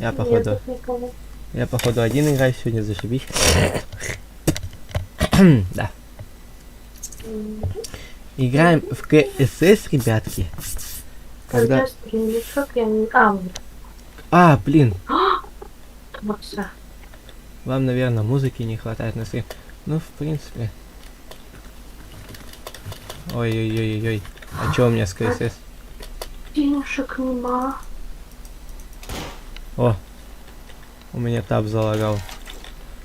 Я Нет походу, тут никого. я походу один играю сегодня, зашибись. Да. Играем в КСС, ребятки. Когда... Когда стримишь, как я не... А, вот. А, блин, Вот всё. вам, наверное, музыки не хватает на стрим. Ну, в принципе. Ой-ой-ой-ой. А чё у меня с КСС? Денежек нема. О, у меня таб залагал.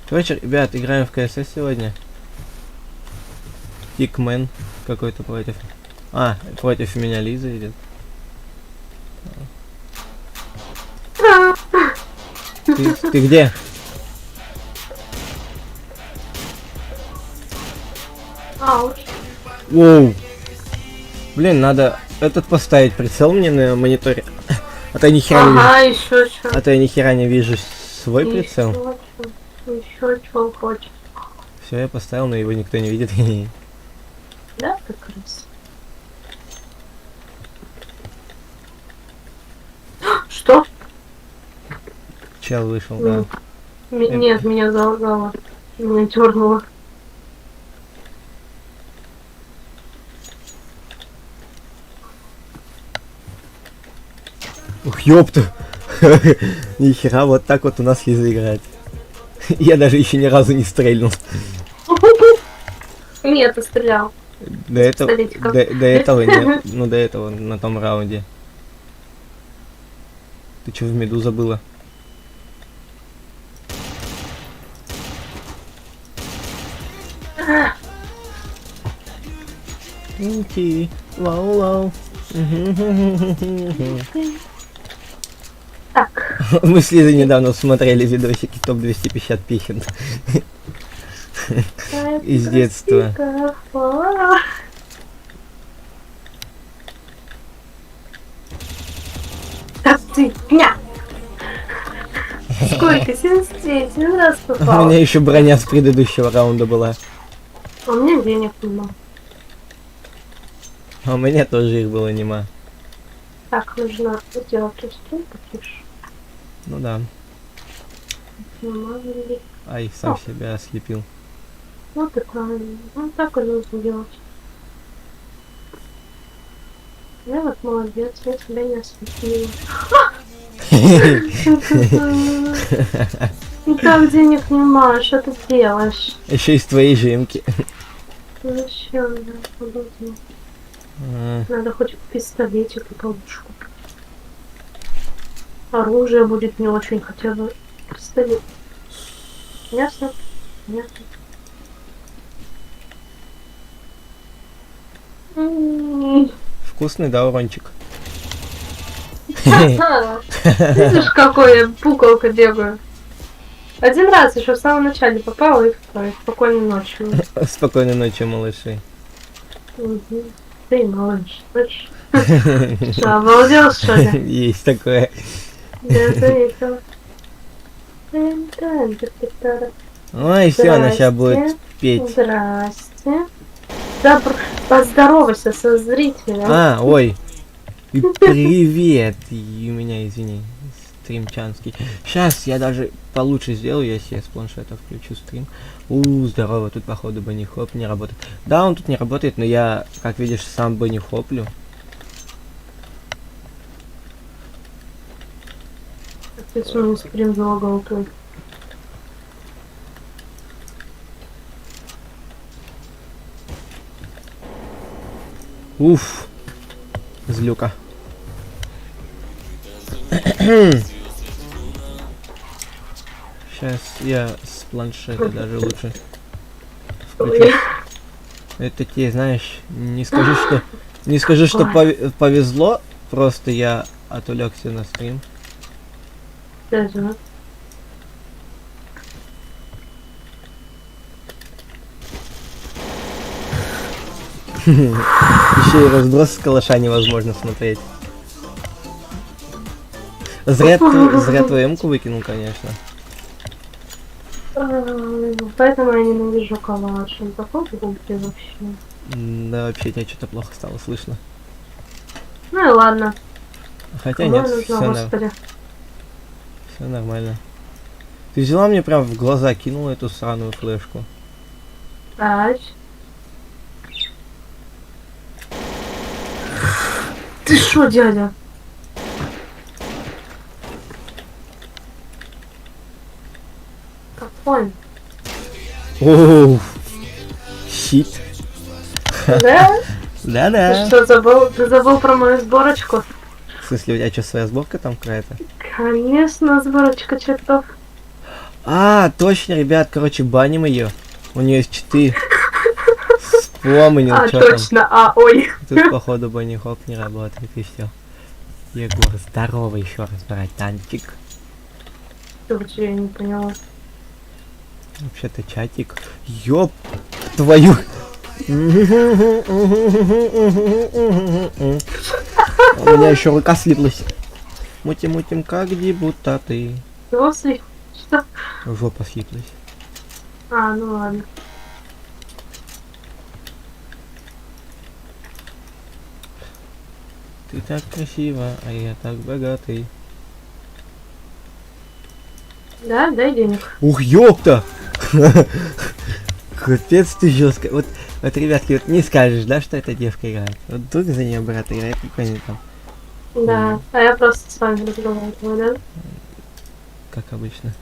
Короче, ребят, играем в КСС сегодня. Кикмен какой-то против. А, против меня Лиза идет. Ты где? Ауч. Воу. Блин, надо этот поставить прицел мне на мониторе. А то я нихера не вижу. Ага, еще что. А то я нихера не вижу свой прицел. Еще чего хочешь. Все, я поставил, но его никто не видит. Да, как раз. Что? Чел вышел, да. Нет, меня залагало. Меня дернуло. Ух, ёпта. Нихера, вот так вот у нас Лиза играет. Я даже еще ни разу не стрельнул. Нет, ты стрелял. До этого, Пистолетиком. до этого нет. Ну, до этого, на том раунде. Ты что в меду забыла? Инки, вау-вау. Так. Мы с Лизой недавно смотрели видосики топ-250 песен. Из детства. Да ты, ня! Сколько? 77 раз У попал. меня еще броня с предыдущего раунда была. А у меня денег нема. А у меня тоже их было нема. Так, нужно сделать стрим потише. Ну да. Нема ли? Ай, сам О. себя ослепил. Вот и правильно. Ну так и нужно делать. Я вот молодец, я тебя не ослепила. Ну так денег нема, что ты делаешь? Еще из твоей жемки. Зачем? Надо хоть пистолетик и подушку. Оружие будет не очень, хотя бы пистолет. Ясно? Ясно. Вкусный, да, урончик? Видишь, какой я пуколка бегаю. Один раз еще в самом начале попала и второй. Спокойной ночи. Спокойной ночи, малыши. Ты малыш, слышишь? Что, обалдел, что ли? Есть такое. Я заметила. Ой, все, она сейчас будет петь. Здрасте. Поздоровайся со зрителем. А, ой. И привет. И у меня, извини, стримчанский. Сейчас я даже получше сделаю, если я с планшета включу стрим. Здорово, тут походу банни-хоп не работает. Да, он тут не работает, но я, как видишь, сам банни-хоплю. Ты свой стрим залагал твой. Уф. Злюка. Сейчас я с планшета даже лучше включу. Это тебе, знаешь, не скажу, что повезло, просто я отвлекся на стрим. Даже. Еще и разброс с калаша невозможно смотреть. Зря твою эмку выкинул, конечно. Поэтому я ненавижу калаш. Он такой глупый вообще. Да, вообще тебя что-то плохо стало слышно. Ну и ладно. Хотя Кому нет, нужно, господи. Все нормально. Ты взяла мне прям в глаза, кинула эту сраную флешку. Так. Ты шо, дядя? Какой? Оу. Щит. Да? Ты Да-да. что, забыл? Ты забыл про мою сборочку? В смысле, у тебя что, своя сборка там какая-то? Конечно, сборочка чертов. А, точно, ребят, короче, баним ее. У нее есть читы. Вспомнил, А, что там. точно, ой. Тут, походу, банни-хоп не работает, и все. Егор, здорово еще раз, братанчик. Слушай, я не поняла. Вообще-то чатик. Ёп твою. У меня еще рука слиплась. Мутим-мутим, как депутаты. После? Что? Жопа слиплась. А, ну ладно. Ты так красива, а я так богатый. Да, дай денег. Ух, ёпта! Капец ты жестко. Вот, ребятки, вот не скажешь, да, что эта девка играет. Вот тут за нее брат играет, какой-нибудь там, Да, а я просто с вами разговариваю, да? как обычно.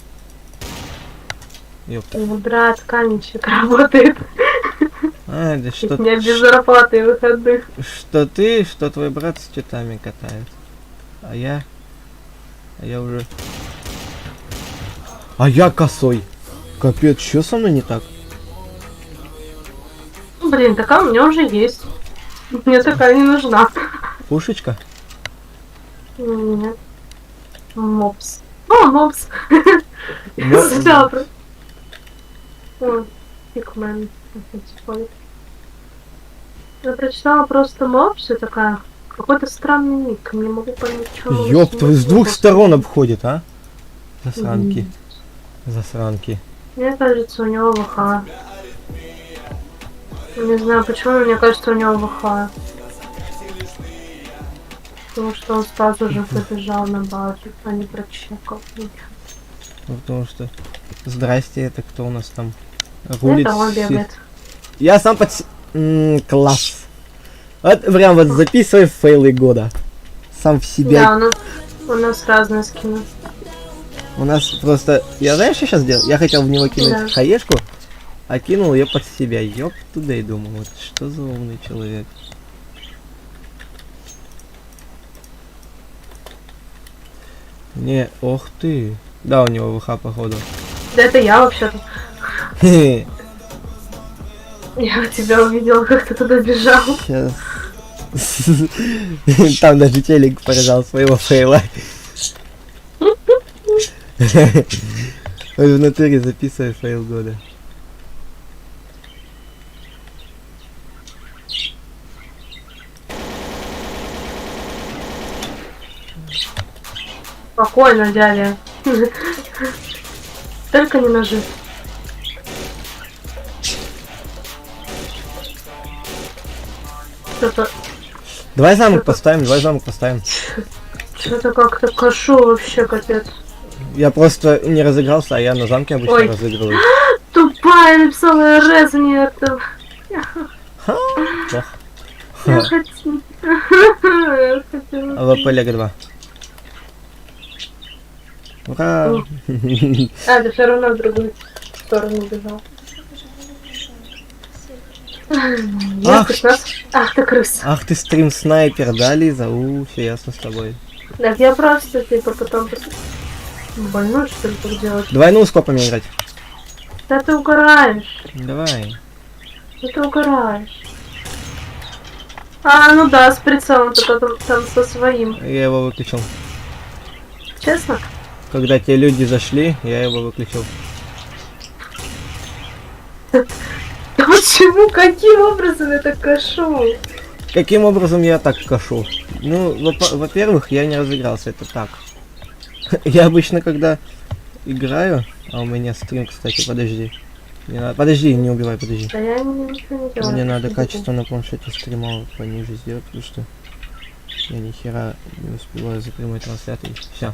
Ёпта. Ну, брат, каменщик работает. А, да У что, меня без зарплаты и выходных. что ты, что твой брат с читами катает. А я уже... А я косой. Капец, что со мной не так? Ну, блин, такая у меня уже есть. Мне такая не нужна. Пушечка? Нет. Мопс. О, мопс. Но- Взяла про- О, пикмен. Я прочитала просто мопс и такая. Какой-то странный ник. Не могу понять, что он Ёп, смысл твой с двух просто. сторон обходит, а? Засранки. Засранки. Мне кажется, у него ВХ. Не знаю почему, но мне кажется, у него ВХ. Потому что он сразу же побежал на базу, а не прочекал. Ну, потому что... Здрасте, это кто у нас там рулит? Это он всех? бегает. Я сам класс. Вот прям вот записывай фейлы года. Сам в себя. Да, у нас разные скины. У нас просто... Я знаешь, что сейчас делал? Я хотел в него кинуть Да. хаешку, а кинул ее под себя. Ёп туда и думал, вот что за умный человек. Не, ох ты. Да, у него ВХ походу. Да это я вообще-то. Я тебя увидела, как ты туда бежал. Сейчас. Там даже телек порезал своего фейла. Ой, в натуре записывай фейл года. Спокойно, дядя. Только не ножи. Что-то Давай замок поставим, давай замок поставим. что-то как-то кашу вообще, капец. Я просто не разыгрался, а я на замке обычно Ой. разыгрываю. Тупая написала РС мне это. Плохо. Я хотела. Я хотела. АВП Лего 2. Ура! А, ты все равно в другую сторону бежал. Ах. Ах ты крыс. Ах ты стрим снайпер, да, Лиза? Все ясно с тобой. Так я просто типа потом больной что ли так делать? Давай ну скопами играть. Да ты угораешь. Давай. Да ты угораешь. А, ну да, с прицелом там со своим. Я его выключил. Честно? Когда те люди зашли, я его выключил. Да почему? Каким образом я так кашу? Каким образом я так кашу? Ну, во-первых, я не разыгрался, это так. Я обычно, когда играю... А у меня стрим, кстати, подожди. Подожди, не убивай, подожди. Да я ничего не делаю. Мне надо качество на планшете стрима пониже сделать, потому что я ни хера не успеваю за прямой трансляцией. Все.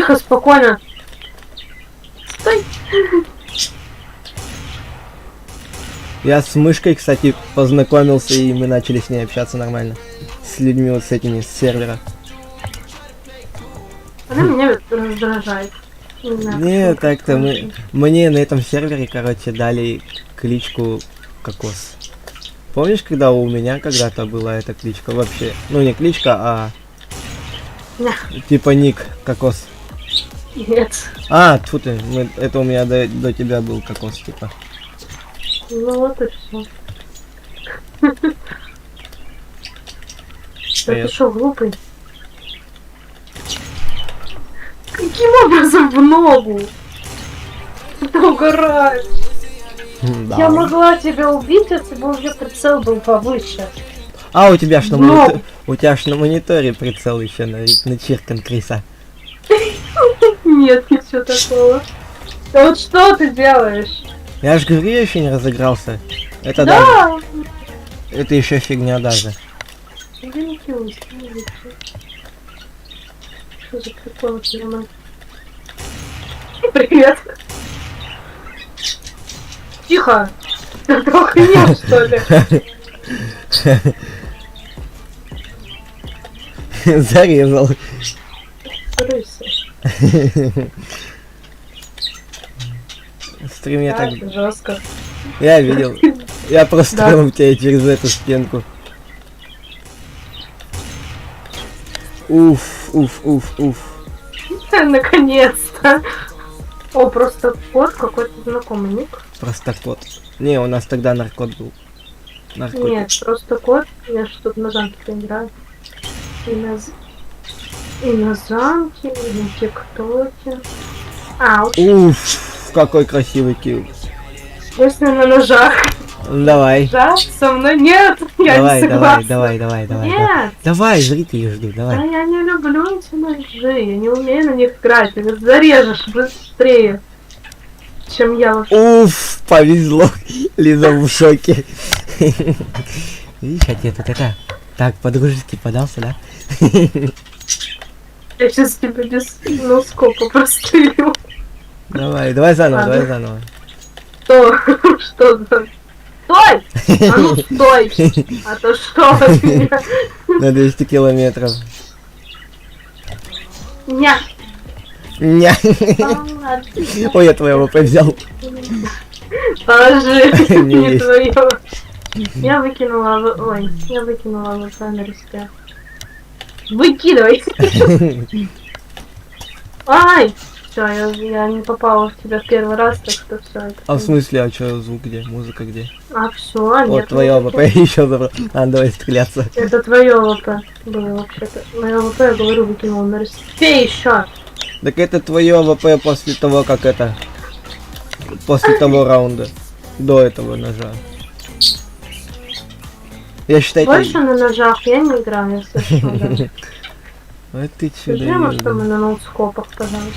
Тихо, спокойно. Стой. Я с мышкой, кстати, познакомился, и мы начали с ней общаться нормально. С людьми вот с этими, с сервера. Она меня раздражает. Не знаю, Не, почему так-то такое. мне на этом сервере, короче, дали кличку Кокос. Помнишь, когда у меня когда-то была эта кличка вообще? Ну, не кличка, а Ня, типа ник Кокос. нет. А, тьфу ты, это у меня до тебя был Кокос, типа. Ну вот и все. Да ты Привет. что, глупый? Каким образом в ногу? Ты угораешь. Да. Я могла тебя убить, если бы уже прицел был повыше. А, у тебя ж на Но. у тебя ж на мониторе прицел еще на Чиркан Криса. Нет, ничего такого. Да вот что ты делаешь? Я ж говорю, я еще не разыгрался. Это Да! это еще фигня даже. Извините, что за прикол передо мной? Привет! Тихо! Ты охренел, что ли? Зарезал. Рыся. Стрим я так... Так, жестко. Я видел. Я просто Да. в тебя через эту стенку. Уф, уф, уф, уф. Наконец-то! О, просто кот какой-то знакомый ник. Просто кот. Не, у нас тогда наркот был. Наркотик. Нет, просто кот. Я ж тут на замке играю. И на замке, и на тиктоке. Ауч. Уф, какой красивый килл. Если на ножах. Давай. Да, со мной нет, я Давай, не давай, согласна. давай. Нет, Давай, зрители ждут, да давай. я не люблю эти ножи, я не умею на них играть. Ты их зарежешь быстрее, чем я вообще. Уф, повезло. Лиза в шоке. Видишь, а тебе тут это... Так, по-дружески подался, да? Я сейчас тебя без носкопа прострелю. Давай заново, Ладно. давай заново. Что? Что за... Стой! А ну стой! А то что от меня? На 200 километров. Ня! Ня. Ой, я твоего взял. Положи, Не не есть. твое. Я выкинула... Ой, я выкинула в камеру себя. Выкидывай! Ай! Все, я не попала в тебя в первый раз, так что все это. А в смысле, а чё, звук где? Музыка где? А все, Вот нет. твое музыки. ВП еще забрал. А, давай стреляться. Это твое ВП было вообще-то. Мое ВП, я говорю, выкинула на респе еще. Так это твое ВП после того, как это... После того раунда. До этого ножа. Я считаю, Больше на ножах я не играю, если что. Да. Ой, ты Скажи ему, что мы чудо. на ноутскопах, пожалуйста.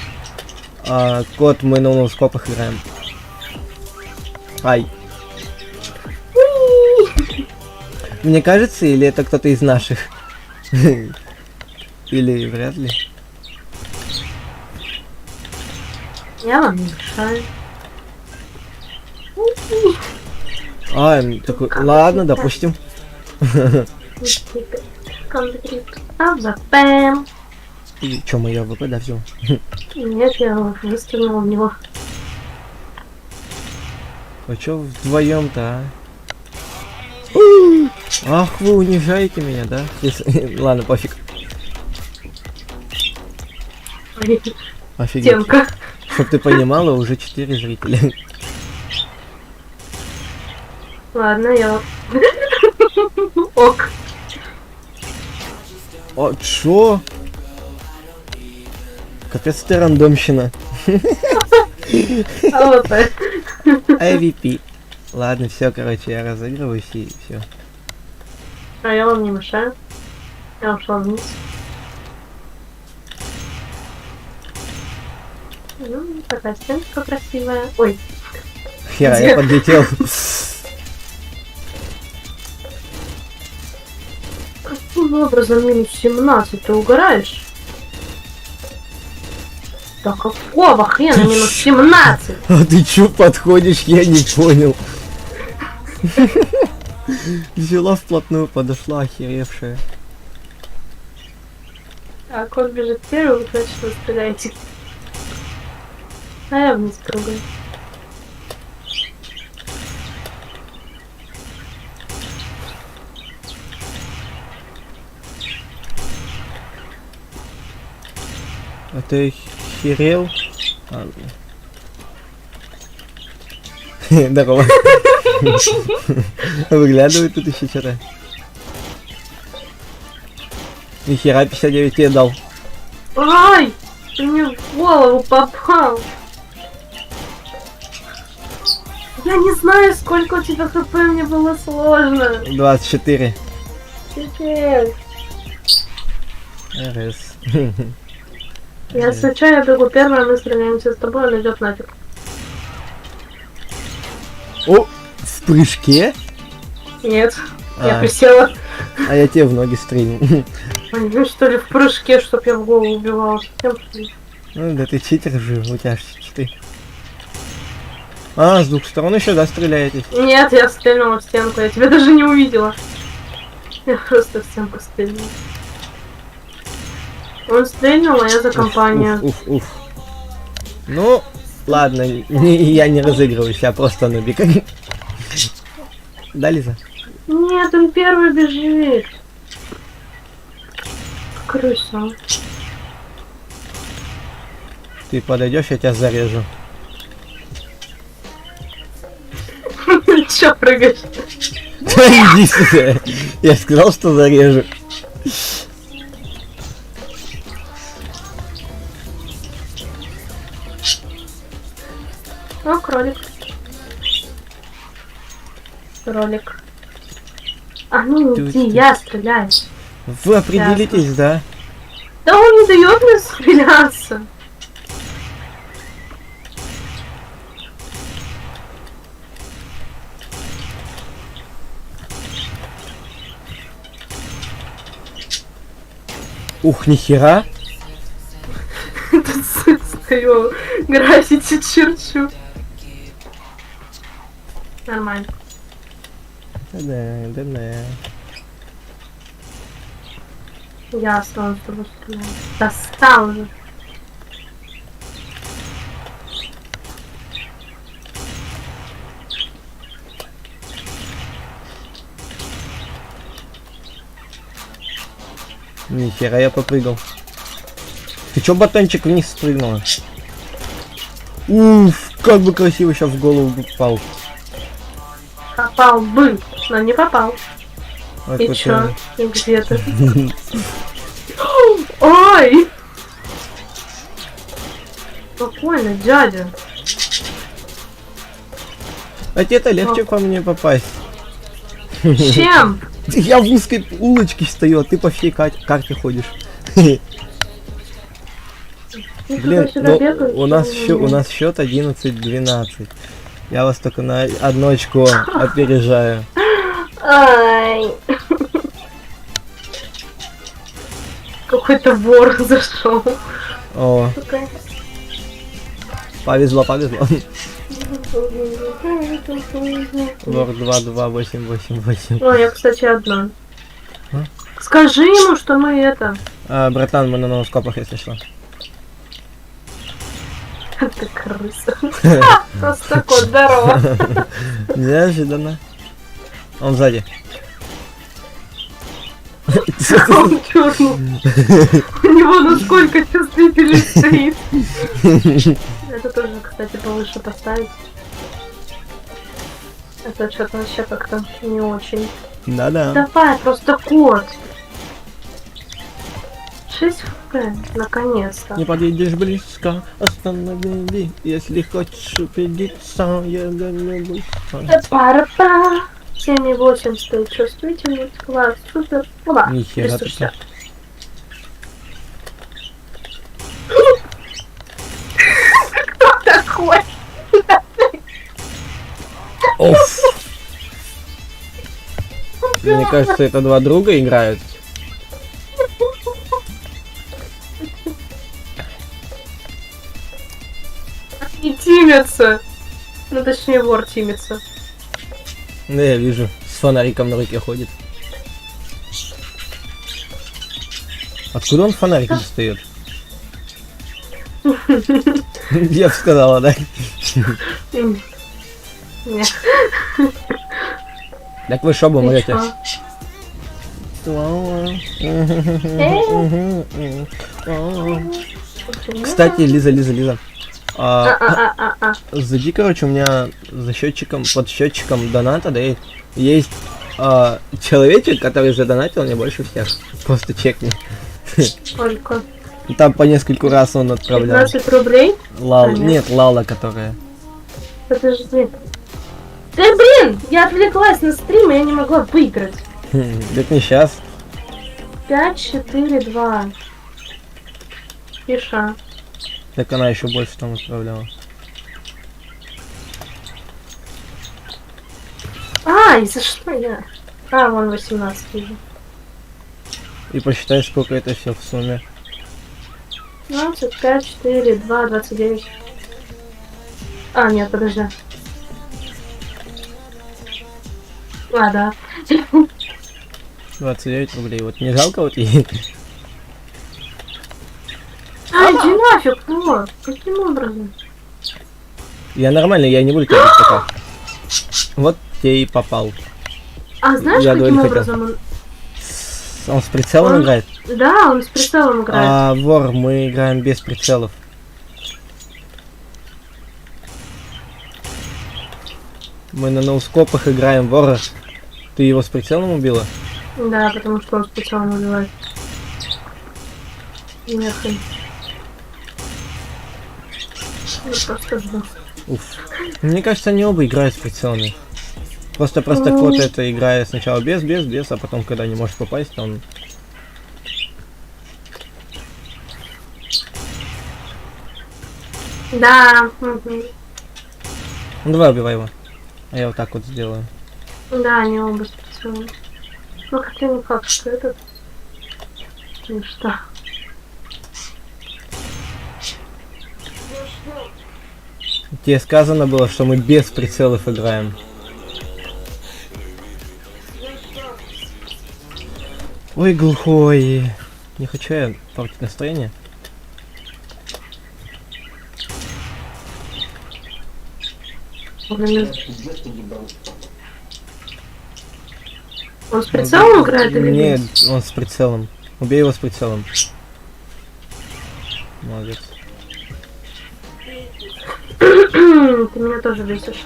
А, кот, мы на ноускопах играем. Ай. Мне кажется, или это кто-то из наших? Или вряд ли. Я вам не мешаю. А, такой, ладно, допустим. А за пэм. И чё, моё ВП, да, все. Нет, я выстрелила в него. А чё вдвоем-то, а? Ах, вы унижаете меня, да? Ладно, пофиг. Ой, Офигеть. Темка. Чтоб ты понимала, уже 4 зрителя. Ладно, я... Ок. О, чё? Капец ты рандомщина. АВП. IVP. Ладно, все, короче, я разыгрываюсь и все. А я вам не мешаю. Я ушла вниз. Ну, такая стенка красивая. Ой, Хера, я подлетел. каким образом минус 17? Ты угораешь? Да какого хрена минус 17? А ты чё подходишь, я не понял. Взяла вплотную, подошла охеревшая. Так, он бежит первый, значит вы стреляете. А я вниз прыгаю. А ты херел? А, здорово. Выглядывает тут еще что-то. Нихера 59 тебе дал. Ай! Ты мне в голову попал. Я не знаю, сколько у тебя хп, мне было сложно. 24. Теперь. РС. Я случайно бегу первая, мы стреляемся с тобой, он идет нафиг. О, в прыжке? Нет, я А. присела. А я тебе в ноги стрельнул. Ну что ли в прыжке, чтоб я в голову убивала. Совсем что ли? Ну да ты читер же, у тебя 4. А, с двух сторон еще, да, стреляетесь? Нет, я стрельнула в стенку, я тебя даже не увидела. Я просто в стенку стрельнула. Он стрельнул, а я за компанию. Уф. Ну, ладно, я не разыгрываюсь, я просто нубик. Да, Лиза? Нет, он первый бежит. Крыса. Ты подойдешь, я тебя зарежу. Чё прыгаешь? Иди сюда. Я сказал, что зарежу. О, кролик. Кролик. А ну иди, я стреляю. Вы определитесь, да? Да он не дает мне стреляться. Ух, нихера. Тут стою, граффити черчу. Нормально. Да. Ясно, он с тобой стреляет. Достал уже. Нихера я попрыгал. Ты чё, батончик, вниз спрыгнула? Уф, как бы красиво сейчас в голову попал. Попал бы, но не попал. Вот И вот чё? он. И где ты? Ой! Спокойно, дядя. А тебе-то легче по мне попасть. Чем? Я в узкой улочке стою, а ты по всей карте ходишь. Ты Блин, сюда ну, бегаешь? у нас счет 11-12. Я вас только на одно очко опережаю. Ай. Какой-то вор зашел. О, повезло. Вор 22888. Ой, я, кстати, одна. А? Скажи ему, что мы это... А, братан, мы на ноускопах, если что. Ты крыса. Просто кот, здорово. Неожиданно. Он сзади. Он чёрный. У него насколько чувствительность стоит. Это тоже, кстати, повыше поставить. Это что-то вообще как-то не очень. Да-да. Давай, просто кот. 6 хп, наконец-то. Не подъедешь близко, останови. Если хочешь убедиться, я даю быстро. Пара-па. 7,8 стоит чувствительность. Класс, супер. Оба, Нихера ты ресурсы. Кто такой? Оф. Мне кажется, это два друга играют. тимится. Ну, точнее, вор тимится. Ну, я вижу, с фонариком на руке ходит. Откуда он фонарик достает? Я бы сказала, да? Нет. Так вы шо умрете? Кстати, Лиза. Зайди, короче, у меня за счетчиком, под счетчиком доната, да, есть человечек, который задонатил мне больше всех. Просто чекни. Сколько? Там по нескольку раз он отправлял. 15 рублей? Лал, Нет. нет, Лала, которая. Подожди. Да блин, я отвлеклась на стрим, и я не могла выиграть. Так не сейчас. 5, 4, 2. Пиша. Так она еще больше там отправляла. А, из-за что я? А, вон 18 вижу. И посчитай, сколько это все в сумме. 25, 4, 2, 29. А, нет, подожди. А, да. 29 рублей. Вот не жалко вот ей? А, иди нафиг, вот. Каким образом? Я нормальный, я не буду тебя бить пока. Вот тебе и попал. А знаешь, Я каким дуэль образом он... Он с прицелом Он- играет? Да, он с прицелом играет. А, вор, мы играем без прицелов. Мы на ноускопах играем вора. Ты его с прицелом убила? Да, потому что он с прицелом убивает. Нет. Я просто жду. Уф. Мне кажется, они оба играют с прицелами. Просто Ну. кот это играет сначала без, а потом, когда не может попасть, он... Да. Мгм. Ну давай убивай его. А я вот так вот сделаю. Да, они оба с прицелом. Ну, хотя не факт, что этот... Ну что? Тебе сказано было, что мы без прицелов играем. Ой, глухой. Не хочу я портить настроение. Он с прицелом играет или Нет, без? он с прицелом. Убей его с прицелом. Молодец. Ты меня тоже бесишь.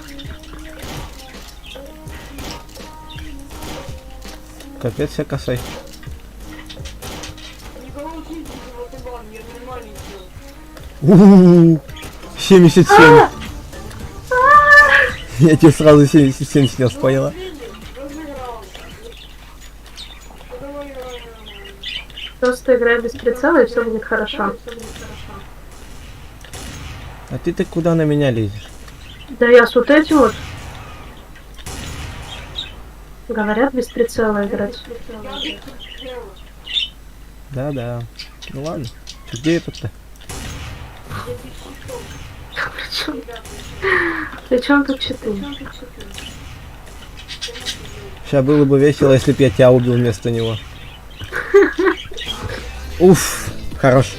Капец я косой. У-у-у, 77. Я тебе сразу 77 снес, поняла? Просто играй без прицела, и все будет хорошо. А ты куда на меня лезешь? Да я с вот этим вот. Говорят, без прицела играть. Да. Ну ладно. Чё, где этот-то? Причем тут 4? Сейчас было бы весело, если бы я тебя убил вместо него. Уф, хорош.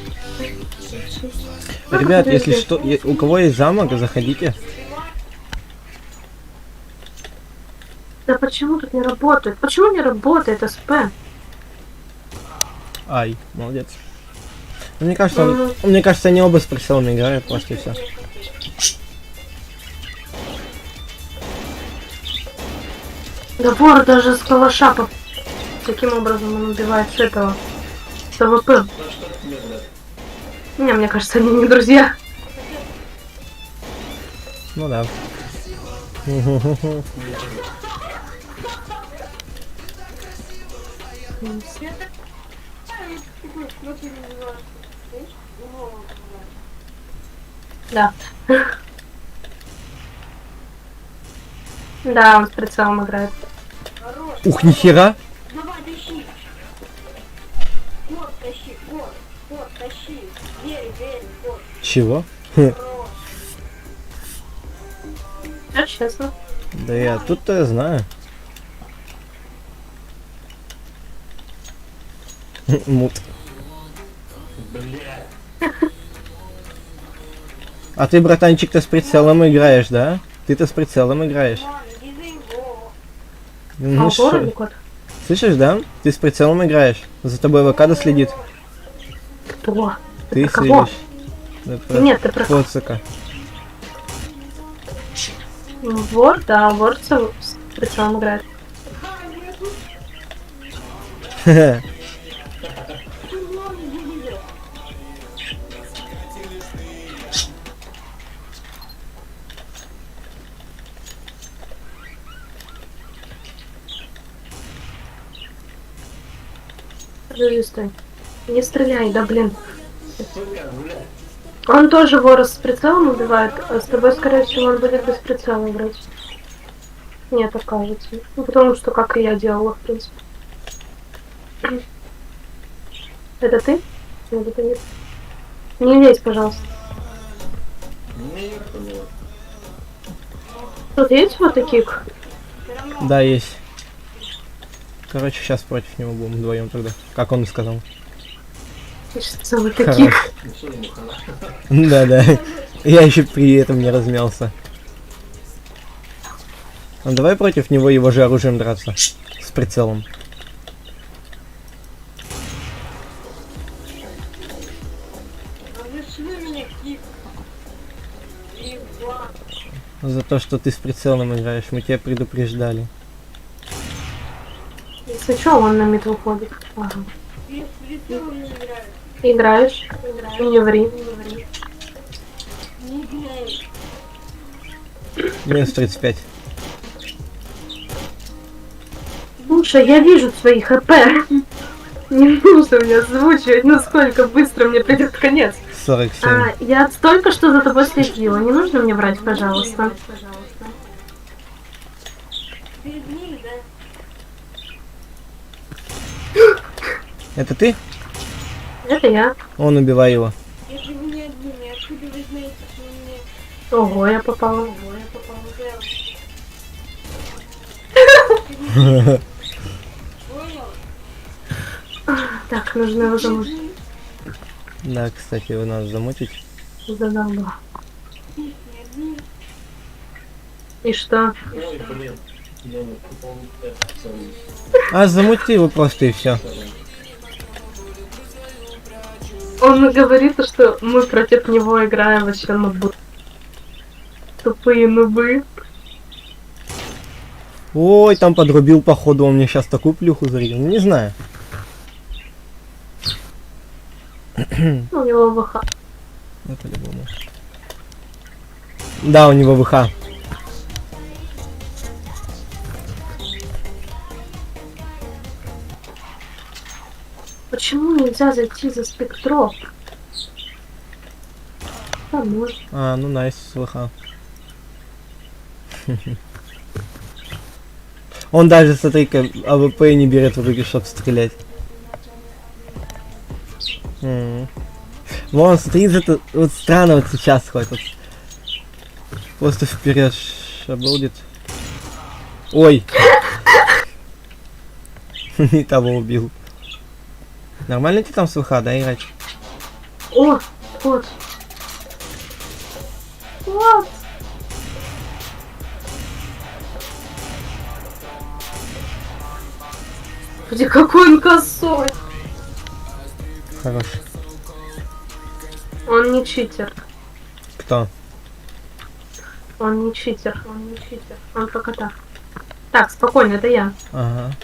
Ребят, если что, у кого есть замок, заходите. Да почему тут не работает? Почему не работает СП? Ай, молодец. Ну, мне кажется, они оба с прицелом играют, просто и все. Да вор даже с калаша каким образом он убивает с этого? С АВП. Не, мне кажется, они не друзья. Ну да. Да. Да, он с прицелом играет. Ух, нихера! Давай, тащи. Вот, тащи, вот, тащи. Верь, вот. Чего? честно. Да я тут-то я знаю. Мут. А ты, братанчик-то с прицелом играешь, да? Ты-то с прицелом играешь. Ладно, иди за его. Ну А, шо? город кот? Слышишь, да? Ты с прицелом играешь. За тобой авокадо следит. Кто? Ты про кого? следишь. Да, про Нет, ты про Коцика. вор, да, вор с прицелом играет. Подожди, стой. Не стреляй, да блин. Он тоже вора с прицелом убивает, а с тобой, скорее всего, он будет без прицела играть. Мне так кажется. Ну, потому что, как и я делала, в принципе. Это ты? Нет, это нет. Не лезь, пожалуйста. Тут есть вот таких? Да, есть. Короче, сейчас против него будем вдвоем тогда. Как он и сказал. Что вот таких? Да-да. Я еще при этом не размялся. Ну давай против него его же оружием драться. С прицелом. Разреши меня кик. Ебать. За то, что ты с прицелом играешь. Мы тебя предупреждали. Если что, он на мид выходит. Ага. Ты с прицелом не играешь. Играешь? Не ври. Не играешь. Минус 35. Слушай, я вижу свои хп. Не нужно мне озвучивать, насколько быстро мне придет конец. 47. Я только что за тобой следила. Не нужно мне врать, пожалуйста. Перед ним, да? Это ты? Это я. Он, убивай его. Если вы не одни, откуда вы знаете, что мне... Ого, я попала. Понял? Так, нужно его замутить. Да, кстати, его надо замутить. Задолбала. Не одни. И что? А, замути его просто и все. Он говорит, что мы против него играем вообще нубы. Тупые нубы. Ой, там подрубил, походу, он мне сейчас такую плюху зарядил. Ну, не знаю. Ну, у него ВХ. Ну, по-любому. Да, у него ВХ. Почему нельзя зайти за спектров? А, может. А, ну найс, ВХ. Он даже, смотри-ка, АВП не берет в руки, чтобы стрелять. Вон, смотри, это вот странно вот сейчас хоть вот. Просто вперед обалдит. Ой! Не того убил. Нормально тебе там с ВХ, да, играть? О, вот. Вот. Господи, какой он косой. Хорош. Он не читер. Кто? Он не читер. Он не читер. Он пока так. Так, спокойно, это я. Ага.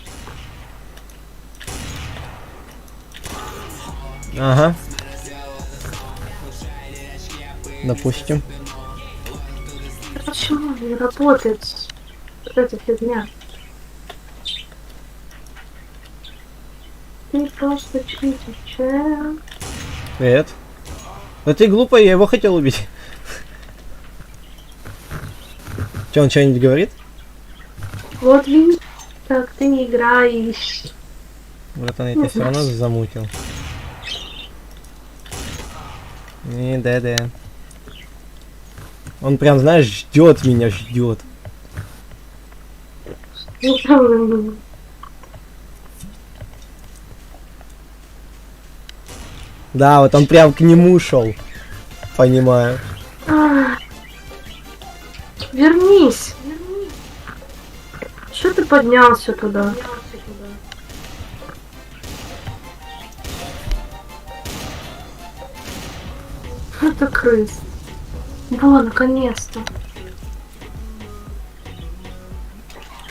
Ага. Допустим. Почему не работает вот эта фигня? Ты просто читер, че? Привет. Да ты глупый, я его хотел убить. Че, он что-нибудь говорит? Вот видишь, как ты не играешь. Братан, я тебя все равно замутил. Не, да. Он прям, знаешь, ждет меня, ждет. Да, вот он прям к нему шел. Понимаю. Вернись. Что ты поднялся туда? Это крыс. Во, наконец-то.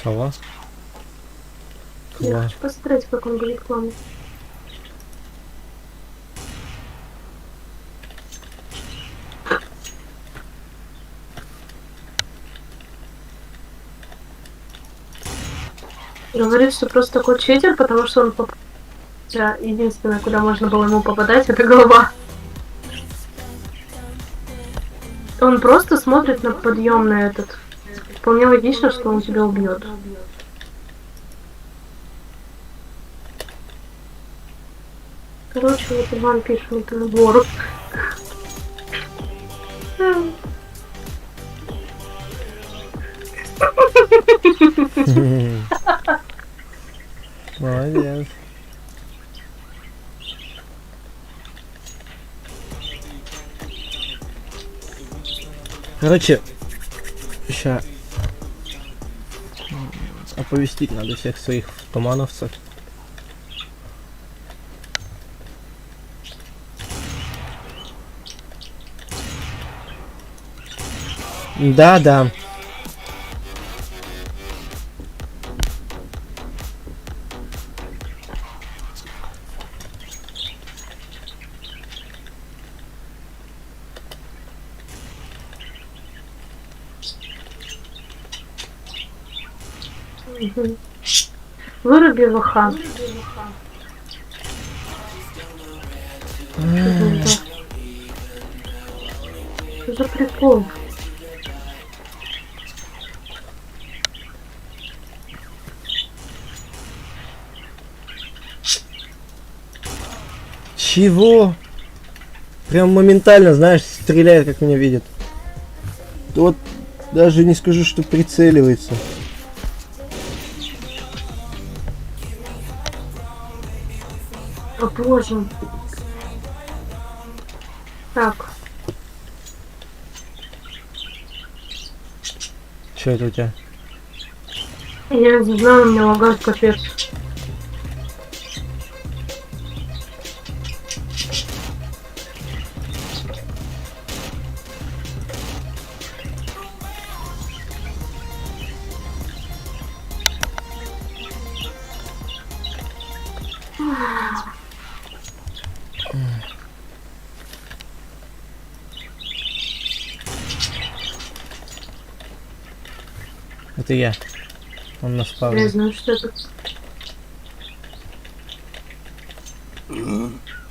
Кого? Я Кого? хочу посмотреть, как он будет к вам. Говорит, что просто такой читер, потому что он единственное, куда можно было ему попадать, это голова. Он просто смотрит на подъем на этот. Вполне логично, что он тебя убьет. Короче, вот Иван пишет этому вору. Молодец. Короче, ща оповестить надо всех своих тумановцев. Да, да. Выруби ВХ. Что за прикол? Чего? Прям моментально, знаешь, стреляет, как меня видит. Вот даже не скажу, что прицеливается. О боже. Так, Что это у тебя? я не знаю, у меня лагает капец. Это я. Он нас Я не спавнит. знаю, что это.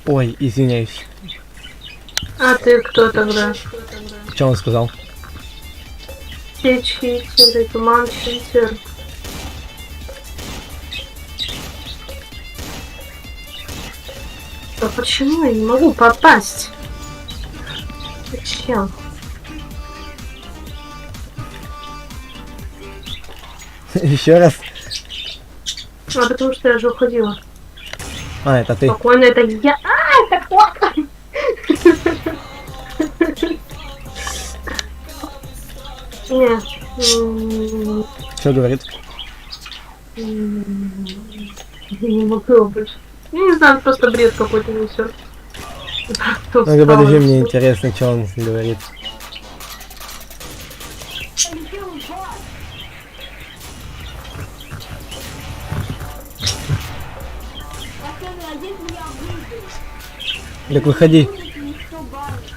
Ой, извиняюсь. А ты кто тогда? Что он сказал? Все читеры, туман читер. А почему я не могу попасть? Зачем? Еще раз. А потому что я же уходила. А, это ты. Спокойно, это я. А, это плохо. Нет. Что говорит? Не могу больше. Я не знаю, просто бред какой-то несет. Ну, подожди, мне интересно, что он говорит. Полетел упал. Пацаны, один меня выбил. Так выходи. Никто барит.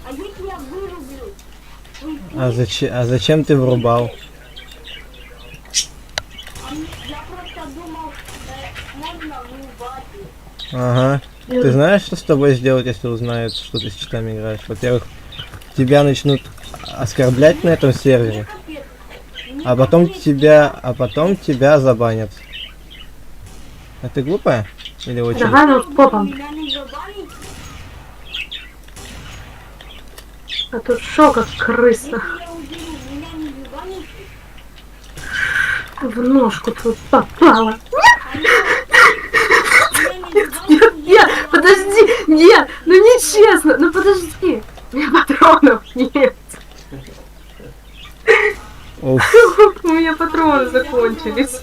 Один меня вырубил. А зачем ты врубал? Я просто думал, можно вырубать. Ага. Ты знаешь, что с тобой сделать, если узнают, что ты с читами играешь? Во-первых, тебя начнут оскорблять на этом сервере, а потом тебя забанят. А ты глупая? Или очень? Давай, ну, с попом. Меня не забанить? А тут шо, как крыса. Я уберу, меня не В ножку тут попала. Я не Нет, подожди, нет, ну нечестно, ну подожди. У меня патронов нет. Уф. У меня патроны закончились.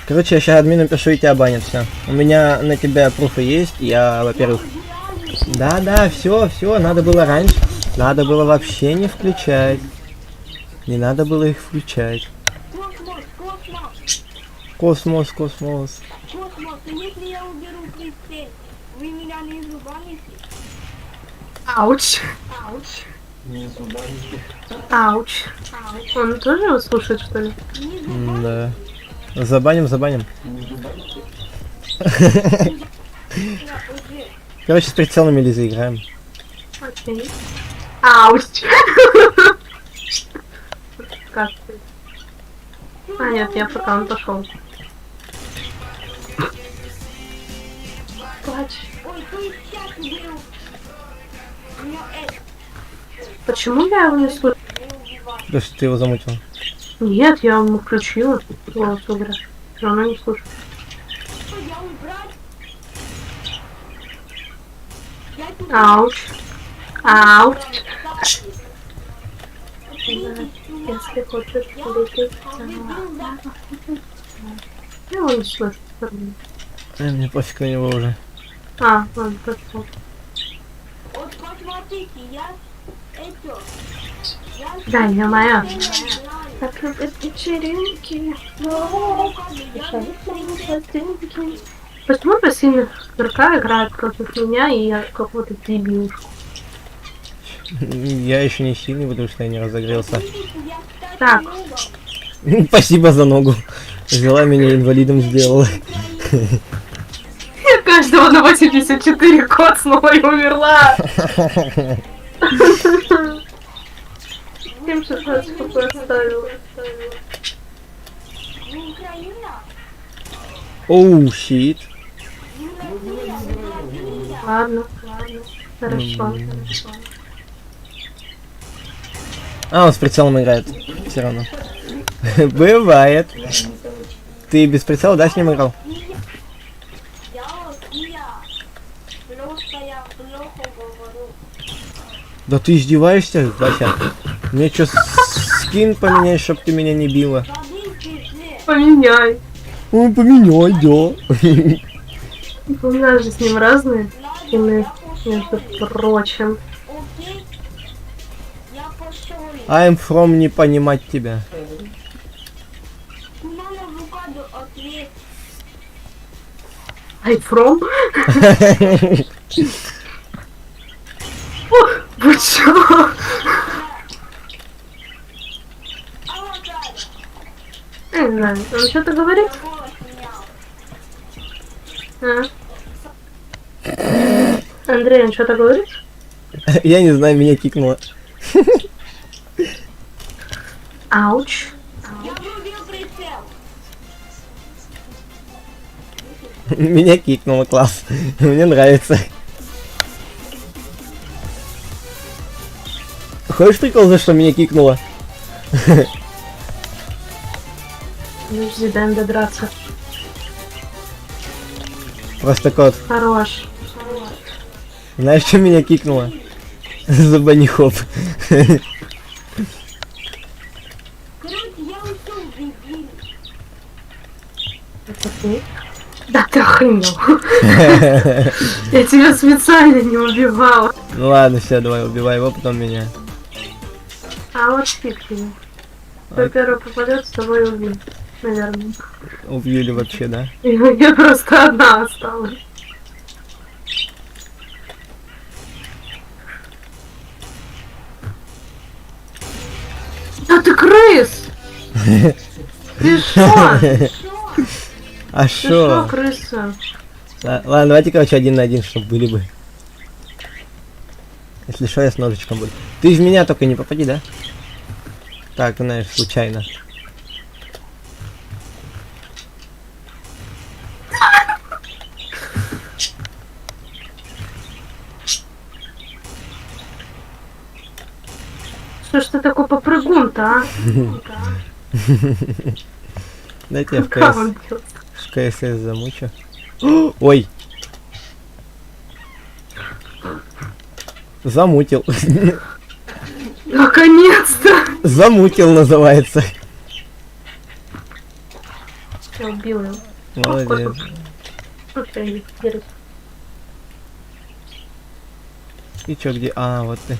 Короче, я сейчас админу пишу, и тебя банят, все. У меня на тебя пруфы есть, я, во-первых... Да, все, надо было раньше. Надо было вообще не включать. Не надо было их включать. Космос, Космос. космос, а если я уберу пристель, вы меня не забаните? Ауч. Ауч. Он тоже его слушает, что ли? Не забаните? Да. Забаним. Я уже. Короче, с прицелами или заиграем. Окей. Ауч. Как ты? А, нет, я пока он пошел. Плачь. Ой, ты сейчас уберу. У меня Почему я его не слышу? не убивать. Потому что ты его замутил. Нет, я ему включила голос игры. Все равно не слышу. Что, я убрать? Я тебе Ауч. Ауч. Ответить, Если хочешь я полететь, убил, да? я его не слышу. всё равно. Мне пофиг на него уже. А, ладно, хорошо. Вот посмотрите, я это... Да, я моя. знаю. Так любят вечеринки. Почему пассивных игрока играет против меня и я какого-то дебилушку? Я еще не сильный, потому что я не разогрелся. Так. Спасибо за ногу. Взяла меня инвалидом, сделала. Я каждого на 84 коцнула и умерла. 7-16 какой оставила. Не Украина? Оу, щит. Ладно. Хорошо. А, он с прицелом играет. Все равно. Бывает. Ты без прицела, да, с ним играл? Я просто я плохо говорю. Да ты издеваешься, Вася? Мне что, скин поменять, чтоб ты меня не била? Подождите же. Поменяй. Ну, поменяй, да. У нас же с ним разные скины, Я между прочим. Окей? Я пошел. I'm from не понимать тебя. У меня в рукаду ответ. I from? О, вы чё? А вот это. Я не знаю, он что-то говорит? Я голос менял. А? Андрей, он что-то говорит? Я не знаю, меня кикнуло. Ауч. Я врубил прицел. Меня кикнуло, класс. Мне нравится. Хочешь прикол, за что меня кикнуло? Подожди, дай им додраться. Просто кот. Хорош. Знаешь, что меня кикнуло? За банихоп. Короче, я ушел, дебил. Это ты? Да ты охренел. Я тебя специально не убивала. Ну ладно, все, давай убивай его, потом меня. А вот фиг его. Кто первый попадет, с тобой и убью. Наверное. Убью ли вообще, да? Я просто одна осталась. Да ты крыс! Ты шо? А Ты шо, шо? крыса? Ладно, давайте, короче, 1 на 1, чтобы были бы. Если что, я с ножичком буду. Ты в меня только не попади, да? Так, знаешь, случайно. Что ж ты такой попрыгун-то, а? Дайте я в Как КС, он делает? в КСС замучу. Ой! Замутил. Наконец-то! Замутил называется. Я убил его. Молодец. Ну, всё, иди, держись. И чё, где? А, вот ты.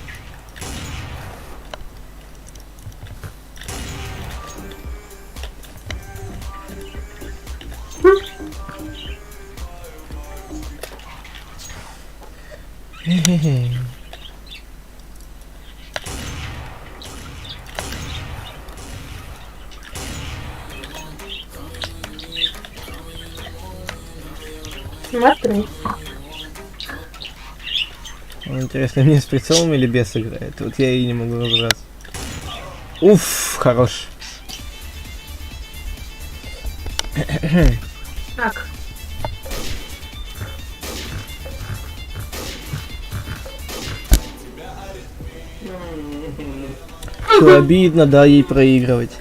Хе-хе-хе. Смотри. Интересно, мне с прицелом или без играет? Вот я и не могу разобраться. Уф, хорош. Так. Чё, обидно, да, ей проигрывать.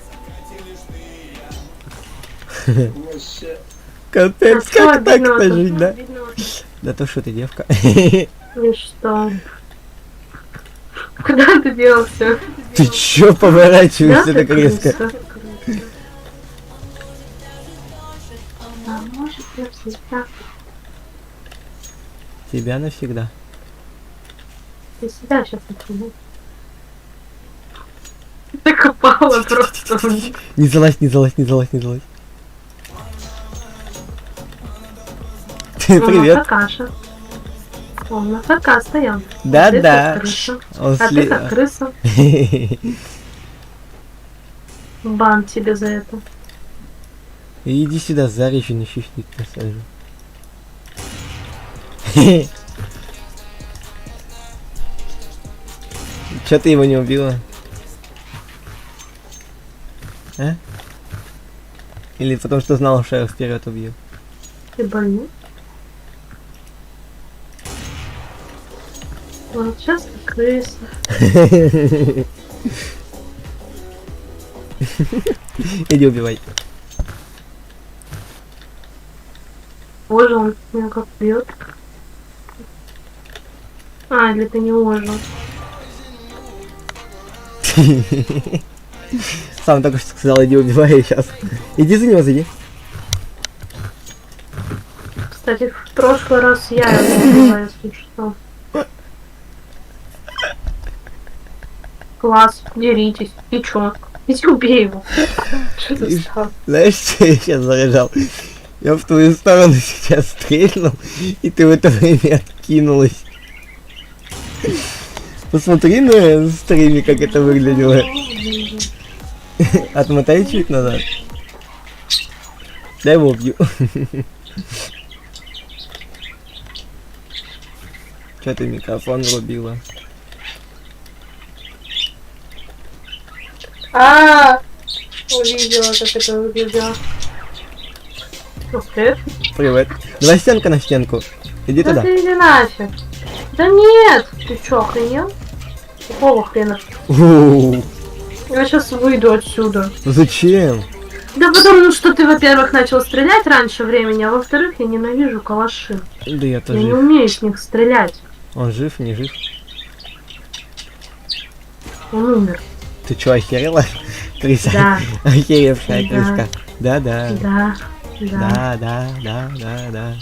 Капец, А чё как так-то обидного-то? жить, да? Обидного-то? Да то, что ты девка. И что? Куда ты делся? Ты чё поворачиваешься ты так резко? крыса? А может, я всегда Тебя навсегда. для себя сейчас напрямую. Так упала просто вниз. Не залазь, не залазь, не залазь, не залазь. Он Привет. на каша. Он на ФК стоял. Да-да. А ты как крыса. Он А ты как крыса. Бан тебе за это. Иди сюда, зарежу, на щитник насажу. Чё ты его не убила? А? Или потому что знал, что я вперед убью? Ты больной? Вот сейчас ты крыса. Иди убивай. Боже, он меня как бьет. А, или ты не ожил. Сам только что сказал, иди убивай сейчас. Иди за него, зайди. Кстати, в прошлый раз я его убила, если что. Класс, деритесь. И чё? Иди убей его. Что ты Ишь. стал? Знаешь, что я сейчас заряжал? Я в твою сторону сейчас стрельнул, и ты в это время откинулась. Посмотри на стриме, как это выглядело. Отмотай чуть назад. Дай его убью. Че ты микрофон врубила? Увидела, как это выглядело. Ух ты. Привет. Давай стенка на стенку. Иди Да туда. ты иди нафиг. Да нет! Ты чё, охренел? Какого хрена? У-у-у. Я сейчас выйду отсюда. Зачем? Да потому что ты, во-первых, начал стрелять раньше времени, а во-вторых, я ненавижу калаши. Да я Я тоже. не умею с них стрелять. Он жив, не жив? Он умер. Ты чё, охерела? Крыса. Да. Охеревшая Да. крыска. Да-да. Да. Да. Да. Да.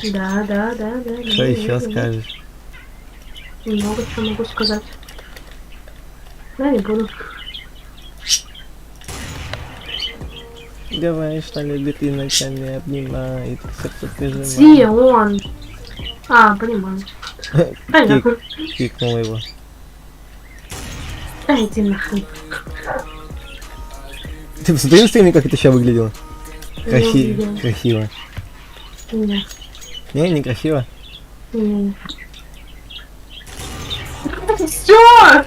Что еще скажешь? Много чего могу сказать. Да, не буду. Говорит, что любит и ночами обнимает, сердце прижимает. Где он? А, понимаю. Понятно. Кикнул его. Да иди нахрен. Ты посмотри на стриме, как это сейчас выглядело? Не увидела. Красиво. Не, Не красиво. не. Всё!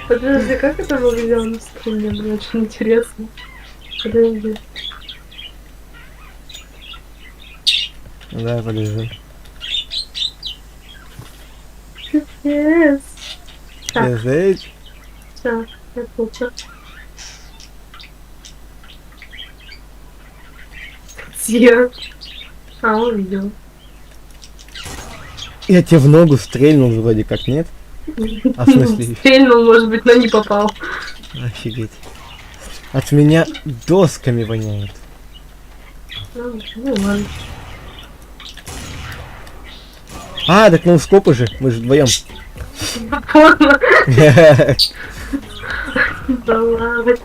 Подожди, как это выглядело на стриме? Мне очень интересно. Подожди. Да, подожди. Yes. Так, Здесь. всё. Отлично. Где? А, он видел. Я тебе в ногу стрельнул вроде как, нет? А в смысле? Стрельнул, может быть, но не попал. Офигеть. От меня досками воняет. Ну ладно. А, так ну скопы же, мы же вдвоем. Поздно. Баловать.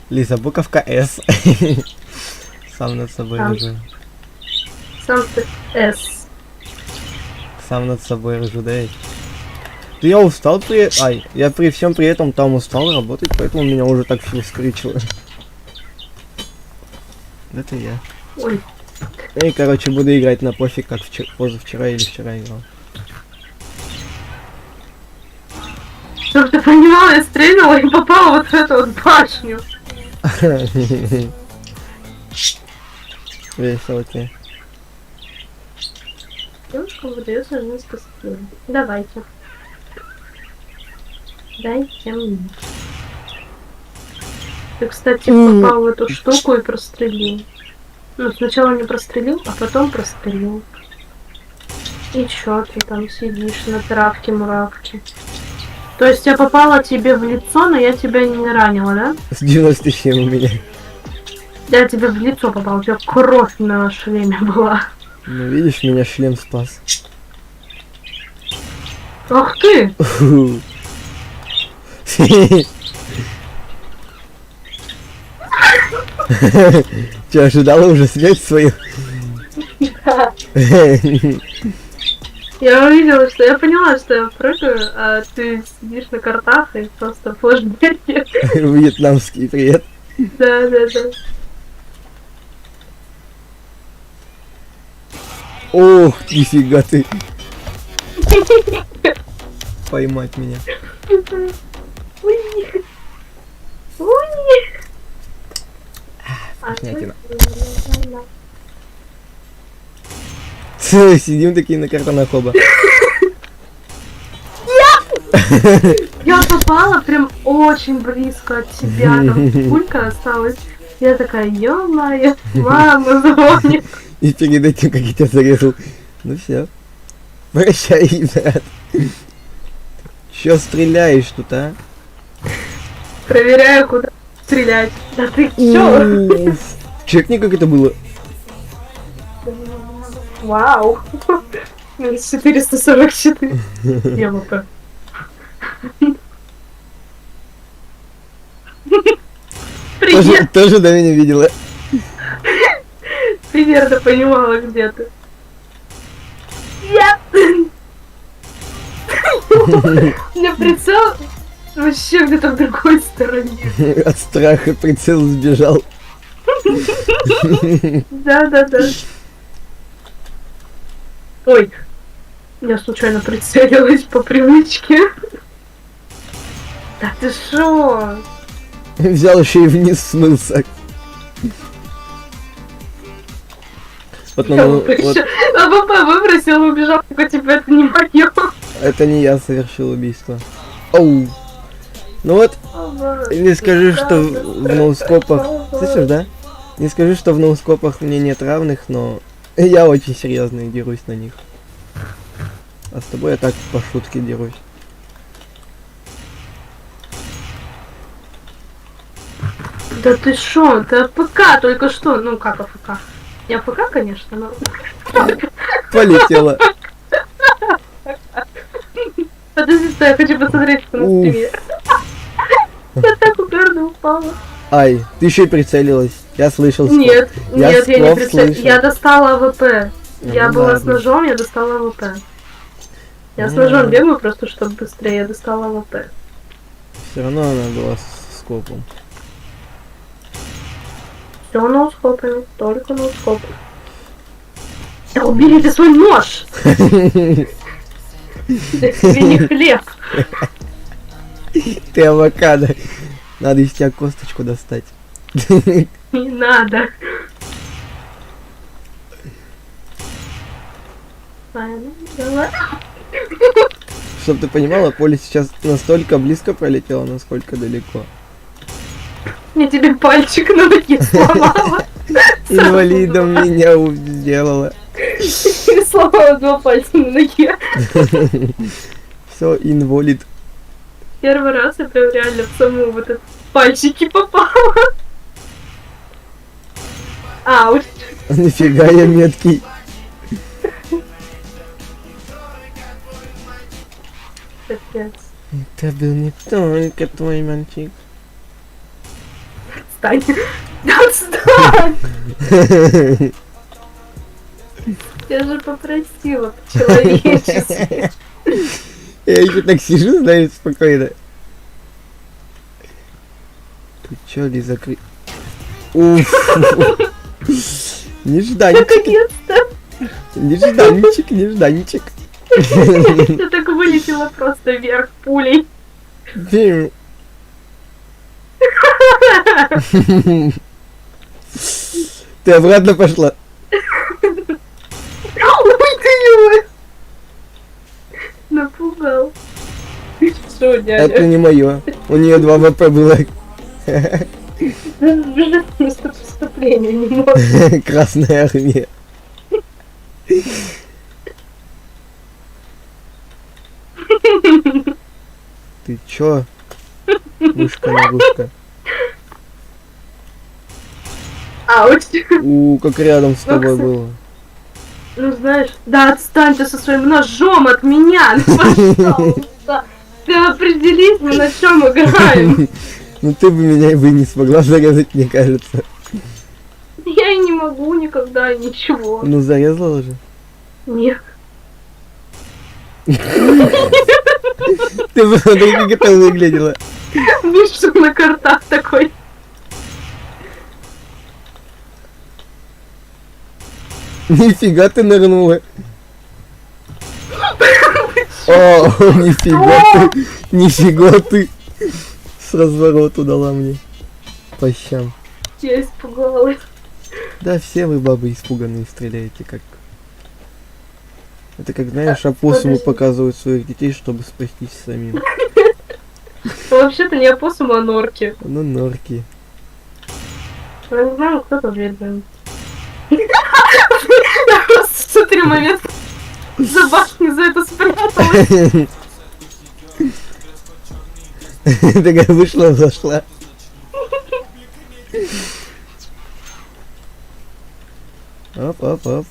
Лиза, буковка С. Сам над собой Сам. ржу. Сам ты С. Сам над собой ржу, да? Да я устал Ай, я при всем при этом там устал работать, поэтому меня уже так все скрючило. Это я. Ой. И, короче, буду играть на пофиг, как позавчера или вчера играл. Чтобы ты понимал, я стрельнула и попала вот в эту вот башню. Весело тебе. Девушка выдается вместо стрелы. Давайте. Дайте мне. Ты, кстати, попал в эту штуку и прострелил. Ну, сначала не прострелил, а потом прострелил. И чё ты там сидишь на травке-муравке? То есть я попала тебе в лицо, но я тебя не ранила, да? С 97 у меня. Я тебе в лицо попала, у тебя кровь на шлеме была. Ну видишь, меня шлем спас. Ах ты! Че, ожидала уже смерть свою? Да. Я увидела, что я поняла, что я прыгаю, а ты сидишь на картах и просто флешбеки. Вьетнамский привет. Да, да, да. Ох, нифига ты. Поймать меня. Уй. Уй. Вкуснятина. Сидим такие на картонах оба. Я попала прям очень близко от тебя, там пулька осталась. Я такая, ё-моё, мама звонит. И перед этим, как я тебя зарезал. Ну все. Прощай, брат. Чё стреляешь тут, а? Проверяю, куда стрелять. Да ты чё? Чекни, как это было. Вау. Минус 444. ЕВП. Привет. Тоже до меня видела. Примерно понимала, где ты. Я... У меня прицел вообще где-то в другой стороне. От страха прицел сбежал. Да. Ой, я случайно прицелилась по привычке. Да ты шо? Взял еще и вниз смылся. Вот, Я вот, АВП выбросил и убежал, только типа это не моё. это не я совершил убийство. Оу. Ну вот, не скажи, что в ноускопах... Слышишь, да? Не скажи, что в ноускопах мне нет равных, но я очень серьезно дерусь на них. А с тобой я так по шутке дерусь. Да ты шо? Ты АФК только что. Ну как АФК? Не АФК, конечно, но... Полетела. Подожди, что я хочу посмотреть, что на стриме. Я так угарно упала. Ай, ты еще и прицелилась. Я слышал. Нет, Я нет, я не слов прицелилась. слышал. Я достала АВП. Я Ну была с ладно. ножом, я достала АВП. Я с Ну ножом ладно. бегаю просто, чтобы быстрее. Я достала АВП. Все равно она была с скопом. Все ноускопами, только ноускоп. Да убери ты свой нож! Да тебе не хлеб. Ты авокадо. Надо из тебя косточку достать. Не надо. Ладно, давай. Чтоб ты понимала, поле сейчас настолько близко пролетело, насколько далеко. Я тебе пальчик на ноге сломала. Инвалидом меня сделала. И сломала 2 пальца на ноге. Все, инвалид. Первый раз я прям реально в саму вот этот пальчики попала. Ауч. Нифига я меткий. Капец. Это был не только твой мальчик. Отстань. Отстань. Я же попросила по-человечески. Я еще так сижу, знаешь, спокойно. Ты чё, ли закрыть? Уф. Нежданчик. Наконец-то. Нежданчик, нежданчик. Я так вылетела просто вверх пулей. Бим. Ты обратно пошла. Ой, ты его. Напугал. Что, Это дядя? не мое. У нее 2 ВП было. Место преступления не может. Красная армия. Ты чё? Мышка-нарушка. Ауч. Как рядом с тобой было. Ну знаешь, да отстань ты со своим ножом от меня, ну пожалуйста. Ты определись, мы на чем играем. Ну ты бы меня бы не смогла зарезать, мне кажется. Я и не могу никогда ничего. Ну зарезала же. Нет. Ты посмотри, как это выглядело. Вышел на картах такой. Нифига ты нырнула. О, нифига ты. Нифига ты. С развороту дала мне. По щам. Я испугалась. Да, все вы, бабы, испуганные, стреляете как... Это как, знаешь, опоссумы подожди. показывают своих детей, чтобы спастись самим. Вообще-то не опоссум, а норки. Ну, норки. Я не знаю, кто-то дверь блин. Я просто смотрю момент. За башней за это спряталась. Такая вышла, зашла. Оп, оп, оп.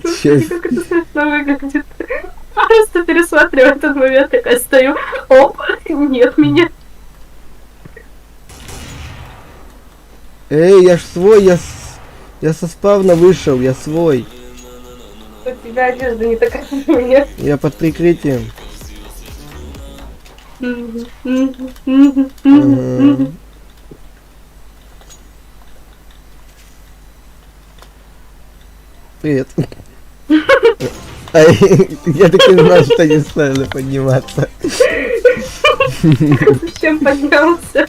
Сейчас. Как это смешно выглядит. Просто пересматриваю этот момент, такая стою. Оп, нет меня. Эй, я ж свой, я со спавна вышел, я свой. У тебя одежда не такая, как у меня. Я под прикрытием. Ага. Привет. Ай, я так и знал, что не стоило подниматься. Зачем поднялся?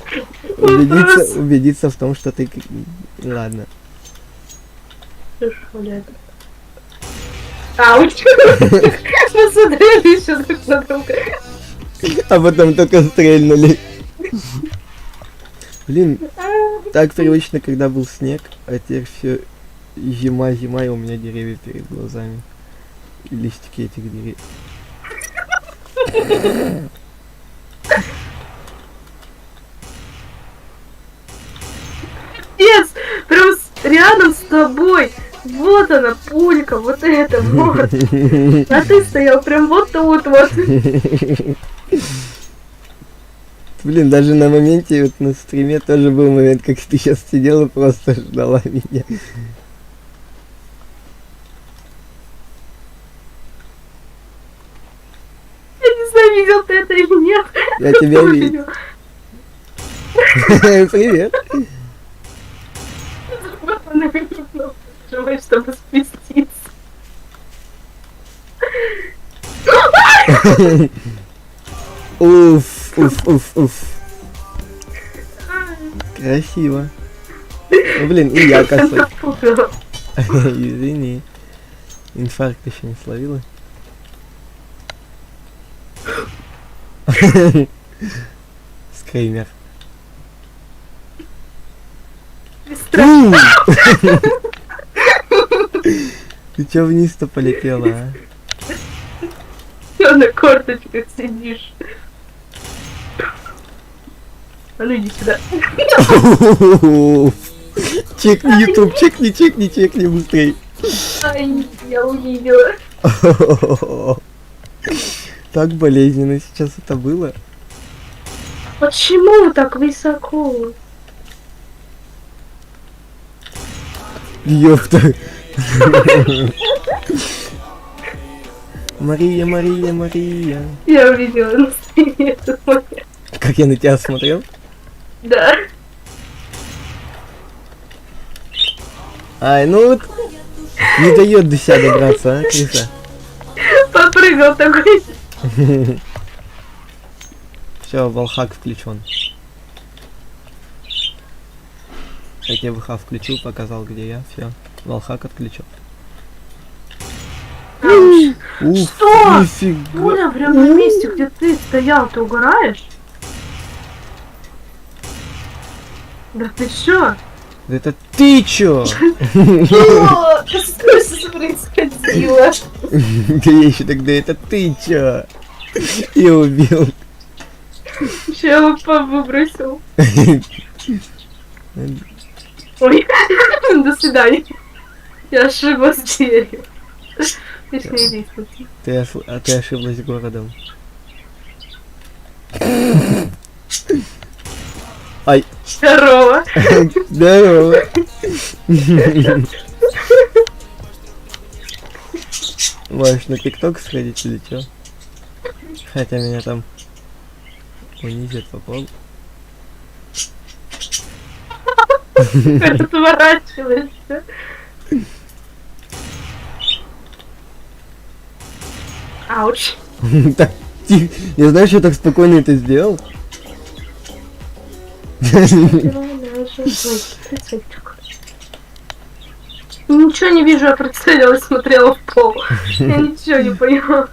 Вопрос. Убедиться в том, что ты... Ладно. Хорошо, дядя. Ауч! Посмотрели еще друг на друга. А потом только стрельнули. Блин, так привычно, когда был снег, а теперь все зима, зима, и у меня деревья перед глазами. И листики этих деревьев. Пец! Прям рядом с тобой. Вот она, пулька, вот это, вот. А ты стоял прям вот тут вот. Блин, даже на моменте, вот на стриме тоже был момент, как ты сейчас сидела и просто ждала меня. Я не знаю, видел ты это или нет. Я тебя видел. Привет. Вот она выпрыгнула, желаю, чтобы спуститься. Уф, уф, уф, уф. Красиво. Ну, блин, и я косой. Напугала. Извини. Инфаркт еще не словила. Скример. Страшно. Ты чё вниз-то полетела, а? Всё на корточках сидишь. А ну иди сюда. Чекни YouTube, чекни быстрей. Ай, я увидела. Так болезненно сейчас это было. Почему так высоко? Ёпта. Мария, Мария, Мария. Я увидела на стене этот момент. Как я на тебя смотрел? Да. Ай, ну вот не дает до себя добраться, а, крыса? Попрыгал такой. Все, волхак включен. Я тебе ВХ включил, показал, где я. Все, волхак отключил. Уф, Что? нифига. Пуля прям на месте, где ты стоял, ты угораешь? Да ты чё? Да это ты чё? Что? Что сейчас происходило? Да я еще тогда это ты чё? Я убил. Чего выбросил? Ой, до свидания. Я ошиблась дверью. Точнее, лестницей. Ты ошиблась городом. Ай, Здорово. здорово. Можешь на ТикТок сходить или чё? Хотя меня там унизят по полу. Отворачиваешься. Ауч. Так, тихо. Не знаю, что так спокойно это сделал. Ничего не вижу, я прицелилась, смотрела в пол. Я ничего не поняла.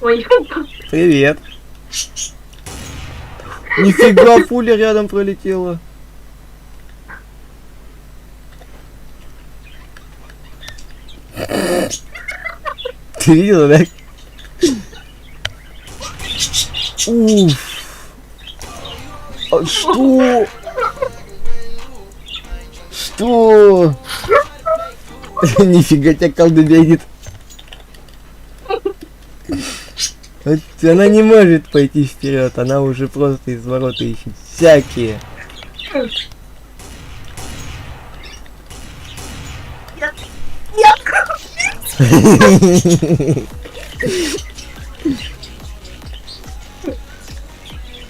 Ой, Привет. Нифига, пуля рядом пролетела. Ты видела, да? Уф. А что? Что? Нифига тебя колдунья. Она не может пойти вперед, она уже просто из ворота ищет всякие.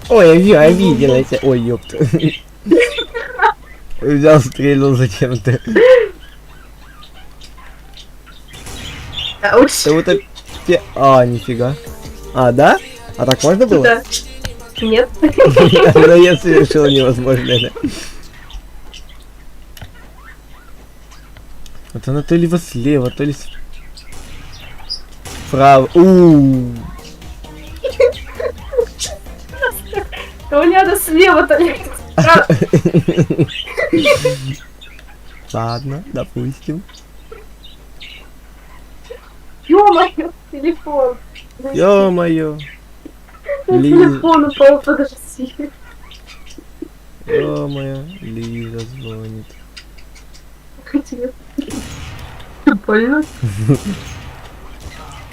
Ой, я видела тебя. Ой, ёпта. Взял, стрельнул зачем-то. ауч. Да вот опять... А, нифига. А, да? А так можно было? Да. Нет. Но я совершил невозможное. Вот она то ли во слева, то ли справа. То не надо слева, то не Ладно, допустим. Ё-моё, телефон. Ё-моё. Телефон упал, подожди. Ё-моё. Лиза звонит. Больно?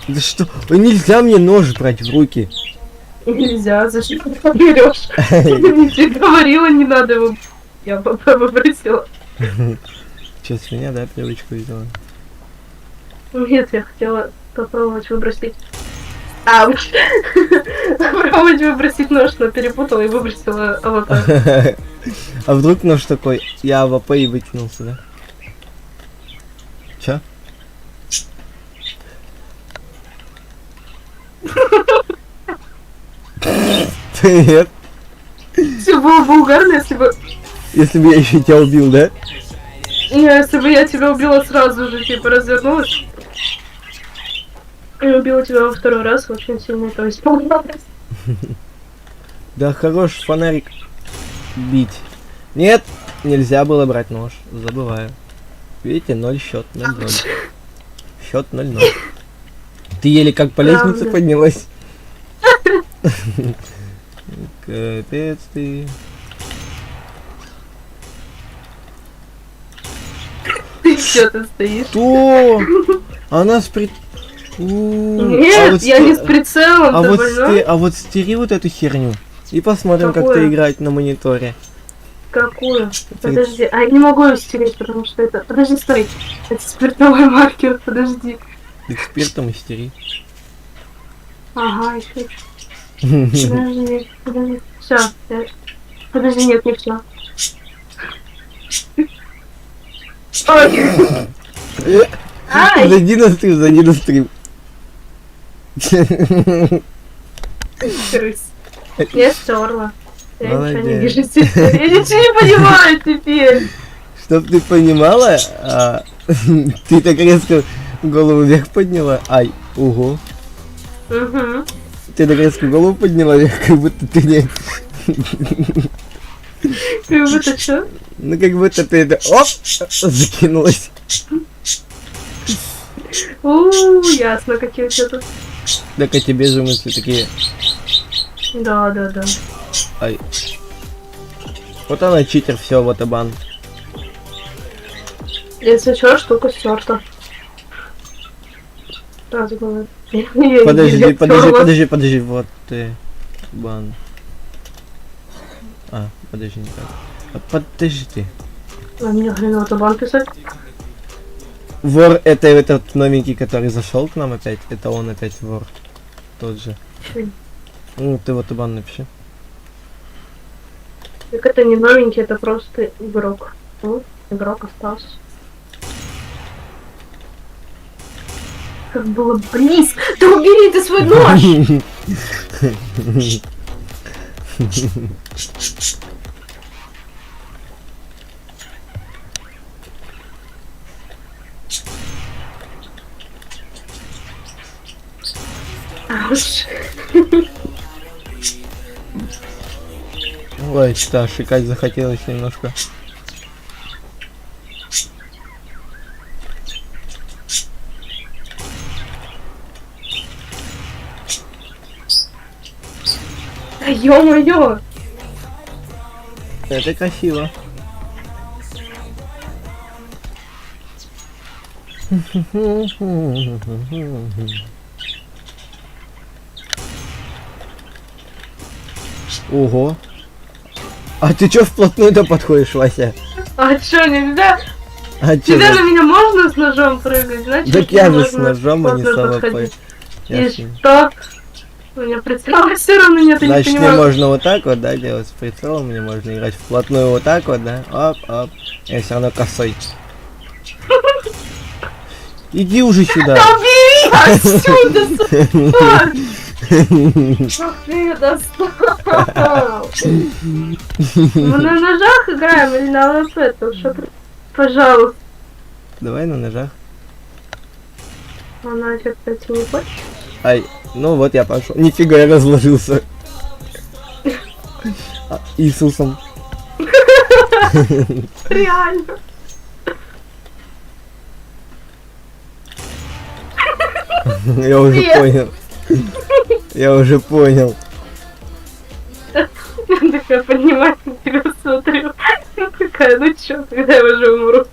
Да что? Ой, нельзя мне нож брать в руки. Нельзя, зачем ты берешь? Я тебе говорила, не надо его. Я выбросила. Че, с меня, да, привычку взяла? Нет, я хотела попробовать выбросить. Ауч. Попробовать выбросить нож, но перепутала и выбросила АВП. А вдруг нож такой, я АВП и выкинулся, да? Чё? Привет. Все было бы угарно, если бы... Если бы я еще тебя убил, да? Не, если бы я тебя убила сразу же, типа, развернулась. Я убила тебя во второй раз, очень сильно это испугалась. Да хорош фонарик бить. Нет, нельзя было брать нож. Забываю. Видите, 0 счет, 0-0. Счет 0-0. Ты еле как по лестнице Правда. поднялась. Капец ты. Ты чё ты стоишь? Что? Она с при... Нет, я не с прицелом, А ты вот, больной? а вот стери вот эту херню. И посмотрим, как ты Какую? играть на мониторе. Какую? Подожди, а я не могу ее стереть, потому что это... Подожди, стой. Это спиртовой маркер, подожди. Экспертом истери. Ага, еще. Подожди. Все. Подожди, нет, не все. Ой. Ай! Зайди на стрим, зайди на стрим. Крыс. Я стерла. Я ничего не Молодец. вижу теперь. Я ничего не понимаю теперь. Чтоб ты понимала, ты так резко голову вверх подняла. Ай, ого. Угу. Ты так резко голову подняла вверх, как будто ты не... Как будто что? Ну как будто ты это... Оп! Закинулась. Ясно, какие у тебя тут. Так а тебе же мысли такие... Да. Ай. Вот она читер, все, вот и бан. Если что, штука стерта. Сразу говорю. Подожди, вот ты. Бан. А, подожди, не так. Подожди. А мне хреново бан писать. Вор это этот новенький, который зашел к нам опять. Это он опять вор. Тот же. Чё? Ну, ты вот и бан напиши. Так это не новенький, это просто игрок. Ну, игрок остался. Как было близко. Да убери ты свой нож! Ауш. Ой, что, шикать захотелось немножко. Да ё-моё! Это красиво. Ого. А ты чё вплотную-то подходишь, Вася? А чё, нельзя? А чё? Тебя на меня можно с ножом прыгать? Значит, Так я же можно с ножом, а не вплотную сама подходить. по... И Ясно. что? У меня прицела все равно нет, я не Значит, мне понимаю. можно вот так вот, да, делать с прицелом, мне можно играть вплотную вот так вот, да, оп. Я все равно косой. Иди уже сюда. Да убери отсюда, сука! Ах ты достал! Мы на ножах играем или на ЛП? То что, пожалуйста. Давай на ножах. А нафиг, кстати, не хочешь? Ай, ну вот я пошел. Нифига, я разложился. Иисусом. Реально. Я уже Нет. понял. Я уже понял. Я такая поднимаюсь на тебя, смотрю. Такая, ну чё, когда я уже умру?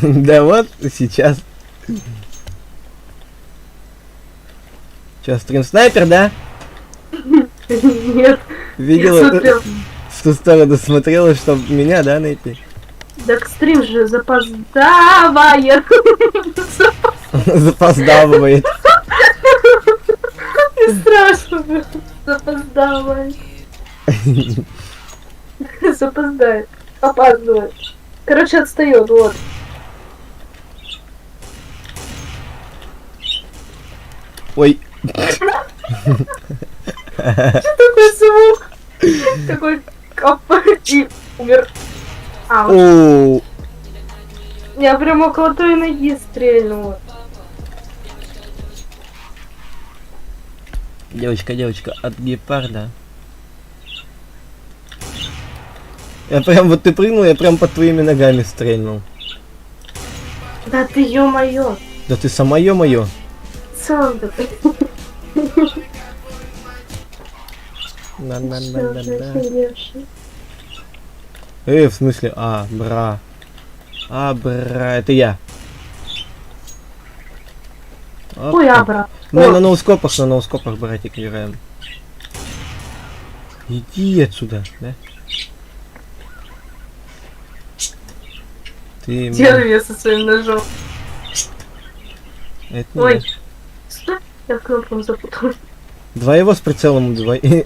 Да вот, сейчас. Сейчас стрим снайпер, да? Нет, я Видела? смотрел. В ту сторону смотрела, чтобы меня, да, найти? Так стрим же запоздавает. Запоздавывает. Не страшно. Запоздавает. Запоздает. Опаздывает. Короче, отстает, вот. Ой. Такой звук. Такой кап и умер. А, О, я прям около той ноги стрельнула. Девочка, от гепарда. Я прям, вот ты прыгнул, я прям под твоими ногами стрельнул. Да ты, ё-моё. Да ты сама, ё-моё. Сам такой. Да-да-да-да-да. Офигевший. В смысле? Бра, это я. Ой, Опа. абра. Мы на ноускопах, братик, играем. Иди отсюда, да? Ты Делай меня со своим ножом. Это не Ой. я. Стой. Я в кнопку запуталась. Два его с прицелом убивай.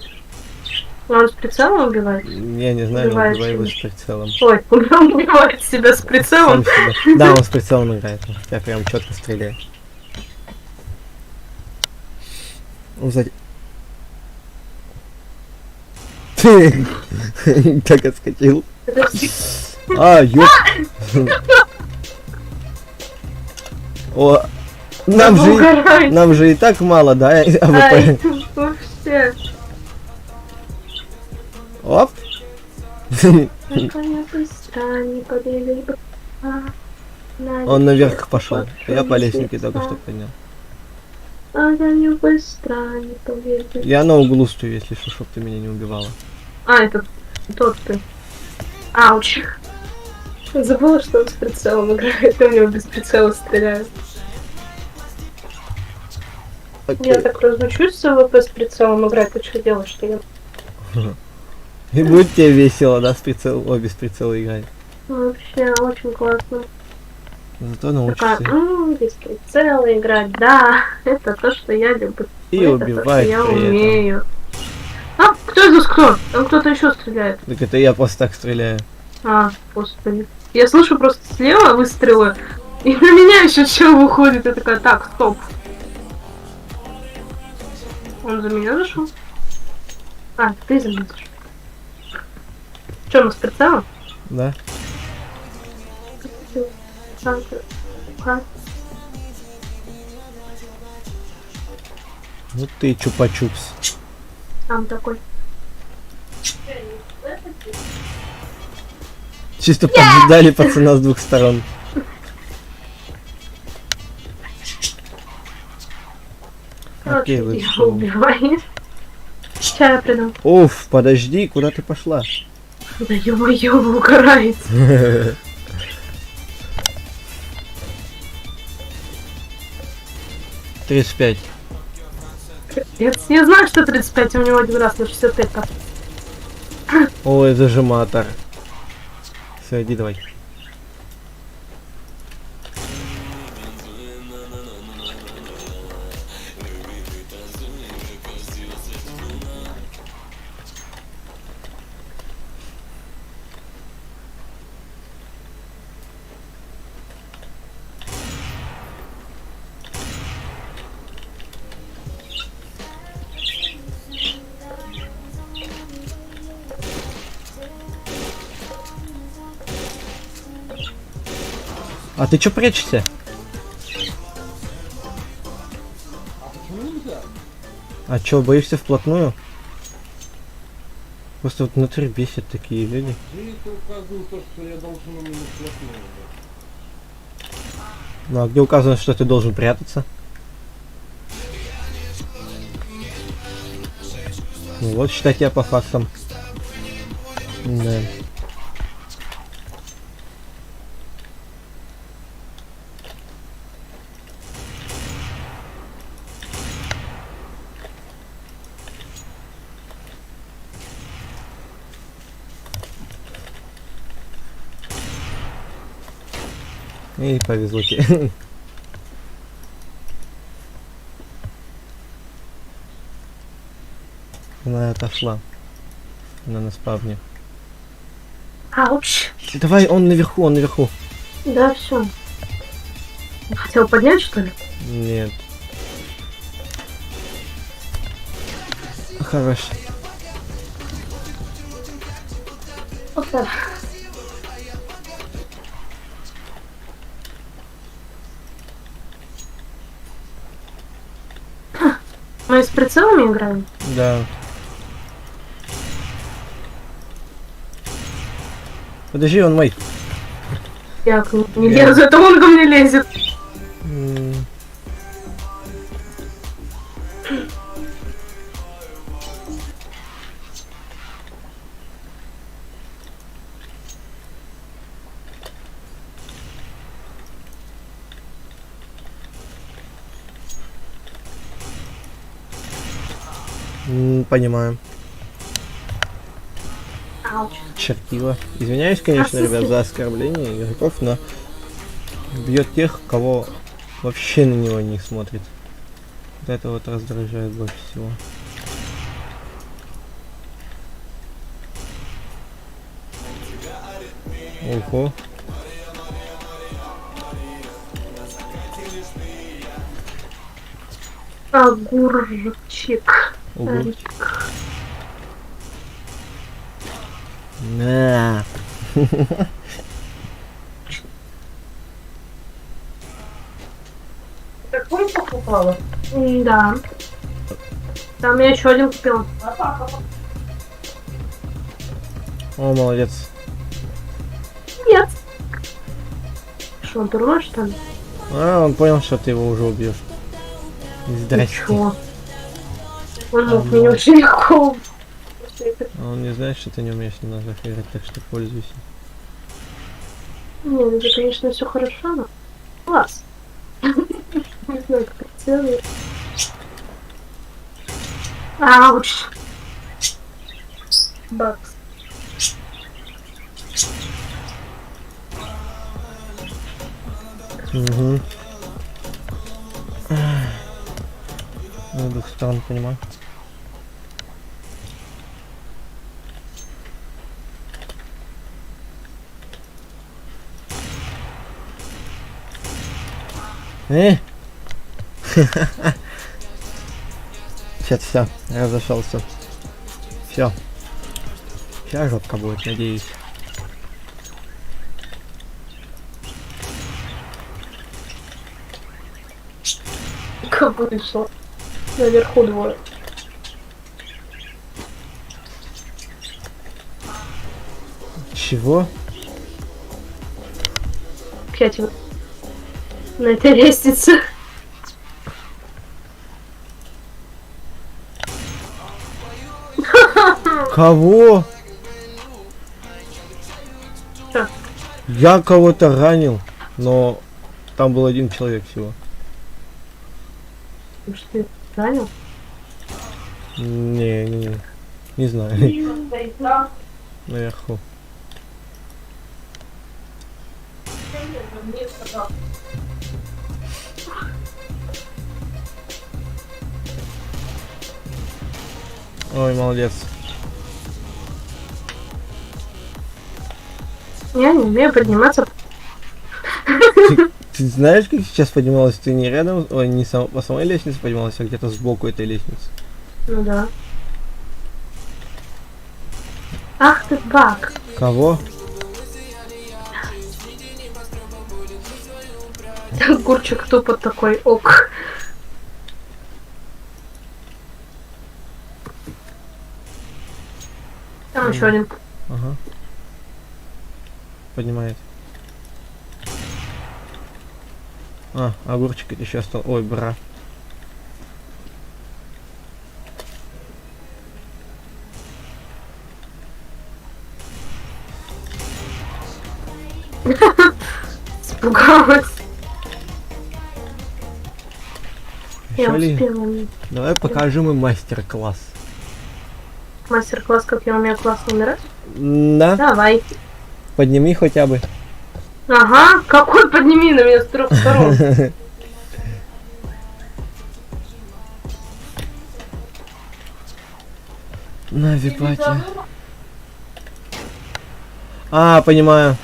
Он с прицелом убивает? Я не знаю, но Убивает убивай его себя. с прицелом. Ой, он убивает себя с прицелом. Сам себя. Да, он с прицелом играет. Я прям четко стреляю. Он сзади. Так отскочил. Подожди. Ёп. О, Угорай. нам же и так мало, да? Ай, АВП. вообще. Оп. Только я быстро не побегай. Он наверх пошел. Я по лестнике только что поднял. А я не быстро не побегай. Я на углу стою, если что, чтоб ты меня не убивала. Это тот ты. Ауч. Забыла, что он с прицелом играет, и у него без прицела стреляют. Я так разучусь с АВП с прицелом играть, ты что делаешь, что я... И будет тебе весело, да, без прицела играть. Вообще, очень классно. Зато научишься. Такая, без прицела играть, да, это то, что я люблю. И это убивать то, что я при этом. умею. А, кто из вас кто? Там кто-то еще стреляет. Так это я просто так стреляю. Господи. Я слышу просто слева выстрелы, и на меня еще чел выходит, я такая, так, стоп. Он за меня зашел? Ты за меня зашел. Че, мы с прицелом? Да? Ну ты чупа-чупс. Там такой. Чисто поджидали пацана с двух сторон. Окей, Короче, вы его что? убивает. Сейчас я приду. Уф, подожди, куда ты пошла? Да ё-моё, вы угораете. Тридцать пять. Я знаю, что 35, у него один раз на 65 так. Ой, зажиматор. Все, иди давай. А ты чё прячешься? А чё, боишься вплотную? Просто вот внутри бесят такие люди. Здесь указано то, что я должен именно вплотную. Ну а где указано, что ты должен прятаться? Ну вот, считай тебя по фактам. Да. И повезло тебе. Она отошла. Она на спавне. Ауч. Давай, он наверху. Да, все. Хотел поднять, что ли? Нет. Хорош. Вот так. Мы с прицелами играем? Да. Подожди, он мой. Я не лезу, это он ко мне лезет. М. Понимаю. Ауч. Чертила. Извиняюсь, конечно, ребят, за оскорбление игроков, но бьет тех, кого вообще на него не смотрит. Вот это вот раздражает больше всего. Ого. Огурчик. Ого. На. Какой покупала? Да. Там я еще один купил. О, молодец. Нет. Что, он дурной, что ли? А, он понял, что ты его уже убьешь. Здрасте. Чего? Он мог А, меня ну. очень легко. А он не знает, что ты не умеешь на ножах играть, так что пользуйся. Не, ну это, конечно, все хорошо, но... Класс. Не знаю, как это делать. Ауч. Бакс. Угу. С двух сторон, понимаю. Сейчас все, разошелся. Все. Сейчас жопка будет, надеюсь. Как вышло. Наверху двое. Чего? 5 вот. На этой лестнице. Кого? Чё? Я кого-то ранил, но там был один человек всего. Может, ты ранил? Не знаю. Наверху. Ой, молодец. Я не умею подниматься. Ты знаешь, как сейчас поднималась? Ты не рядом, ой, не по самой лестнице поднималась, а где-то сбоку этой лестницы. Ну да. Ах ты баг. Кого? Огурчик тупо такой, ок. Там еще один. Ага. Поднимает. А, огурчик еще остался. Ой, бра. Испугалась. Я Еще ли? успела. Давай покажем им мастер-класс. Мастер-класс, как я умею классно умирать? Да? Давай. Подними хотя бы. Ага, какой подними на меня с 3 сторон. На, випатя. А, понимаю.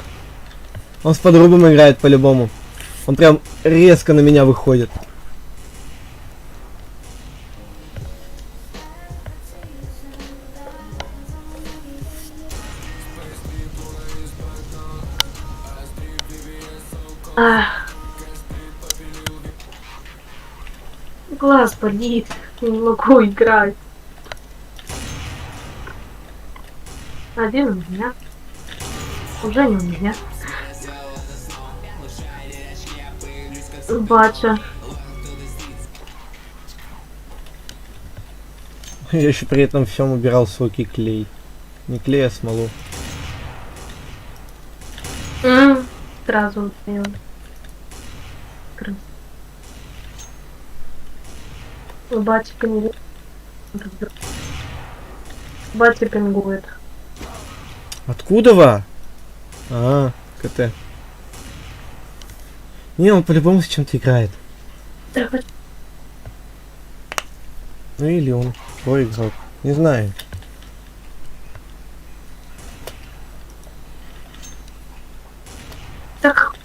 Он с подрубом играет по-любому. Он прям резко на меня выходит. Ах. Глаз болит. Не могу играть. Один у меня. Уже не у меня. Батя. Я еще при этом всем убирал с руки клей. Не клей, а смолу. Сразу успел. Батя пингует. Батя пингует. Откуда вы? А, КТ. Не, он по-любому с чем-то играет. Давай. Ну или он твой игрок. Не знаю. Так.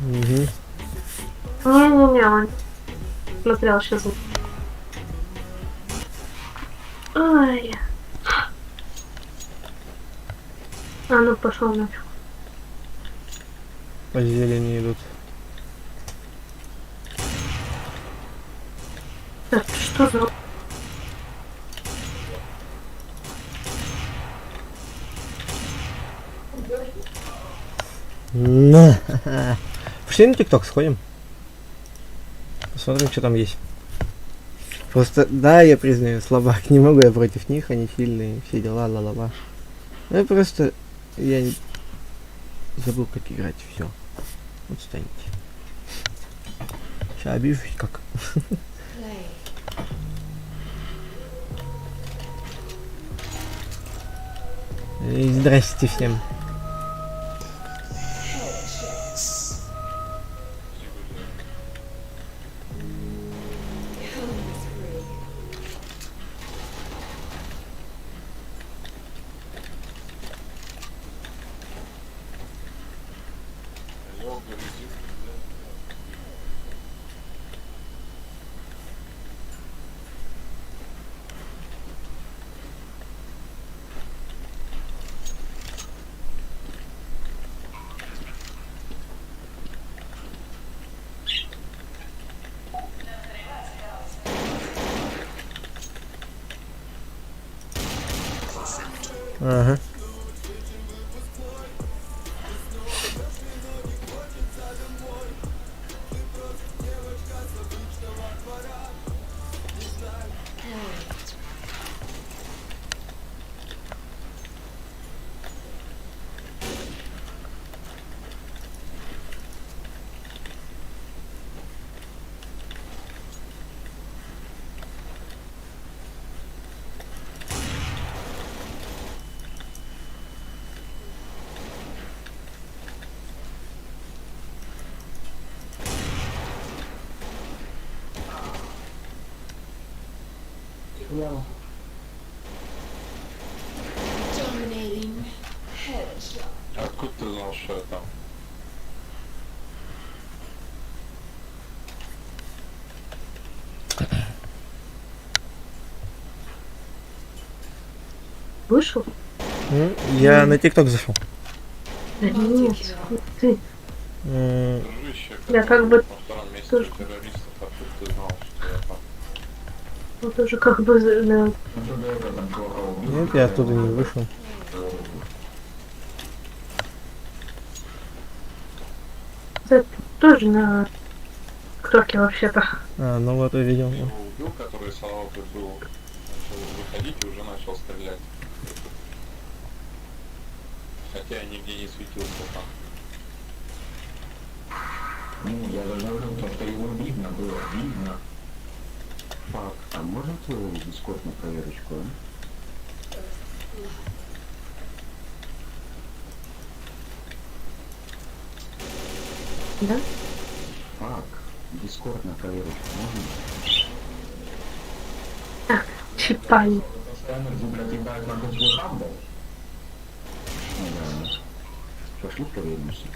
Угу. Не-не-не, он смотрел сейчас. Ой. А ну пошел нафиг. По зелени идут. Так, что за... На. Пошли на ТикТок сходим. Посмотрим, что там есть. Просто, да, я признаю, слабак. Не могу я против них, они сильные, все дела, ла-ла-ла. Ну, просто я забыл, как играть, все. Вот станете. Сейчас обижусь как. И здрасте всем. Ага. Dominating headshot. Откуда ты знал, что я там? Вышел? Я на ТикТок зашел. Да нет, ты. Дружище, Я как бы на втором месте тоже. террористов, откуда ты знал, что я там? Вот уже как бы... да. Нет, я оттуда не вышел. Это тоже на ТикТоке вообще-то. А, ну вот увидел. Я его убил, который с Алапы был, начал выходить и уже начал стрелять. Хотя я нигде не светился там. Ну, я даже говорю, то, что его видно было, видно. Фак, а можно твой дискорд на проверочку, а? Да? Фак, дискорд на проверочку можно? Чипай. Ну да. Пошли проверимся.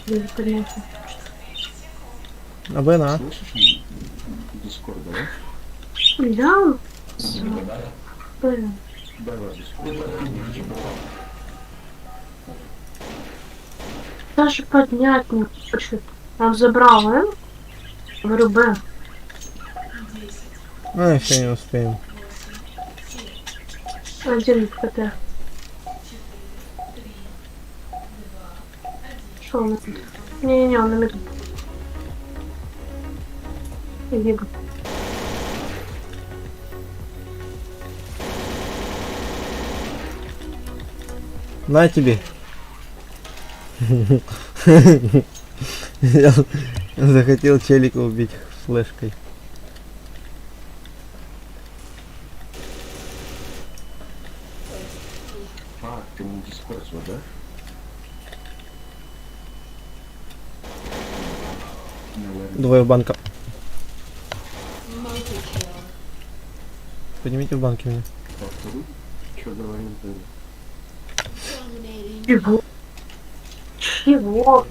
Без понятия. А Бена? Слышишь дискорд, да? Да? Давай дискорд. даже поднять не хочет. Он забрал М. Говорю, Б. А, еще не успеем. Один КТ. Шел на мид. Не-не-не, он на мид. Иди. На тебе. Я захотел челика убить флешкой. А, ты мне дискорд свой, да? Наверное. Двое в банка. Multi-kill. Поднимите в банке меня. Повтори. Что говорим ты? Dominating. Чего? Чего?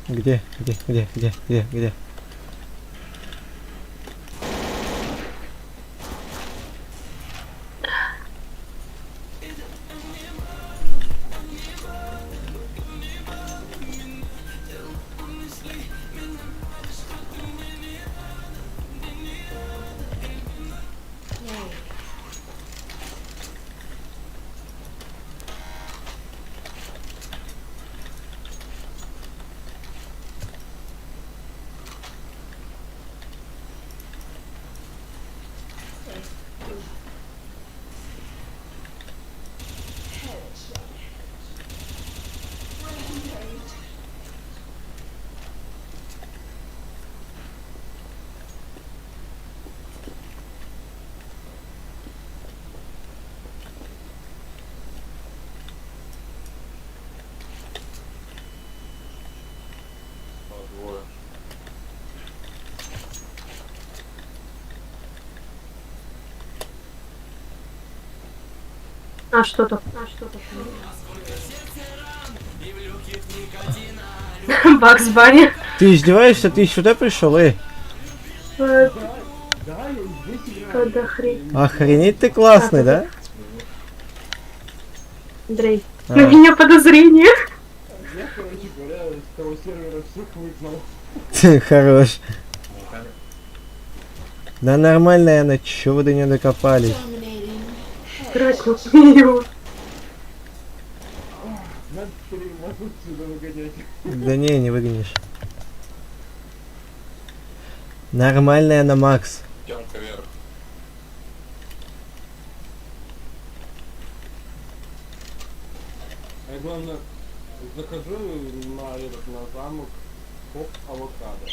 Где? Где? Play. Двое. А что так? Бакс Банни. Ты издеваешься? Ты сюда пришел, эй? Когда хрень. Охренеть ты классный, да? Андрей. А. На меня подозрение. Я, короче говоря, с того сервера всех выгнал. Ты хорош. Да нормально, Яна, чё вы до нее докопались? Dominating. Драть не умею. Надо скорее вас отсюда выгонять. Да не выгонишь. Нормальная на Макс. Тянка вверх. Я главное, захожу на замок, хоп, авокадо.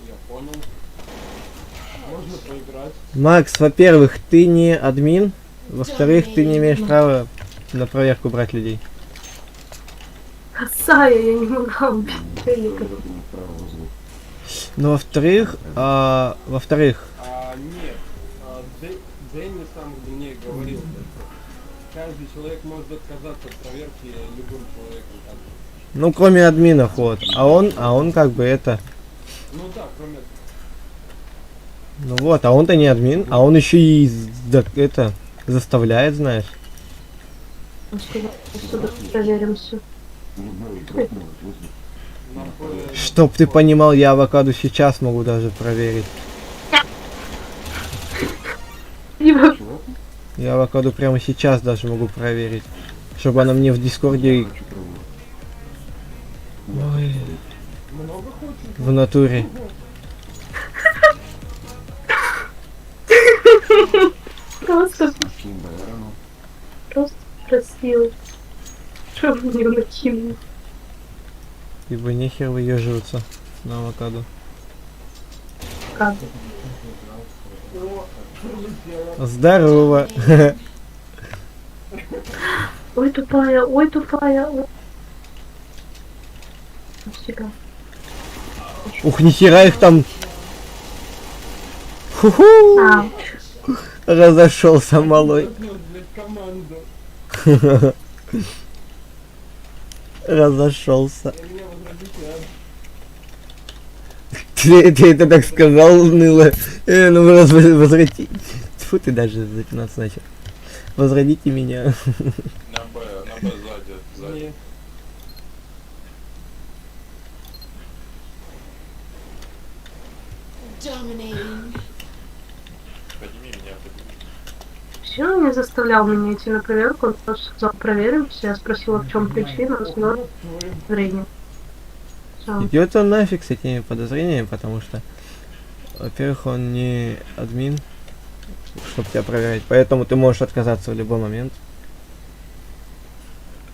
Я понял. Можно поиграть. Макс, во-первых, ты не админ. Во-вторых, ты не имеешь права на проверку брать людей. Косая, я не могла убить челика. Наверное, право возле. Ну, во-вторых, Нет, Дэнни сам мне говорил, что каждый человек может отказаться от проверки любым человеком. Так. ну, кроме админов, вот. А он как бы это... Ну да, кроме... Ну вот, а он-то не админ, а он еще и это заставляет, знаешь. Он сказал, сюда проверим все. Любой игрок может вызвать. на Чтоб ты понимал, я авокадо сейчас могу даже проверить. Ибо Чего? Я авокадо прямо сейчас даже могу проверить. Чтобы она мне в дискорде Хочу пробовать. Ой, много хочешь? в натуре. просто, Кинь Байрону. просто просил. Что вы мне накинули? Ибо нехер выеживаться на авокадо. Как? О, прилетело. Здорово. Ой, тупая, ой, тупая. Ой. Всегда. Ух, нихера их там. Ху-ху. А, Разошелся малой. Нужно взять команду. Разошелся. И меня возродите, Ты это так сказал, уныло. Ну возврати. Тьфу, ты даже запинаться начал. Возродите меня. На Б сзади. Нет. Dominating. Подними меня, подними. Все, он не заставлял меня идти на проверку, он просто сказал, проверимся. Я спросила, в чем причина, он сказал, Ох, твою. зрение. Всё. Идет он нафиг с этими подозрениями, потому что, во-первых, он не админ, чтобы тебя проверять, поэтому ты можешь отказаться в любой момент.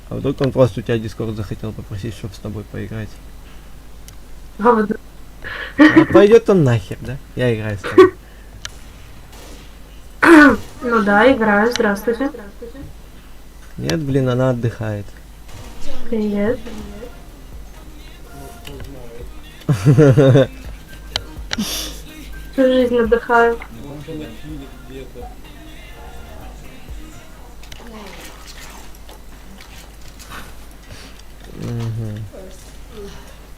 А вдруг он просто у тебя Дискорд захотел попросить, чтобы с тобой поиграть. А вот А пойдет он нахер, да? Я играю с тобой. ну да, играю, здравствуйте. Нет, блин, она отдыхает. Привет. Ну, кто знает. Всю жизнь отдыхаю. Может, она чилит где-то. Мгм.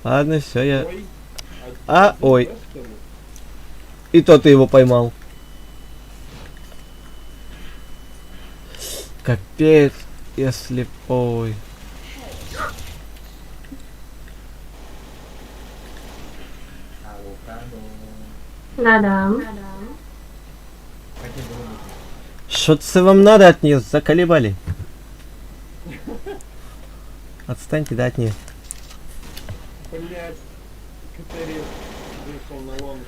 Ладно, все, я... Ой. Ой. Да, что ли? И то ты его поймал. Капец, я слепой. Да-да. Что це вам надо от нее? Заколебали. Отстаньте, да, от нее. Блять. Катерин вышел на лонг.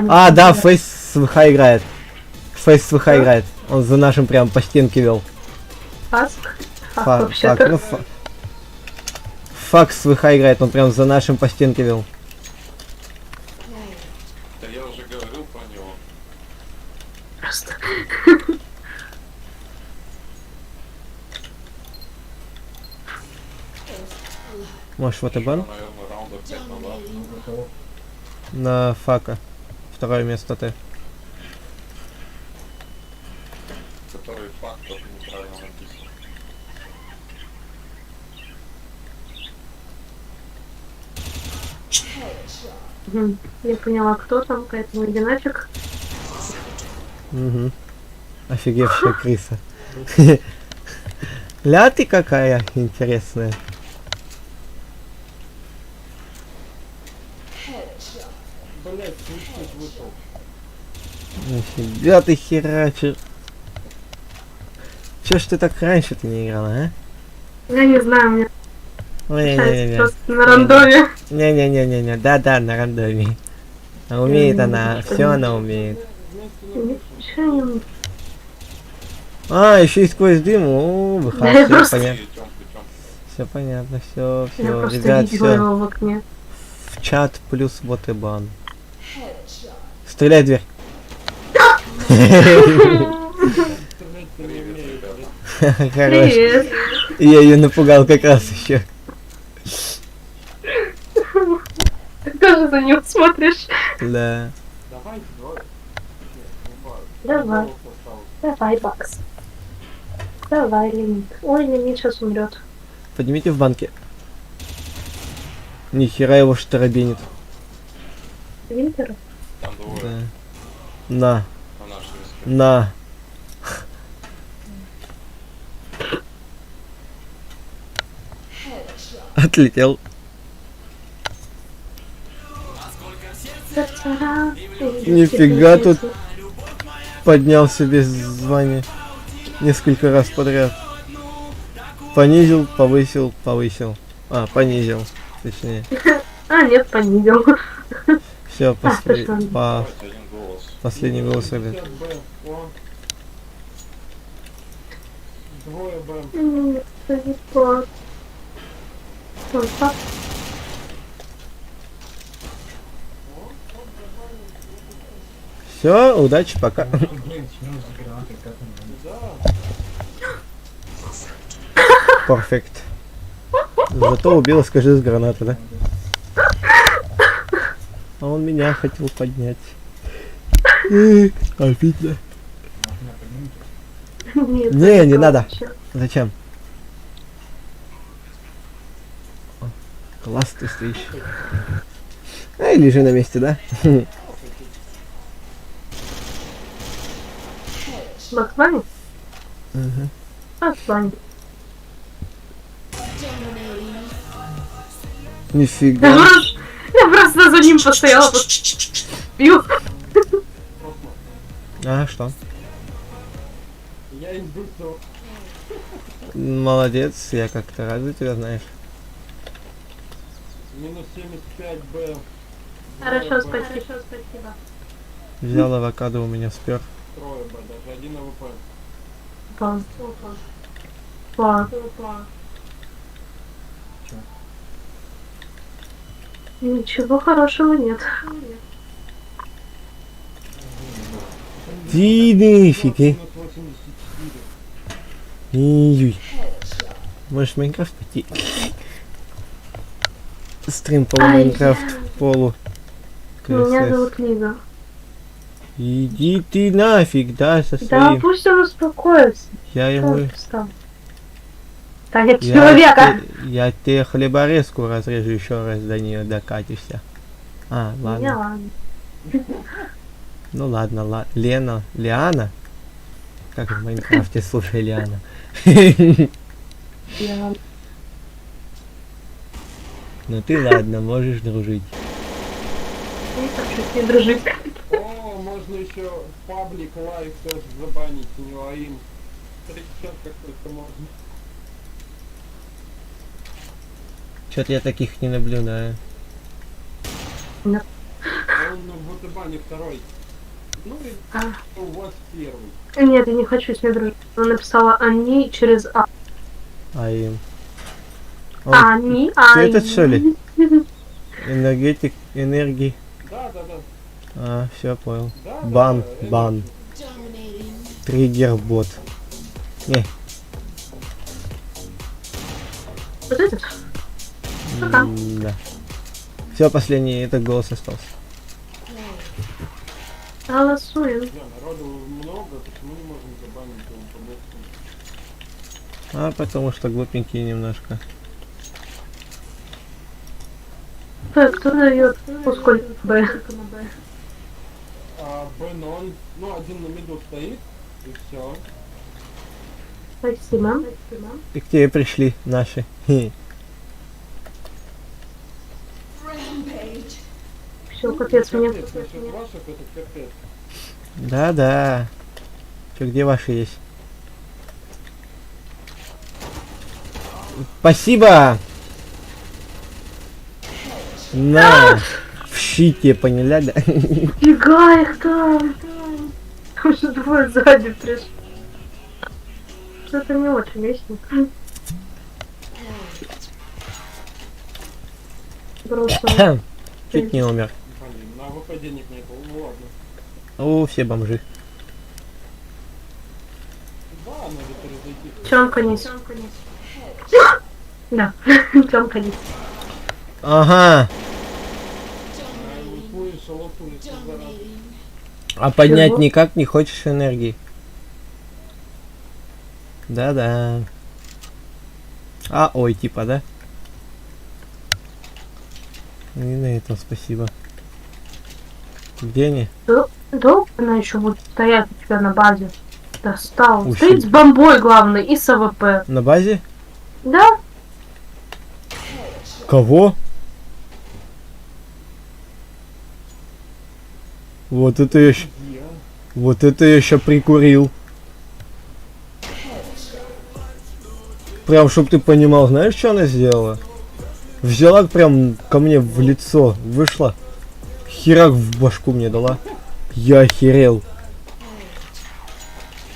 А, да, Фейс с ВХ играет. Фейс с ВХ играет. Он за нашим прям по стенке вел. Фаск. Фак, Фак, вообще-то. ну, Факс с ВХ играет, он прям за нашим по стенке вел. Да я уже говорил про него. Просто. Можешь вот и бан? Наверное, раундов 5 назад. На Фака. Второе место Т. Который факт тоже неправильно написан. Мгм. Я поняла, кто там, поэтому одиночек. Угу. Офигевшая крыса. Ля ты какая интересная. Блять, слышишь, вышел. Нифига ты херачишь. Чё ж ты так раньше-то не играла, а? Я не знаю, мне Не-не-не-не. нравится просто на рандоме. Не-не-не-не-не. Да-да, на рандоме. А умеет она, все она умеет. Ничего не умею. А, еще и сквозь дым. О, Да, выход, я все просто- понятно. Идем, идем. Все понятно, все, Я все. просто Ребят, видела все. его в окне. В чат плюс вот и бан. Стреляй в дверь. Стрелять ты не умеешь. Хорош. Привет. Я ее напугал как раз еще. Ты тоже за ним смотришь. Да. Давай, давай. Давай. Давай, Бакс. Давай, Лимит. Ой, Лимит сейчас умрет. Поднимите в банке. Нихера его штарабенит. Винтер? Там двое Да. На, на нашей риске. на. Отлетел. Нифига тут. Поднял себе звание. Несколько раз подряд. Понизил, повысил, повысил. А, понизил. Точнее. А, нет, понизил. Все, точно. Давайте один голос. последний голос, ребят. 50 Б. О. Двое Б. Далеко. Ой, пап. Все, удачи, пока. Да. Перфект. Зато убил, скажи, с гранаты, да? А он меня хотел поднять. Обидно. Нет, Не, далеко не надо. вообще. Зачем? О, класс, ты стоишь. Ай, лежи на месте, да? Бакс Банни? Мгм. Бакс Банни. Нифига. Я просто за ним постояла, пью. А, что? Я индусил. Молодец, я как-то рад за тебя, знаешь. Минус 75 Б. Хорошо, спасибо. Взял авокадо, у меня спер. Трое Б, даже один АВП. Ничего хорошего нет. Ты нифиги. Минус 84. Июй. Можешь в Майнкрафт пойти? Стрим полу Ай. Майнкрафт полу. Меня КСС. зовут Лиза. Иди ты нафиг, да, со Да своим. пусть он успокоится. Я Что ему... он встал? Да нет Я человека! я тебе хлеборезку разрежу еще раз до нее докатишься. А, Не ладно. ладно. Ну ладно, Лена, Лиана? Как в Майнкрафте, слушай, Лиана. Я- Ну ты ладно, можешь дружить. Не хочу с ней дружить. О, можно еще паблик лайв тоже забанить, не лаим. 30 как-то можно. Что-то я таких не наблюдаю. А он в Ботабане второй. Ну и А. у вас первый. Нет, я не хочу с ней дружить. Она написала они через А. А им. О, Они, ты этот, что ли? Энергетик, энергии. Да. А, все, понял. Да, Бан, да, бан. Триггер бот. Не, Вот этот? Ага. да. Все, последний этот голос остался. Голосуем. Да, народу много, почему не можем забанить его по боксу? А, потому что глупенькие немножко. Кто дает? Сколько Б? А Бенон, ну один на миду стоит, и все. Спасибо. И к тебе пришли наши. Хе. Все, капец мне. Капец, насчет ваших это капец. Да-да. Че, где ваши есть? Спасибо! На! В щите, поняла, да? Фига их там. Там же двое сзади пришли. Что-то не очень весело. Просто. Чуть не умер. Блин, на АВП денег нет, ну ладно. О, все бомжи. Да, надо перезайти. Тёмка низ. Да, Тёмка низ. Ага. А его твой шалоту, если зараза. А поднять Чего? никак не хочешь энергии? Да-да. А, ой, типа, да? И на этом спасибо. Где они? Долго она еще будет стоять у тебя на базе? Достал. Ой, Стоит с бомбой, главное, и с АВП. На базе? Да? Кого? Вот это я щ- Где? Вот это я еще прикурил. Прям, чтоб ты понимал, знаешь, что она сделала? Взяла прям ко мне в лицо, вышла, херак в башку мне дала. Я охерел.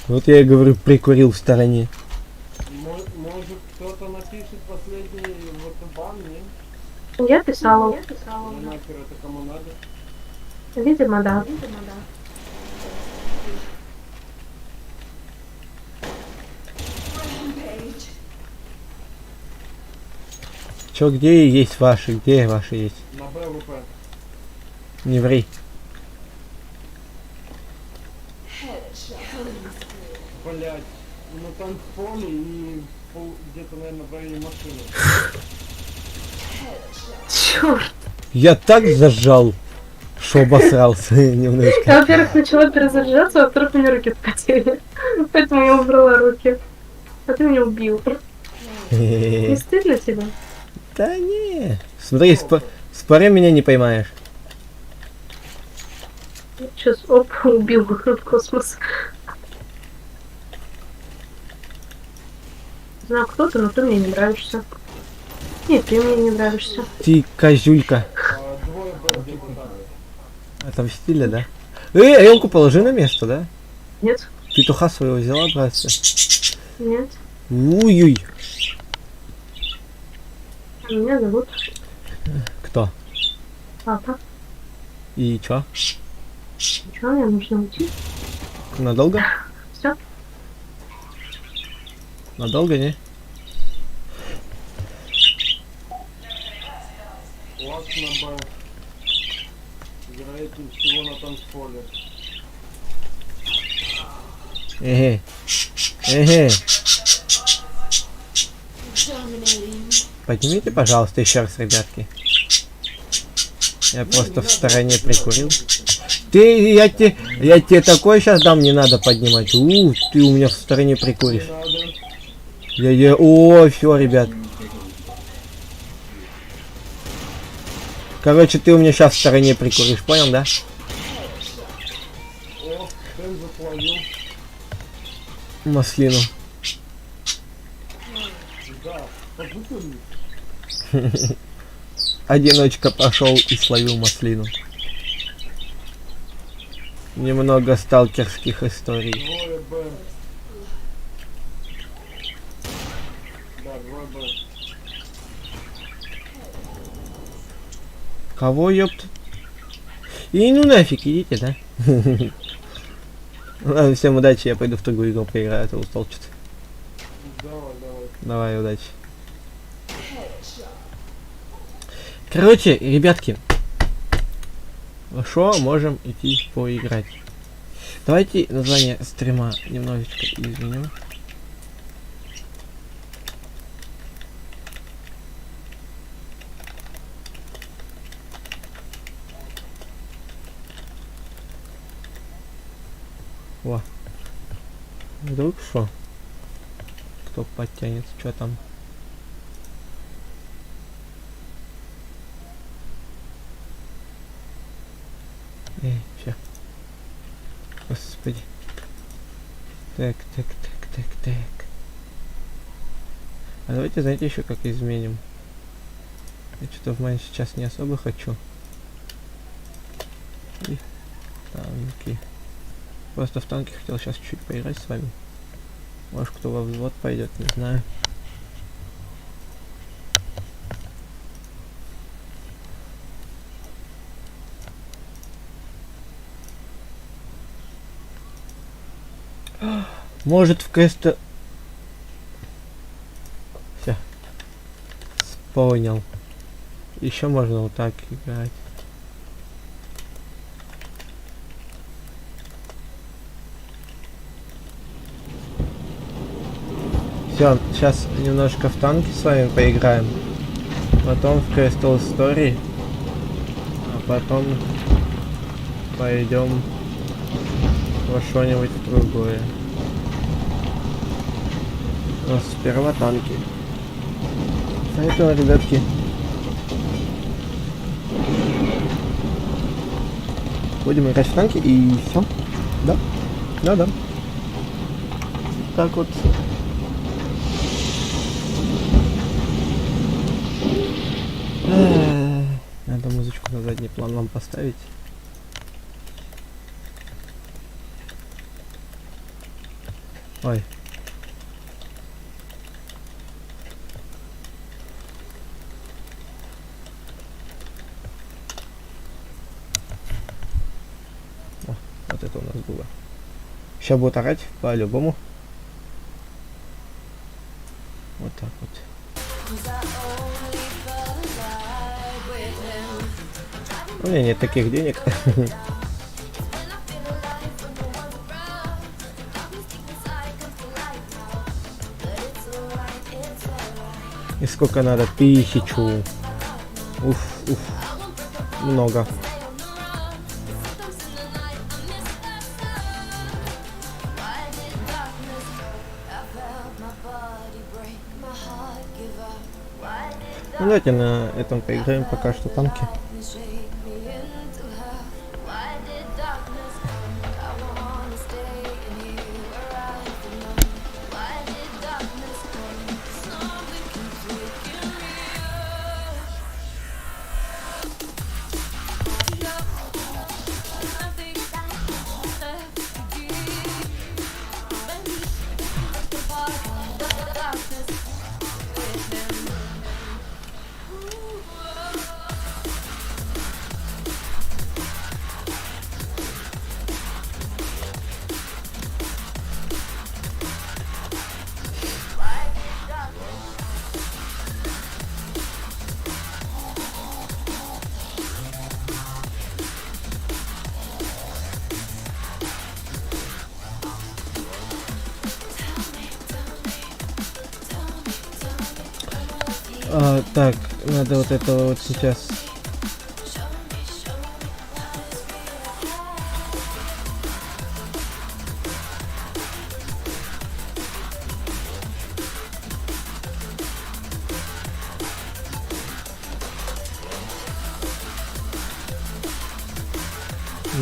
Вот я и говорю, прикурил в стороне. Может кто-то напишет последний вот бан, не? Я писала. Ну нахер это кому надо? Видимо, да. Чё, где есть ваши? Где ваши есть? На БВП. Не ври. Блять, на танцполе и где-то, наверное, в районе машины. Чёрт. Я так зажал, что обосрался немножко. Я, во-первых, начала перезаряжаться, а во-вторых, у меня руки вспотели. Поэтому я убрала руки. А ты меня убил. Не стыдно тебе? Да не. Смотри, споры меня не поймаешь. Сейчас, оп, убил в космос. Не знаю, кто ты, но ты мне не нравишься. Нет, ты мне не нравишься. Ты козюлька. Двое Б депутаты. Это в стиле, да? Элку положи на место, да? Нет, Петуха своего взяла, братцы. нет. Уй-уй. Меня зовут Кто? Папа. И чё? Чего, мне нужно уйти? Надолго? Все? Надолго, не? Лак на Б. Вероятнее всего на танцполе. Эге. Эге. Поднимите, пожалуйста, еще раз, ребятки. Я просто в стороне прикурил. Я тебе такой сейчас дам, не надо поднимать. Ты у меня в стороне прикуришь. Надо. О, все, ребят. Короче, ты у меня сейчас в стороне прикуришь, понял, да? О, Хэн заплавил. Маслину. Да, побутыльник. Одиночка пошел и словил маслину. Немного сталкерских историй. Двое Б. Да, двое Б. Кого, ёпт? И ну нафиг, идите, да? Ладно, всем удачи, я пойду в другую игру поиграю, а то устал что-то. Давай. Давай, удачи. Короче, ребятки, шо, можем идти поиграть. Давайте название стрима немножечко изменим. Во. Вдруг шо? Кто подтянется, что там? Всё. Господи. Так. А давайте, знаете, еще как изменим. Я что-то в майн сейчас не особо хочу. И танки. Просто в танки хотел сейчас чуть-чуть поиграть с вами. Может, кто во взвод пойдет, не знаю. Может, в квеста... Все. Понял. Еще можно вот так играть. Все, сейчас немножко в танки с вами поиграем. Потом в Crystal Story. А потом пойдем во что-нибудь другое. Но сперва танки. Поэтому, ребятки, будем играть в танки и все. Да? Да. Так вот. Надо музычку на задний план вам поставить. Ой. О, вот это у нас было. Сейчас будет орать по-любому. Вот так вот. У меня нет таких денег. И сколько надо? 1000. Уф. Много. Ну, давайте на этом поиграем пока что танки. Так, надо вот этого вот сейчас.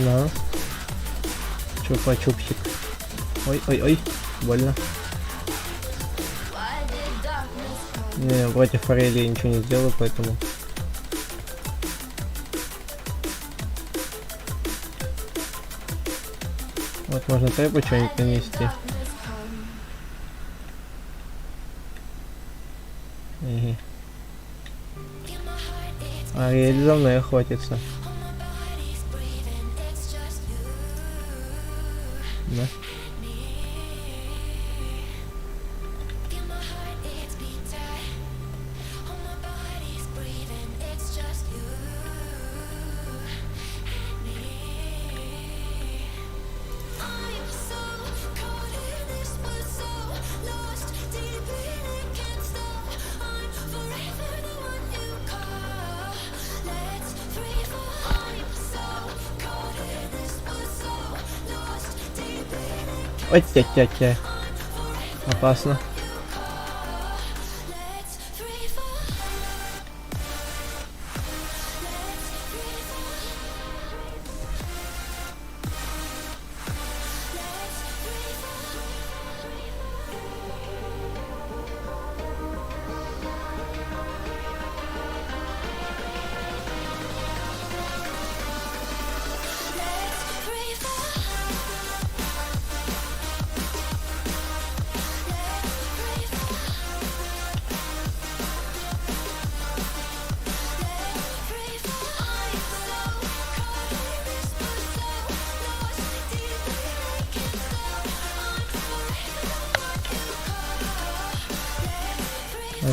На. Чупа-чупсик. Ой, больно. Не, против форели я ничего не сделаю, поэтому... Вот можно тэпу что-нибудь нанести. Угу. Ариэль за мной охотится. Да. Ой, тя-тя-тя. Опасно.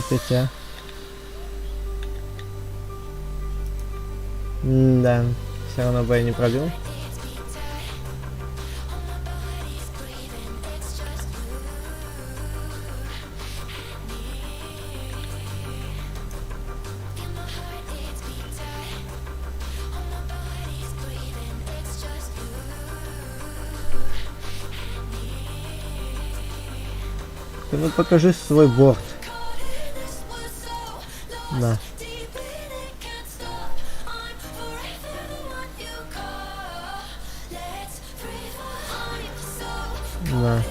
Тя-тя. Да, все равно бы я не пробил. Ты ну покажи свой борт. Да. Да.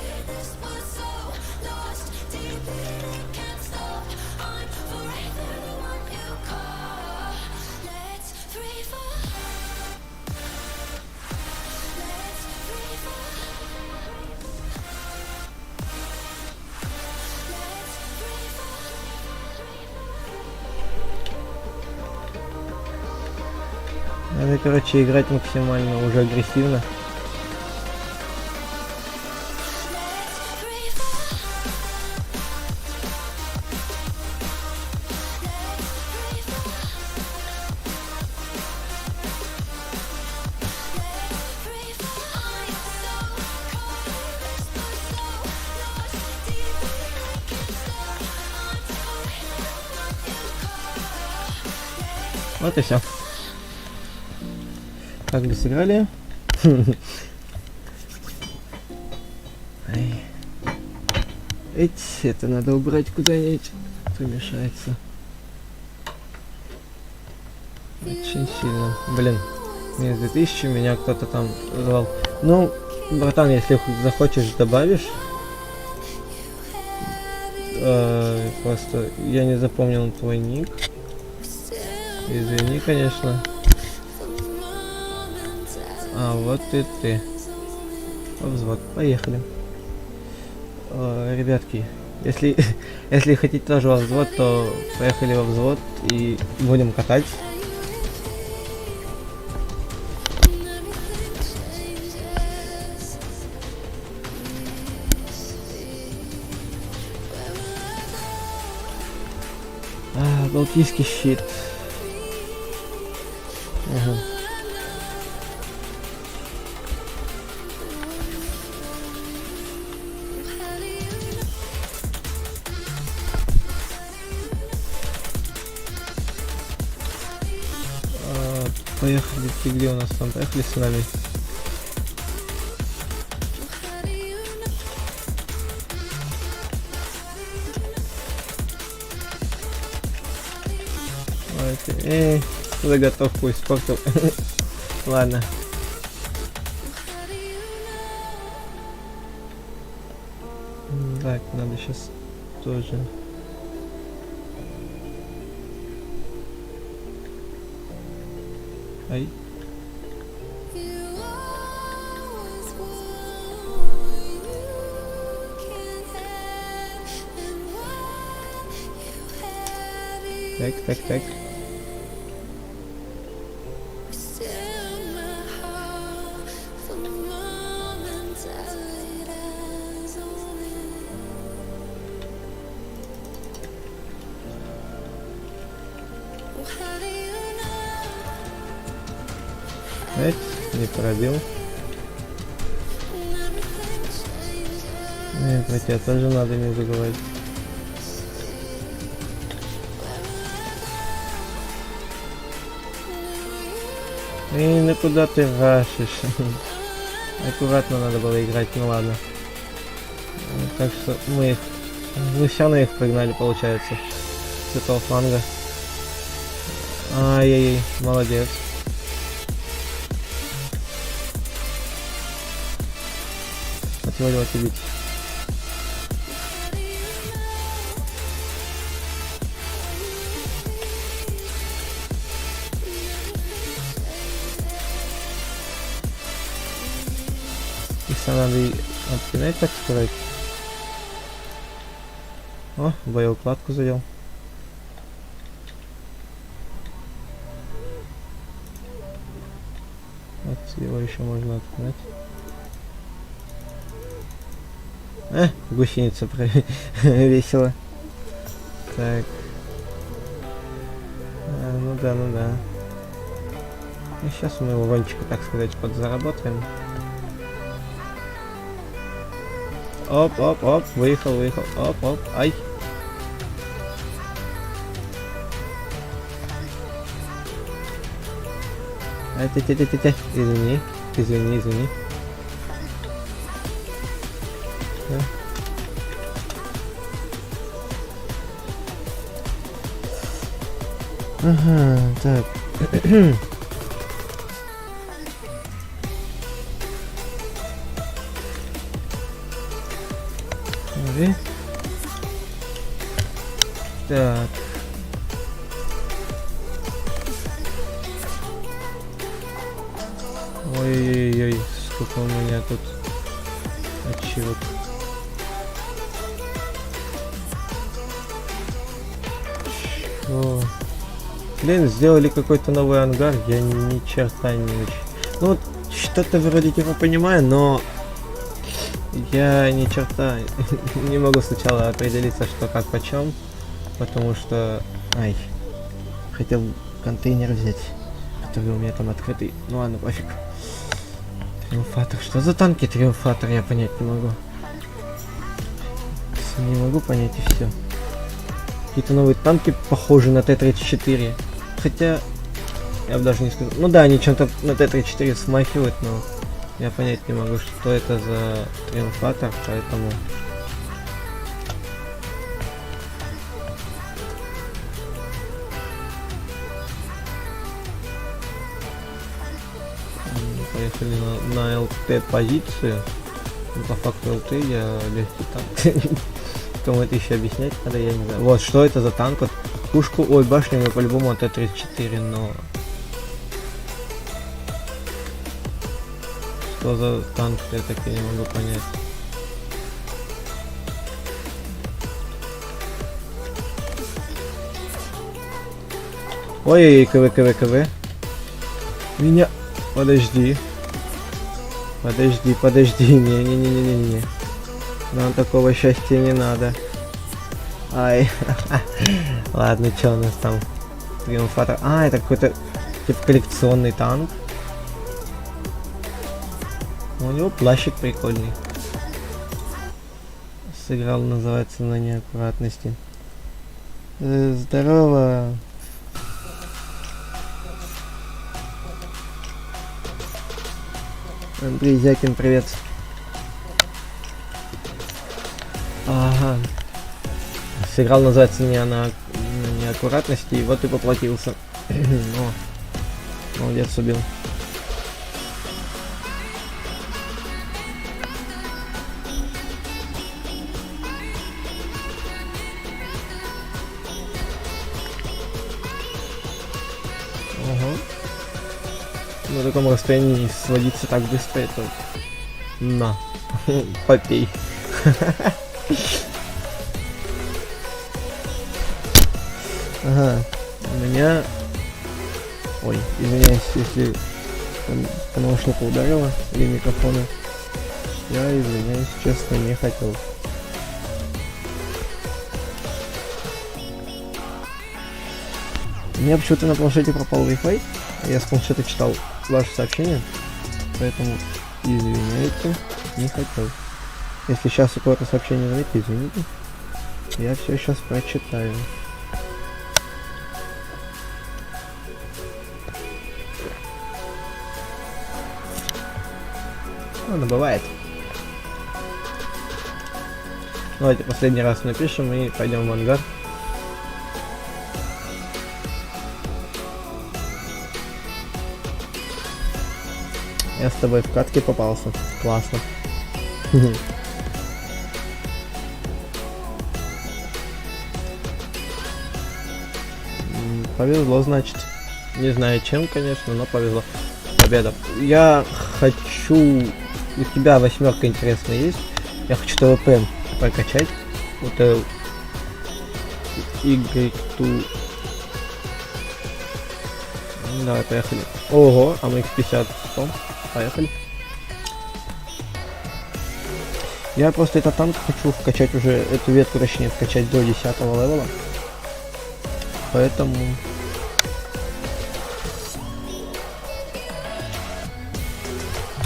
Надо, короче, играть максимально уже агрессивно. Вот и все. Как бы сыграли. Эть, это надо убрать куда-нибудь, помешается. Очень сильно. Блин, минус 2000, меня кто-то там звал. Ну, братан, если захочешь, добавишь. Просто я не запомнил твой ник. Извини, конечно. А, вот и ты. Во взвод. Поехали. Ребятки, если, если хотите тоже во взвод, то поехали во взвод и будем катать. Балтийский щит. Ага. Поехали, ты где у нас там? Поехали с нами. Заготовку испортил. Ладно. Так, надо сейчас тоже. Ай. Так. Не пробил. Нет, про тебя тоже надо не забывать. Ну куда ты рашишь? Аккуратно надо было играть, ну ладно. Так что мы все равно их прогнали, получается, с этого фланга. Ай-яй-яй, молодец. Отваливать убить. Если надо и отпинать, так сказать. О, боеукладку задел. Вот его еще можно отпинать. Гусеница весело. Так. Ну да. И сейчас мы его вончика, так сказать, подзаработаем. Оп, выехал. Оп, ай. Извини. Ага, так. Так. Ой-ой-ой, сколько у меня тут отчет. О. Блин, сделали какой-то новый ангар, я ни черта не очень. Ну вот, что-то вроде типа понимаю, но я ни черта не могу сначала определиться, что как почем, потому что... Ай, хотел контейнер взять, который у меня там открытый. Ну ладно, пофиг. Триумфатор. Что за танки Триумфатор, я понять не могу. Не могу понять и все. Какие-то новые танки похожи на Т-34. Хотя, я бы даже не сказал. Ну да, они чем-то на Т-34 смахивают, но я понять не могу, что это за Триумфатор, поэтому... поехали на ЛТ позицию. Ну, по факту ЛТ я легкий танк. Кому это еще объяснять надо, я не знаю. Вот, что это за танк? Вот, пушку, ой, башню мы по-любому от Т-34, но... Что за танк, я так и не могу понять. Ой, КВ. Меня... Подожди. Не. Нам такого счастья не надо. Ай. Ладно, что у нас там? Триумфатор. А, это какой-то типа коллекционный танк. У него плащик прикольный. Сыграл, называется, на неаккуратности. Здорово. Андрей Зякин, привет. Ага. Сыграл, называется, не на неаккуратности, и вот и поплатился. Но. Молодец, убил. Ага. На таком расстоянии сводиться так быстро, это... На. Попей. Ага. У меня... Ой, извиняюсь, если по наушнику ударило или микрофону. Я извиняюсь, честно, не хотел. У меня почему-то на планшете пропал Wi-Fi. Я с планшета читал ваше сообщение, поэтому извиняйте, не хотел. Если сейчас у кого-то сообщение заметите, извините. Я все сейчас прочитаю. Ладно, бывает. Давайте последний раз напишем и пойдем в ангар. Я с тобой в катке попался. Классно. Повезло, значит. Не знаю чем, конечно, но повезло. Победа. Я хочу... У тебя 8 интересно есть. Я хочу ТВП прокачать. Вот Y2. Давай, поехали. Ого, а мы X50 100. Поехали. Я просто этот танк хочу вкачать уже, эту ветку точнее вкачать до 10 левела. Поэтому...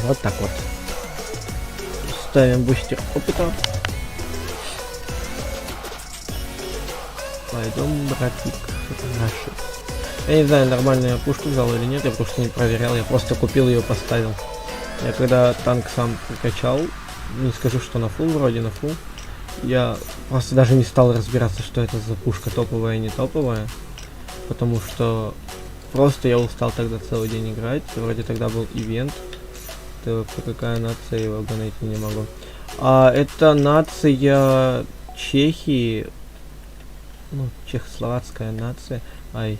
Вот так вот. Ставим бустер опыта. Пойдем, братик, наши. Я не знаю, нормально я пушку взял или нет, я просто не проверял, я просто купил ее, поставил. Я когда танк сам прокачал, не скажу, что на фул, вроде на фул, я просто даже не стал разбираться, что это за пушка, топовая и не топовая, потому что просто я устал тогда целый день играть, вроде тогда был ивент, какая нация, его найти не могу. А это нация Чехии, ну, чехословацкая нация, ай.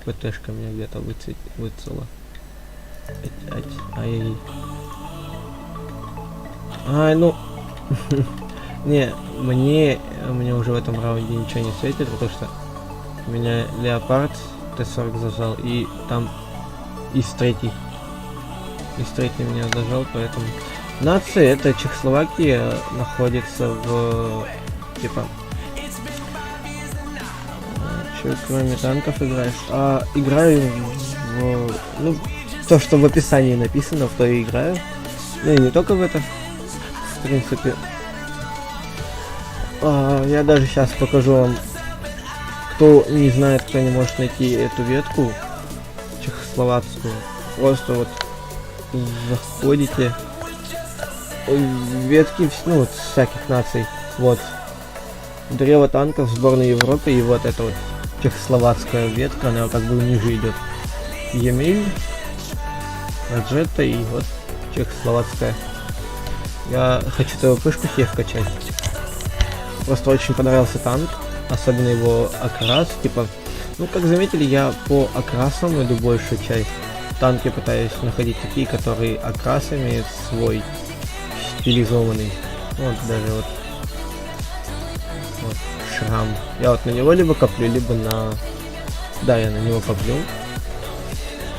ПТшка меня где-то выцела. Ай. Ай, ну... Не, мне уже в этом раунде ничего не светит, потому что меня Леопард Т-40 зажал, и там из третий меня зажал, поэтому... Нация, это Чехословакия, находится в... типа... Кроме танков играешь? Играю в... Ну, то, что в описании написано, в то и играю. Ну и не только в это. В принципе. Я даже сейчас покажу вам. Кто не знает, кто не может найти эту ветку чехословацкую. Просто вот заходите. Ветки, ну, вот, всяких наций. Вот. Древо танков сборной Европы, и вот это вот чехословацкая ветка, она как бы ниже идет. Емель. Раджета и вот чехословацкая. Я хочу твою пышку себе вкачать. Просто очень понравился танк, особенно его окрас, типа, ну как заметили, я по окрасам иду большую часть. В танке пытаюсь находить такие, которые окрас имеют свой стилизованный. Вот даже вот шрам. Я вот на него либо коплю, либо на... Да, я на него коплю.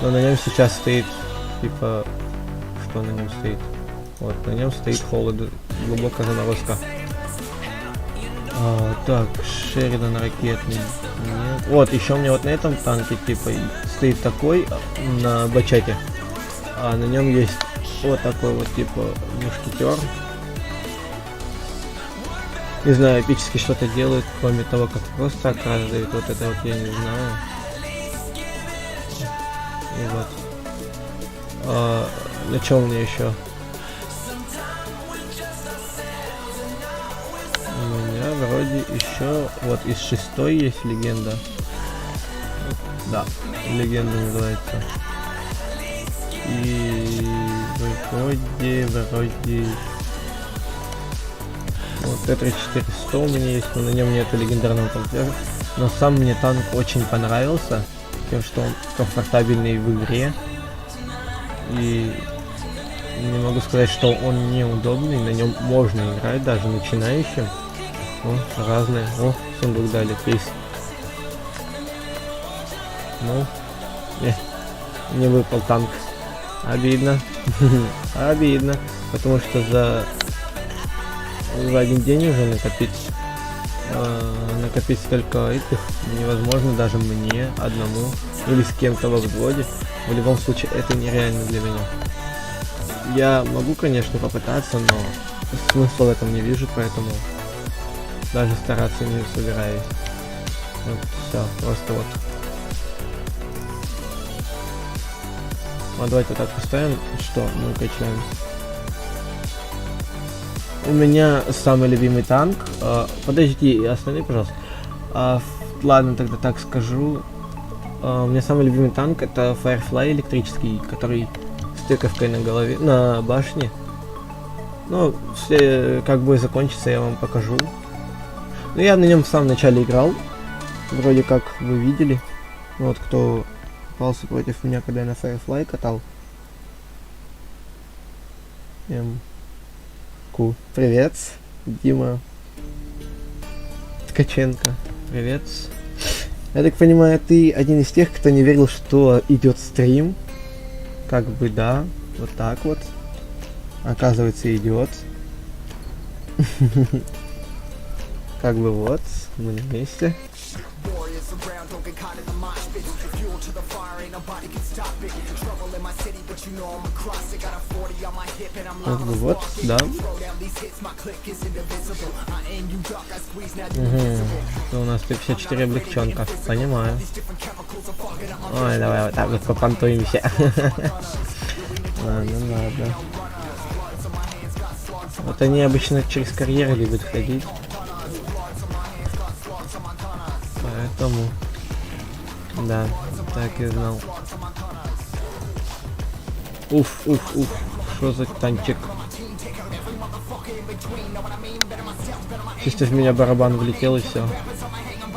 Но на нем сейчас стоит, типа... Что на нем стоит? Вот, на нем стоит холод, глубокая заморозка. Так, Шеридан ракетный. Нет. Вот, еще у меня вот на этом танке, типа, стоит такой на бачате. А на нем есть вот такой вот, типа, мушкетер. Не знаю, эпически что-то делает, кроме того, как просто оказывает. Вот это вот я не знаю. И вот. На чем у меня еще? У меня вроде еще вот из 6-й есть легенда. Да, легенда называется. И вроде вот Т-34-100 у меня есть, но на нем нету легендарного танкера. Но сам мне танк очень понравился, тем, что он комфортабельный в игре. И не могу сказать, что он неудобный, на нем можно играть даже начинающим. О, разные. О, сундук дали, кейс. Ну, не выпал танк. Обидно. Обидно. Потому что за один день уже накопить столько этих невозможно даже мне одному или с кем-то во взводе. В любом случае это нереально для меня. Я могу, конечно, попытаться, но смысла в этом не вижу, поэтому даже стараться не собираюсь. Вот, все, просто вот. Вот давайте вот так поставим, что мы качаем. У меня самый любимый танк. Подожди, останови, пожалуйста. Ладно, тогда так скажу. У меня самый любимый танк это Firefly электрический, который с тыковкой на голове, на башне. Ну, все, как бой закончится, я вам покажу. Ну, я на нем в самом начале играл. Вроде как вы видели. Вот кто попался против меня, когда я на Firefly катал. Привет, Дима Ткаченко. Привет. Я так понимаю, ты один из тех, кто не верил, что идет стрим. Как бы да, вот так вот. Оказывается, идет. Как бы вот, мы на месте. Как бы вот, да. У нас 54 облегченка, понимаю. Ой, давай вот так вот попонтуемся. Ладно. Вот они обычно через карьеры любят ходить. Поэтому... Да, так и знал. Уф, что за танчик? Чисто в меня барабан влетел и все.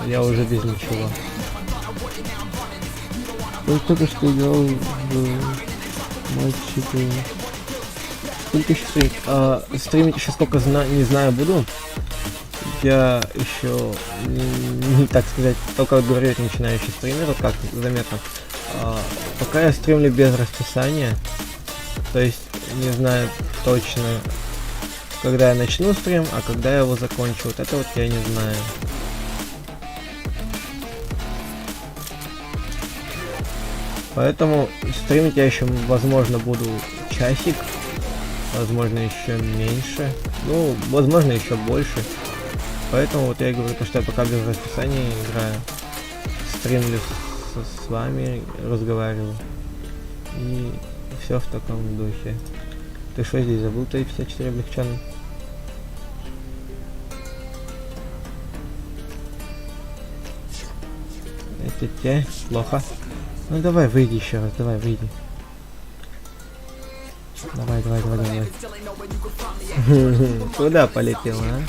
Я уже без ничего. Я только что играл в матче. Сколько еще стримить? Стримить еще сколько не знаю буду. Я еще не так сказать, только говорю, это начинающий стример, вот как заметно. Пока я стримлю без расписания, то есть не знаю точно, когда я начну стрим, а когда я его закончу. Вот это вот я не знаю. Поэтому стримить я еще, возможно, буду часик, возможно, еще меньше, ну, возможно, еще больше. Поэтому вот я говорю, что я пока без расписания играю, стримлю с вами, разговариваю. И все в таком духе. Ты что здесь забыл, Т-54 облегченный? Это те, плохо. Ну давай, выйди еще раз, давай, выйди. Давай, давай, давай, давай. Куда полетел, а?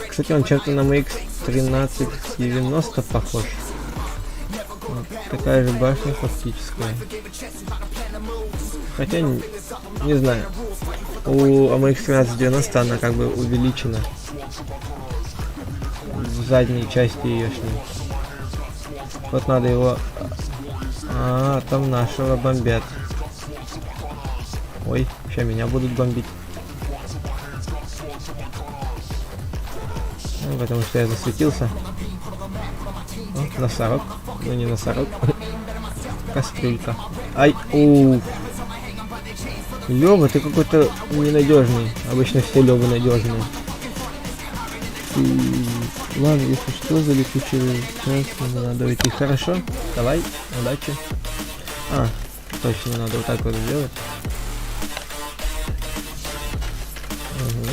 Кстати, он чем-то на MX-1390 похож. Вот такая же башня фактическая. Хотя, не знаю. У MX-1390 она как бы увеличена. В задней части ее с ним. Вот надо его... А, там нашего бомбят. Ой, сейчас меня будут бомбить. Ну, потому что я засветился. О, носорог. Ну не носорог. Кастрюлька. Ай, уф. Лёва, ты какой-то ненадежный. Обычно все Лёвы надежные. Ладно, если что, за летучий час мне надо уйти. Хорошо? Давай, удачи. А, точно, надо вот так вот сделать. Угу.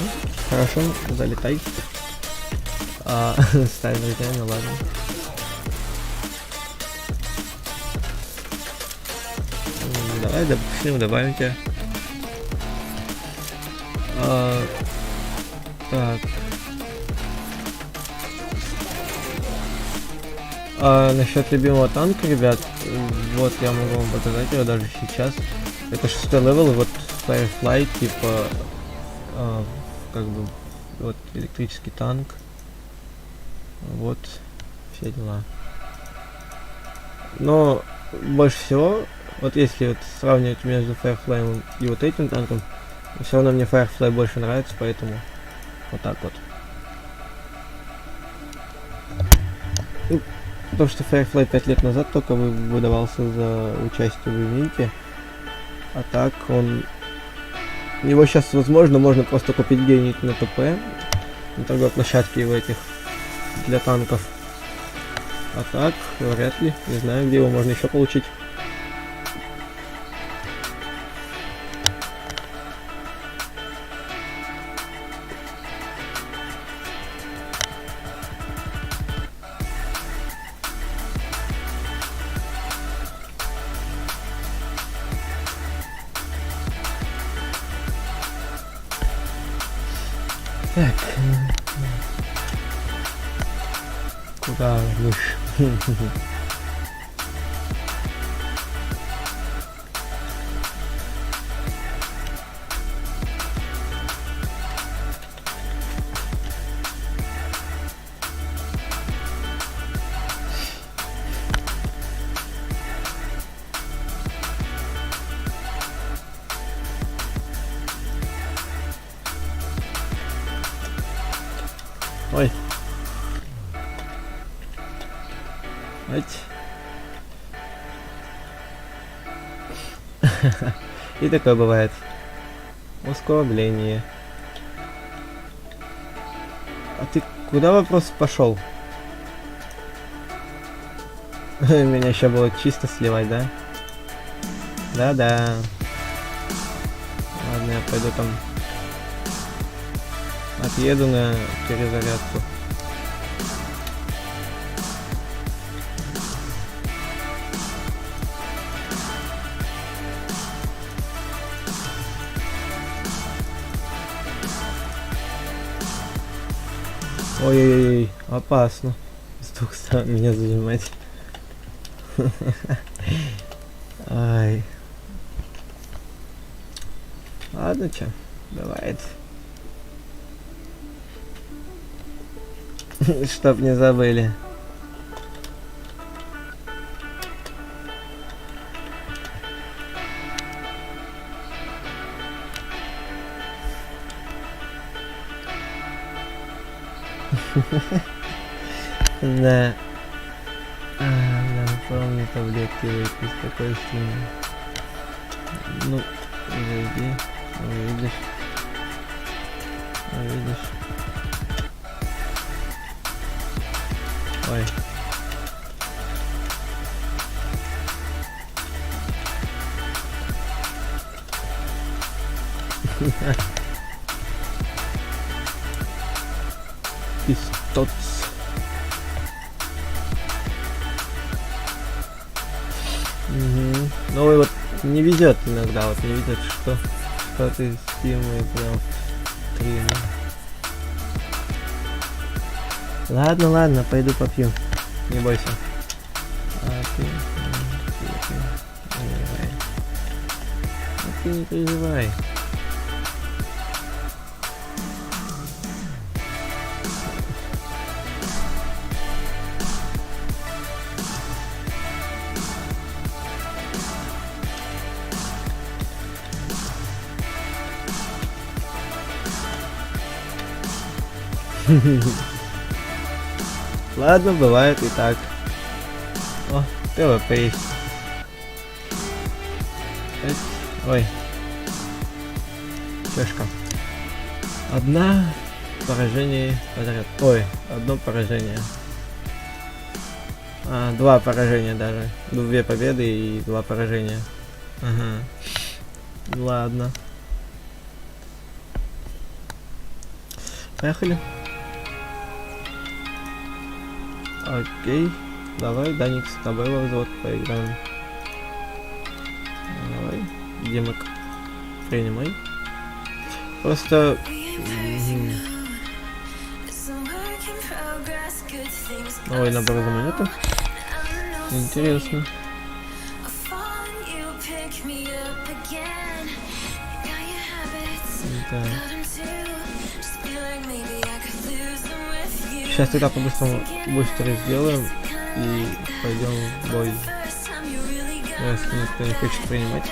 Хорошо, залетай. Ставь ну ладно. Давай, допустим, добавим тебя. Так. Насчет любимого танка, ребят, вот я могу вам показать его даже сейчас. Это 6 левел, вот Firefly, типа, как бы, вот электрический танк. Вот, все дела. Но больше всего, вот если вот сравнивать между Firefly и вот этим танком, все равно мне Firefly больше нравится, поэтому вот так вот. Потому что Firefly 5 лет назад только выдавался за участие в ивенте. А так он... Его сейчас, возможно, можно просто купить где-нибудь на ТП. На торговой площадке в этих. Для танков. А так, вряд ли. Не знаю, где его можно еще получить. Так. Куда выше? Ой. И такое бывает. Оскорбление. А ты куда вопрос пошел? Меня еще было чисто сливать, да? Да-да. Ладно, я пойду там отъеду на перезарядку. Ой-ой-ой, опасно. С двух сторон меня зажимать. Ай. Ладно, чё, бывает. Чтоб не забыли. Да. Надо помню таблетки выпить, такой сильный. Ну, зайди, увидишь. Увидишь. Ой. Пистоц. Угу. Ну и вот не везет иногда, вот не везет, что ты с Тимой прям в стриме. Ладно, ладно, пойду попью. Не бойся. А ты не переживай. Ладно, бывает и так. О, ПВП есть. Ой. Чешка. Одно поражение подряд. Ой, одно поражение. Два поражения даже. 2 победы и 2 поражения. Ага. Ладно. Поехали. Окей. Давай, Даник, с тобой во взвод поиграем. Давай. Демок. Принимай. Просто... Новый набор за монету. Интересно. Да. Сейчас тогда по-быстрому быстро сделаем и пойдем в бой. Если никто не хочет принимать.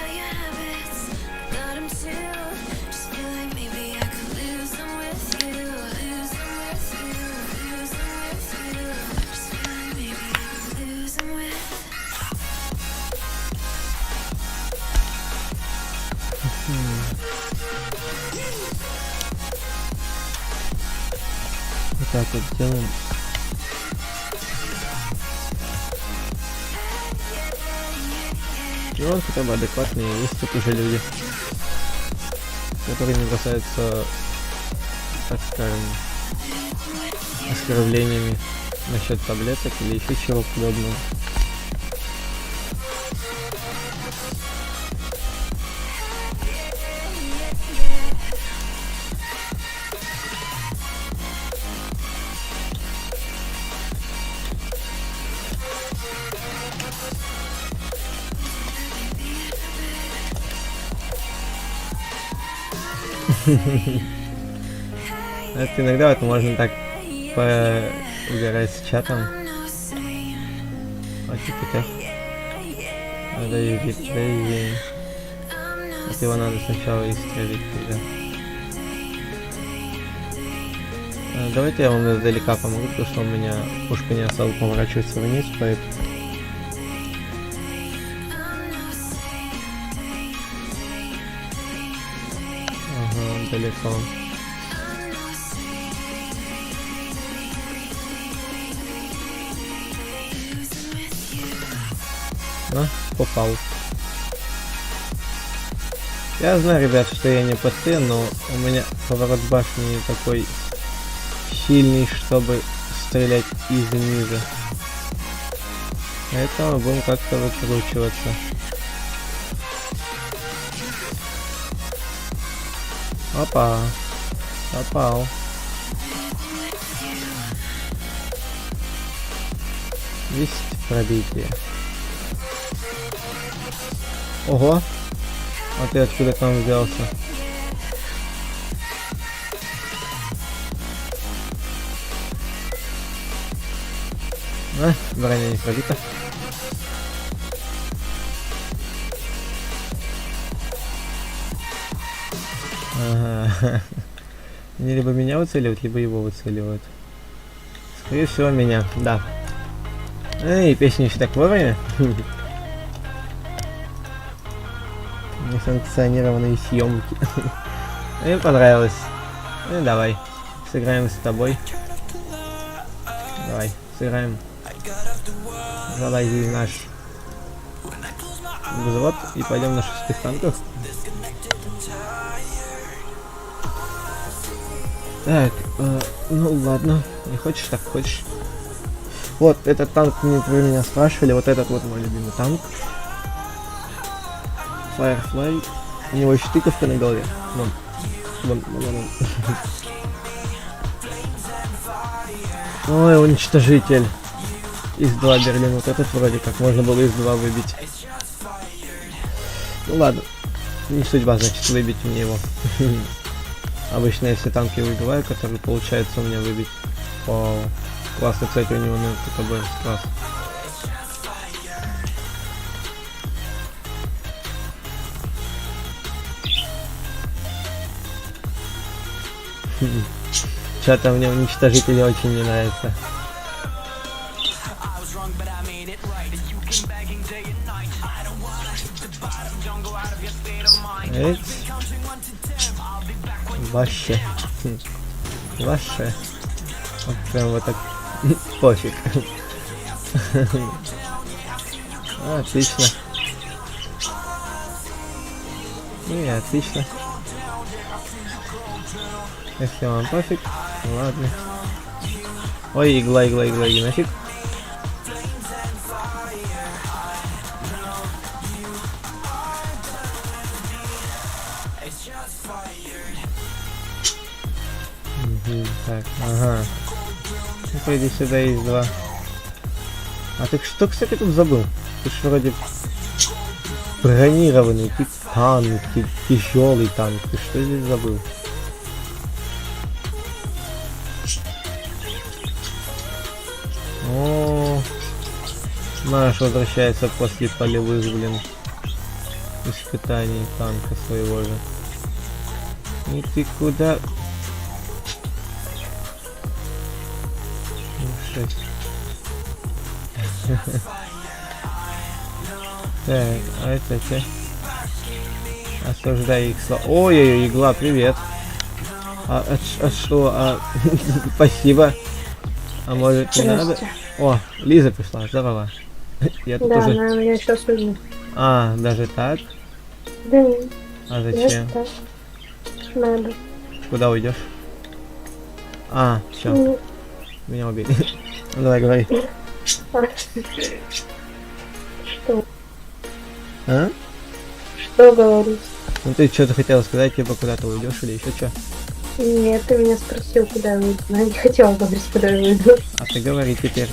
Вот так вот делаем. И он хотя бы адекватные, есть тут уже люди, которые не бросаются, так скажем, оскорблениями насчет таблеток или еще чего подобного. Это иногда вот можно так поугарать с чатом. Окей, подожди. Вот его надо сначала исцелить тогда. Давайте я вам издалека помогу, потому что у меня пушка не особо поворачивается вниз, поэтому... Ага, далеко. На, попал. Я знаю, ребят, что я не посты, но у меня поворот башни не такой сильный, чтобы стрелять из низа. Поэтому будем как-то выкручиваться. Опа. Попал. Есть пробитие. Ого. А ты откуда там взялся? Броня не пробита. Ага. Они либо меня выцеливают, либо его выцеливают. Скорее всего, меня, да. Эй, песня еще так вовремя. Несанкционированные съемки. Мне понравилось. Ну давай, сыграем с тобой. Давай, сыграем. Залази наш взвод и пойдем на 6-х танках. Так, ну ладно, не хочешь, так хочешь. Вот, этот танк, вы меня спрашивали, вот этот вот мой любимый танк. Firefly. У него еще тыковка на голове. Вон. Вон. Ой, уничтожитель. Из 2 Берлин. Вот этот вроде как можно было из 2 выбить. Ну ладно. Не судьба, значит, выбить мне его. Обычно, если танки выбиваю, который получается у меня выбить. Вау. Классно, кстати, у него на КБ класс. Что-то мне уничтожители очень не нравится. Вообще. Вообще. Вот прям вот так. Пофиг. Отлично. И отлично. Если вам пофиг, ладно. Ой, игла, иди нафиг. Так, ага. Ну, пойди сюда, есть 2. А ты что, кстати, тут забыл? Ты ж вроде бронированный, ты танк, ты тяжелый танк. Ты что здесь забыл? О, наш возвращается после полевых, испытаний танка своего же. И ты куда? 6. Так, а это че? Осуждай их слова. Ой-ой-ой, игла, привет. А что? Спасибо. А может не надо? О, Лиза пришла, здорово. Я тут Да, уже... я сейчас уйду. А, даже так? Да, А зачем? так. Надо. Куда уйдешь? А, все, Ну, меня убили. Ну, давай, говори. Что? А? Что говорить? Ну ты что-то хотела сказать, типа куда ты уйдешь или еще что? Нет, ты меня спросил, куда я выйду. Но я не хотела говорить, куда я выйду. А ты говори теперь.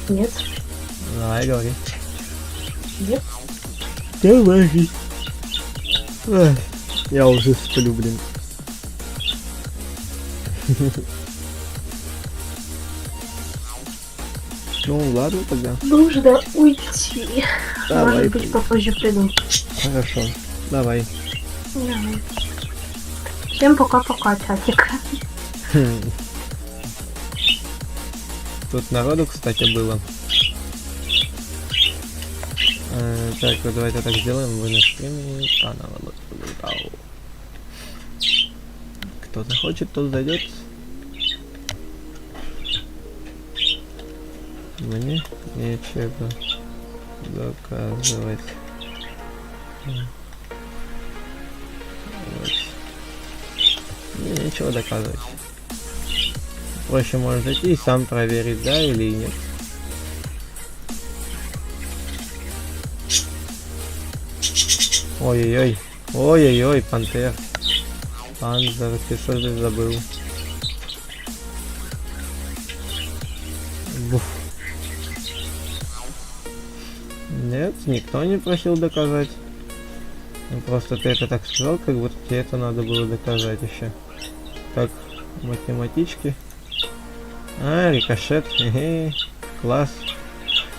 Нет. Давай, говори. Нет. Говори. Ай, я уже сплю, блин. Ну ладно тогда. Нужно уйти. Давай. Может быть, попозже приду. Хорошо. Давай. Давай. Всем пока-пока, чатик. Тут народу, кстати, было. Так, вот давайте так сделаем. Вы на стриме канала. Кто захочет, тот зайдет. Мне нечего доказывать. Вот. Мне нечего доказывать. Проще можно зайти и сам проверить, да или нет. Ой-ой-ой. Ой-ой-ой, пантер. Панзер, ты что здесь забыл? Буф. Нет, никто не просил доказать. Ну, просто ты это так сказал, как будто тебе это надо было доказать еще. Так, математички. А, рикошет. Класс.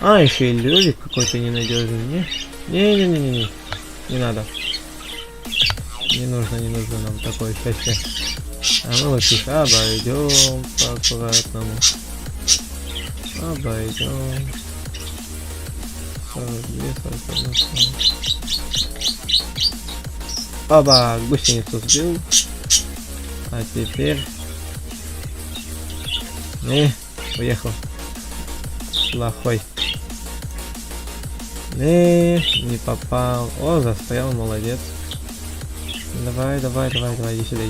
А, еще и лёвик какой-то ненадежный. Не-не-не-не. Не надо. Не нужно нам такое счастье. А мы вот их обойдем по-аккуратному. Обойдем. 42, 41. Оба, гусеницу сбил. А теперь... уехал. Плохой. Не попал. О, застрял, молодец. Давай, иди сюда.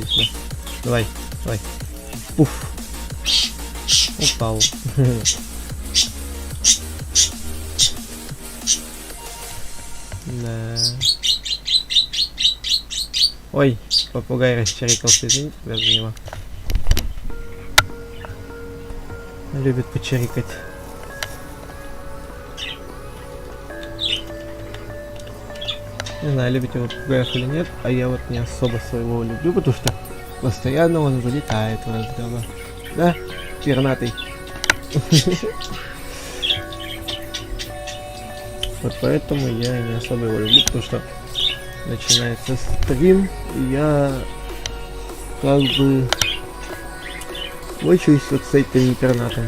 Давай. Пуф. Упал. Да. Ой, попугай расчерикался, извините, я за него. Любит почерикать. Не знаю, любите вы попугаев или нет, а я вот не особо своего люблю, потому что постоянно он вылетает в разговор. Да, пернатый. Вот поэтому я не особо его люблю, потому что начинается стрим, и я как бы мучаюсь вот с этим пернатым.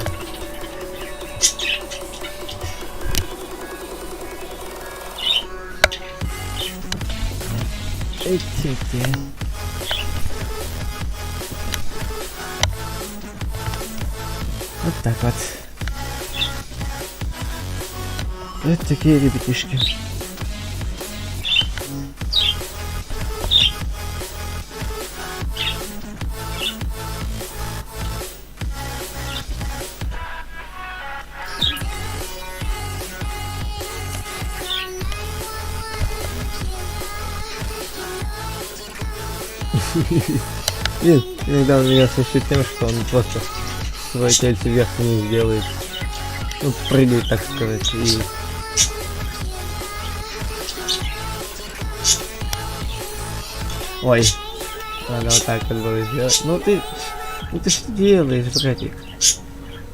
Эти. Вот так вот. Вот такие ребятишки. Нет, иногда он меня смешит тем, что он просто свое тельце вверх-вниз делает. Ну, прыгает, так сказать, и... Ой, надо вот так вот было сделать. Ну ты что делаешь, братик?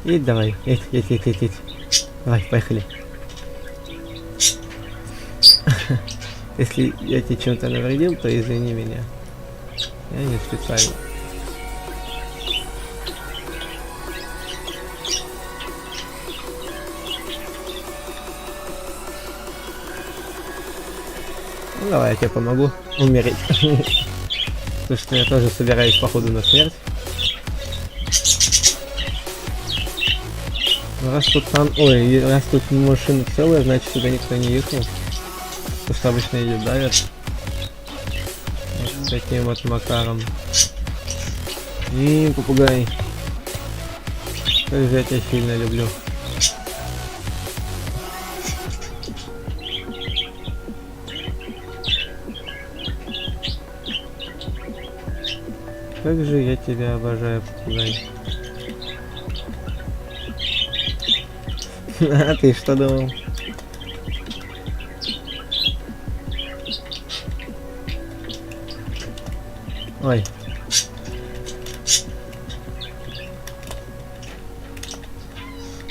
И давай, едь. Давай, поехали. Если я тебе чем-то навредил, то извини меня. Я не специально. Ну давай, я тебе помогу умереть. Потому что я тоже собираюсь походу на смерть. Ну, раз тут там... Ой, раз тут машина целая, значит сюда никто не ехал. Потому что обычно ее давят. Вот таким вот макаром. И попугай. Как же я тебя сильно люблю. Как же я тебя обожаю, попугай. А ты что думал? Ой.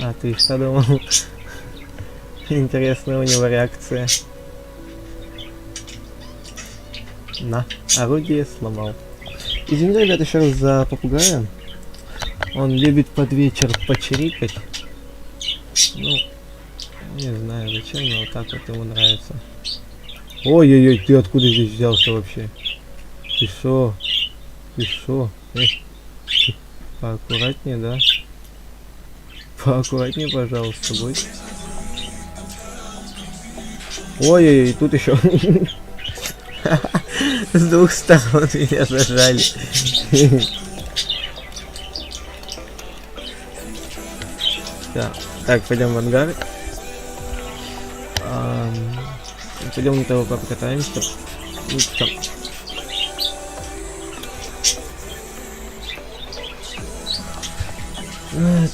А ты что думал? Интересная у него реакция. На, орудие сломал. Извините, ребят, еще раз за попугая. Он любит под вечер почирикать. Ну, не знаю зачем, но вот так вот ему нравится. Ой-ой-ой, ты откуда здесь взялся вообще? Ты шо? Поаккуратнее, да? Поаккуратнее, пожалуйста, будь. Ой-ой-ой, тут еще. С двух сторон меня зажали. Так, пойдем в ангар. Пойдем на того покатаемся.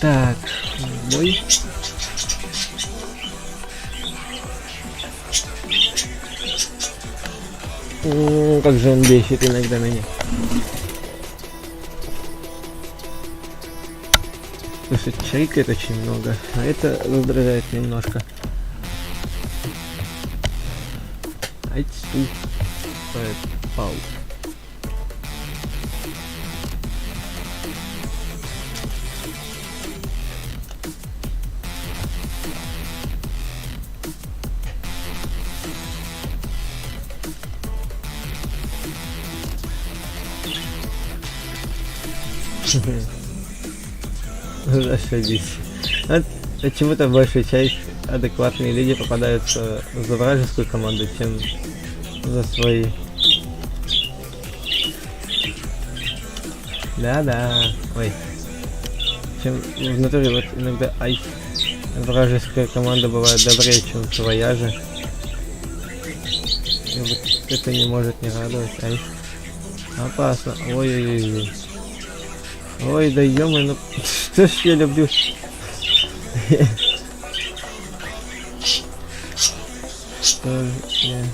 Так, бой. Как же он бесит иногда меня. Слушай, чирикает очень много, а это раздражает немножко. Ай, пау. Зашибись. Почему-то большая часть адекватные люди попадаются за вражескую команду, чем за свои. Да-да. Ой. Чем в натуре вот иногда вражеская команда бывает добрее, чем своя же. И вот это не может не радовать. Опасно. Ой-ой-ой. Ой, да ё-моё, ну что ж я люблю. Что ж я...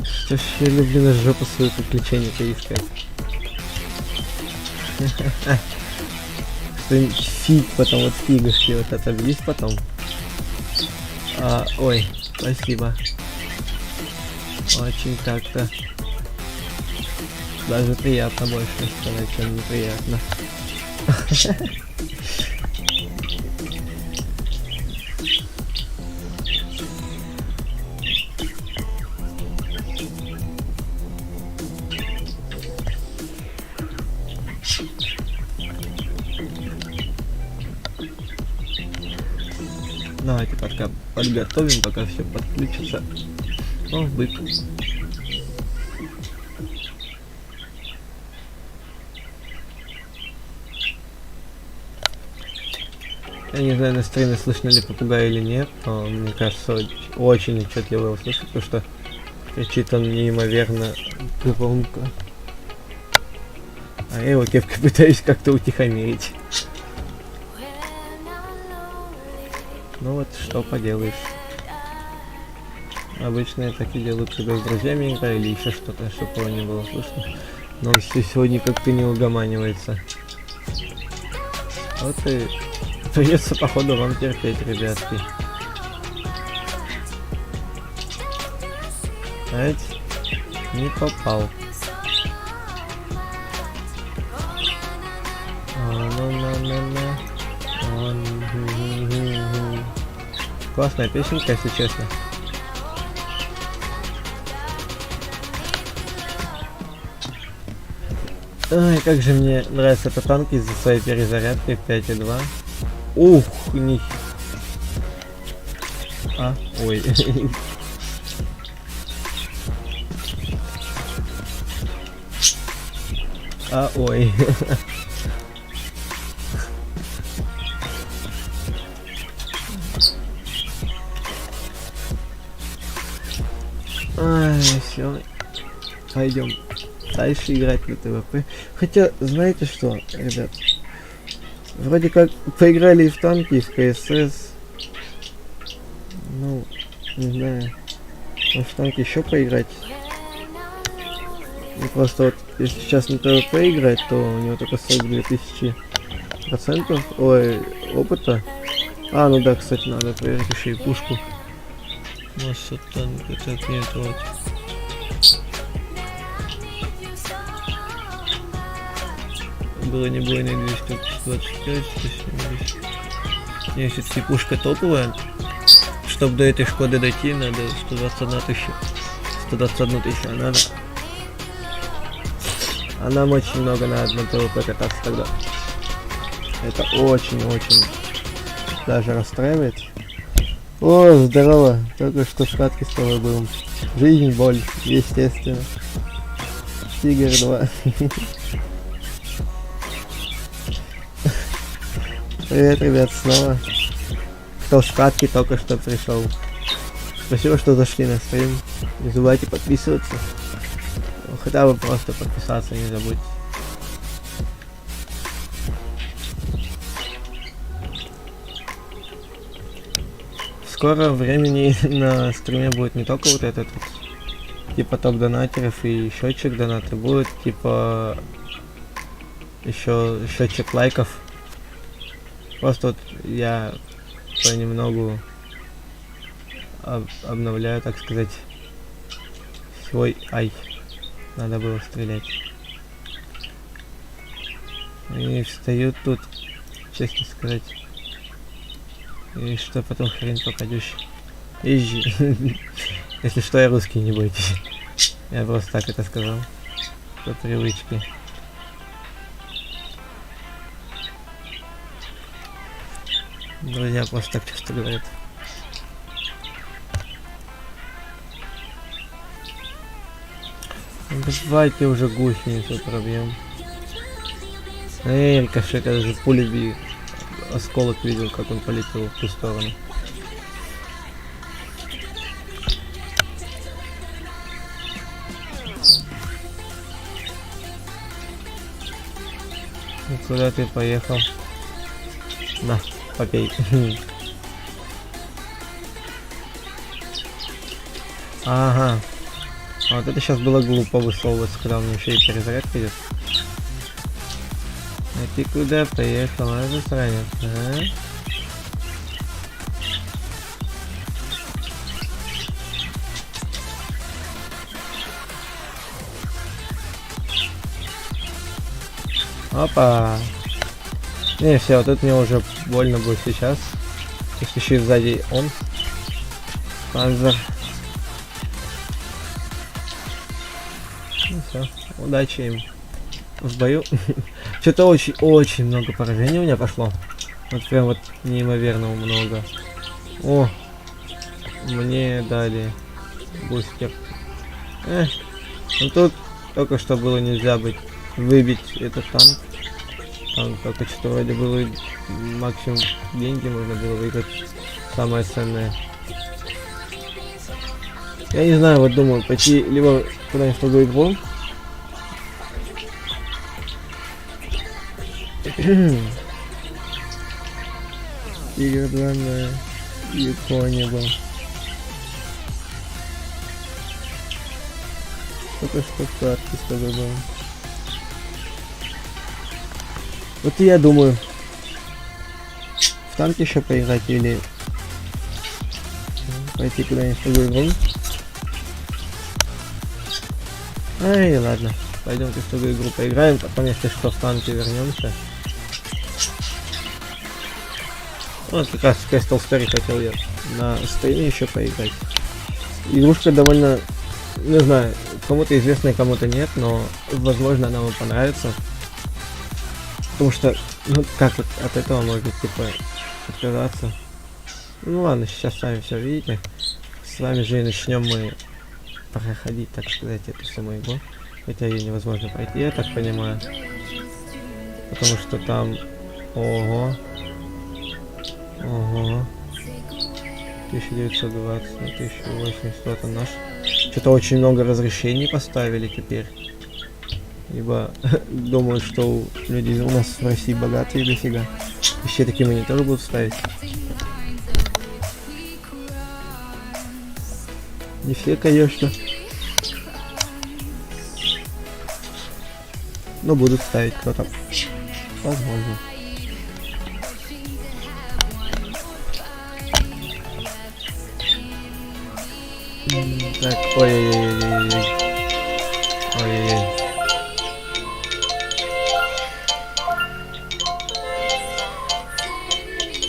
Что ж я люблю на жопу свою приключение поискать. Что-нибудь фиг потом, вот фигушки, вот это есть потом. Ой, спасибо. Очень как-то даже приятно больше сказать, чем неприятно. Давайте пока подготовим, пока все подключится. О, бык. Я не знаю, на стриме слышно ли попугай или нет, но мне кажется, очень отчетливо его слышать, потому что кричит он неимоверно громко. А я его кепкой пытаюсь как-то утихомирить. Ну вот, что поделаешь. Обычно я так и делаю, когда с друзьями играю или еще что-то, чтобы его не было слышно. Но он сегодня как-то не угоманивается. Вот и придется, походу, вам терпеть, ребятки. Знаете, не попал. Классная песенка, если честно. Ой, как же мне нравится этот танк из-за своей перезарядки 5.2. Ух, них. Ой. Ой. Все. Пойдем дальше играть на ТВП. Хотя, знаете что, ребят? Вроде как поиграли и в танки, и в КСС. Ну, не знаю. Может, в танки еще поиграть? И просто вот, если сейчас на ТВП играть, то у него только 42 000%. Ой, опыта. Ну да, кстати, надо проверить еще и пушку. Может, танка так нет, вот. Бронебойный 225, 170. Не, все-таки пушка топовая. Чтобы до этой Шкоды дойти, надо 121 000. 121 000, а надо. А нам очень много надо на ТВП кататься тогда. Это очень-очень даже расстраивает. О, здорово. Только что в катке с тобой был. Жизнь, боль, естественно. Тигр 2. Привет, ребят, снова. Кто в катке только что пришел. Спасибо, что зашли на стрим. Не забывайте подписываться. Хотя бы просто подписаться не забудьте. В скором времени на стриме будет не только вот этот вот, типа топ-донатеров и счетчик донаты, будет типа еще счетчик лайков. Просто вот я понемногу обновляю, так сказать, свой... Надо было стрелять. И встаю тут, честно сказать. И что потом хрен попадешь. Если что, я русский, не бойтесь. Я просто так это сказал. По привычке. Друзья просто так часто говорят. Давайте уже гусеницу пробьем. Рикошет, это же пули бьют. осколок видел, как он полетел в ту сторону. И куда ты поехал? На, попей. Ага. А вот это сейчас было глупо высовываться, когда у меня еще и перезарядка идет. А ты куда поехал, а, засранец, а? Опа! Не, все, вот это мне уже больно будет сейчас. Если еще и сзади он. Панзер. Ну все, удачи им в бою. Что-то очень много поражений у меня пошло. Вот прям вот неимоверно много. О, мне дали бустер. Ну тут только что было нельзя выбить этот танк. Там только что вроде было максимум деньги можно было выиграть. Самое ценное. Я не знаю, вот думаю, пойти либо куда-нибудь в другую игру. Игра данная япония. Только что картки с тобой был. Вот и я думаю, в танк еще поиграть или пойти куда-нибудь в другую игру. Ай, ладно, пойдемте в другую игру поиграем, потом если что в танке вернемся. Вот как раз в Crystal Story хотел я на стриме еще поиграть. Игрушка довольно, не знаю, кому-то известная, кому-то нет, но возможно она вам понравится. Потому что, ну как вот от этого можно типа отказаться. Ну ладно, сейчас сами все видите. С вами же и начнем мы проходить, так сказать, эту самую игру. Хотя ее невозможно пройти, я так понимаю. Потому что там... Ого. 1920 на 1080, это наш. Что-то очень много разрешений поставили теперь. Ибо думаю, что люди у нас в России богатые дофига. Еще такие мониторы будут ставить. Не все, конечно. Но будут ставить кто-то. Возможно. Так, ой-ой-ой-ой-ой. Ой-ой-ой.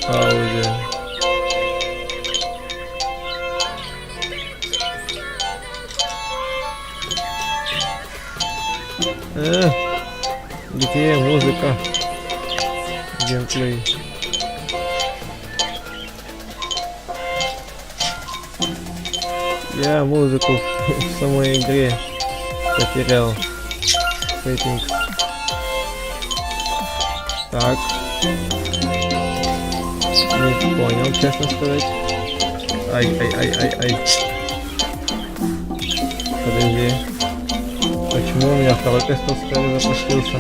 Пауза. Где музыка? Геймплей. Я музыку в самой игре потерял. Settings. Так. Не понял, честно сказать. Ай. Подожди. Почему у меня второй Crystal Story запустился?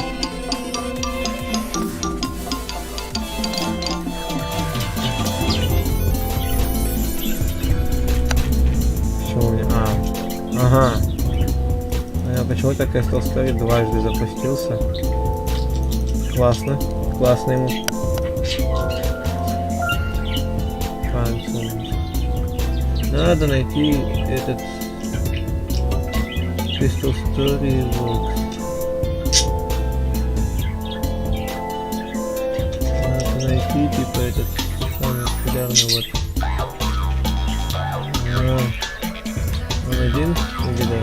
Почему у меня... Ага. Почему так Crystal Story дважды запустился? Классно. Классно ему. Надо найти этот Crystal Story Works. Надо найти типа этот самый популярный вот. Он один или да?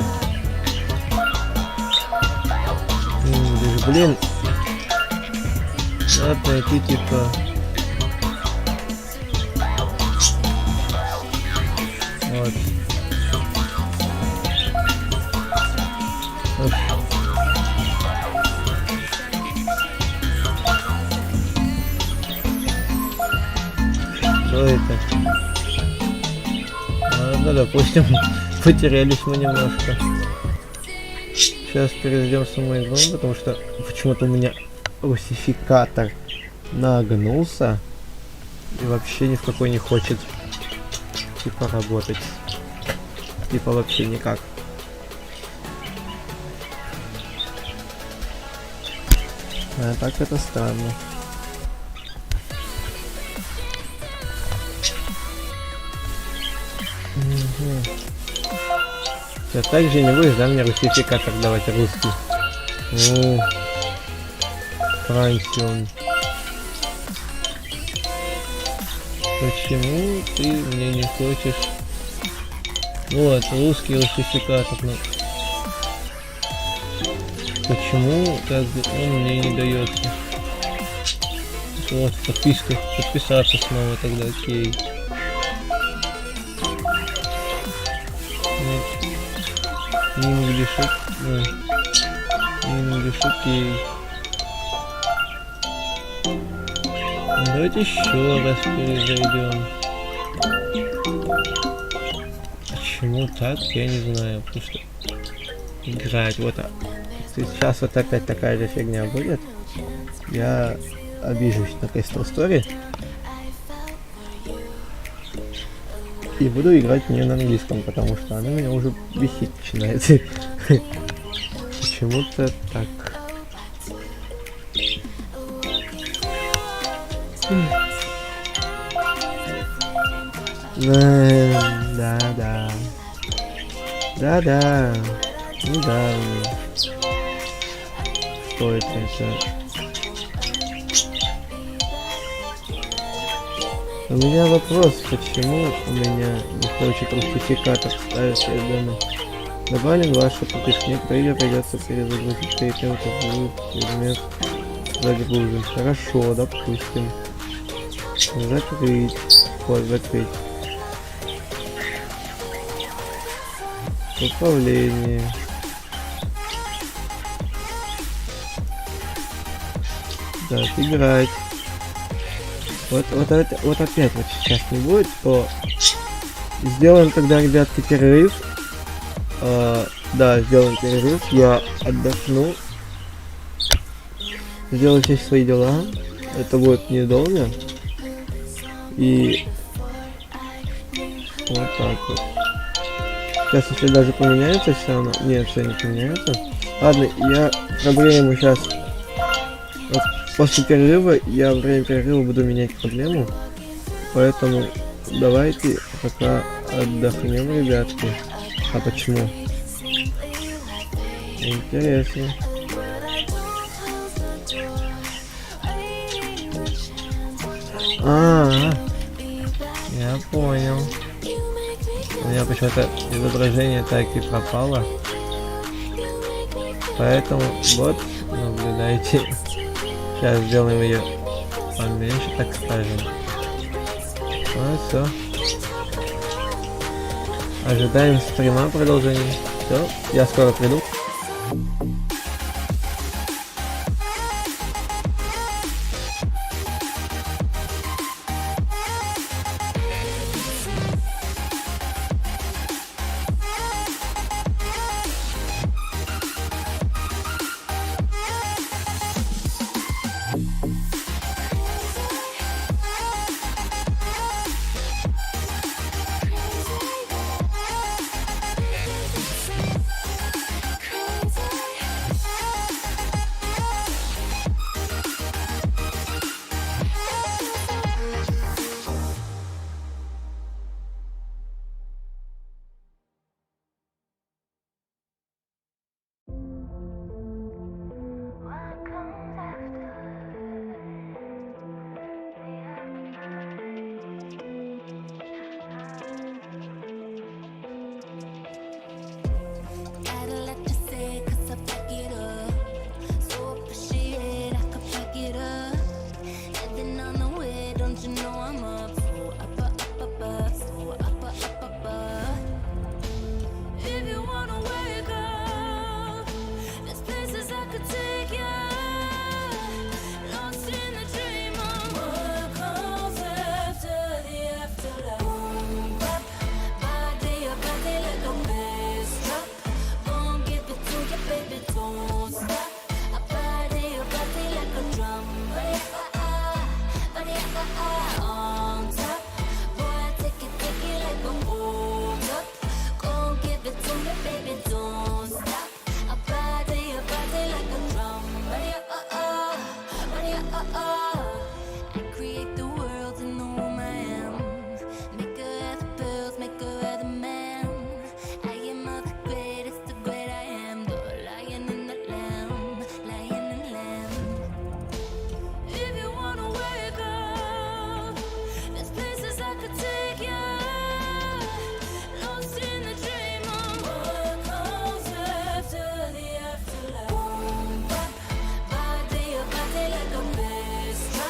Блин. Надо найти типа. Вот. Что это? Ладно, допустим, потерялись мы немножко. Сейчас перейдем в саму игру, потому что почему-то у меня русификатор нагнулся и вообще ни в какой не хочет типа работать. Типа вообще никак. А так это странно. Все так же не будешь, да, мне русификатор давать русский? О, Франсион. Почему ты мне не хочешь? Вот, русский русификатор, ну. Почему так он мне не дается? Вот, подписка, подписаться снова тогда, окей. English, English, окей. Давайте еще раз перезайдем. Почему так, я не знаю, потому что играть вот так. Сейчас вот опять такая же фигня будет. Я обижусь на Crystal Story. И буду играть не на английском, потому что она меня уже бесить начинает. Почему-то так. Да-да. Да-да. Ну да. Что это? У меня вопрос, почему у меня не хочет русификатор ставить передо мной? Добавлен ваш пропускник, проигры придется перезагрузить перед тем, как будет предмет загружен. Хорошо, допустим. Закрыть. Вот, закрыть. Управление. Так, играть. Вот опять вот сейчас не будет, то сделаем тогда, ребятки, перерыв. Да, сделаем перерыв, я отдохну, сделаю все свои дела, это будет недолго, и вот так вот. Сейчас, если даже поменяется все равно, нет, все не поменяется. Ладно, я проблему сейчас, вот после перерыва, я во время перерыва буду менять проблему, поэтому давайте пока отдохнем, ребятки. А почему? Интересно. Я понял. У меня почему-то изображение так и пропало. Поэтому вот, наблюдайте. Сейчас сделаем ее поменьше, так скажем. Ну все. Ожидаем стрима продолжения. Все, я скоро приду. I create the world in the womb I am. Make her wear the pearls, make her wear the man. I am of the greatest, the great I am. The lion and the lamb, lion and lamb. If you wanna wake up, there's places I could take you. Lost in the dream of what comes after the afterlife. Boom, bop, body, your body like a bass drum.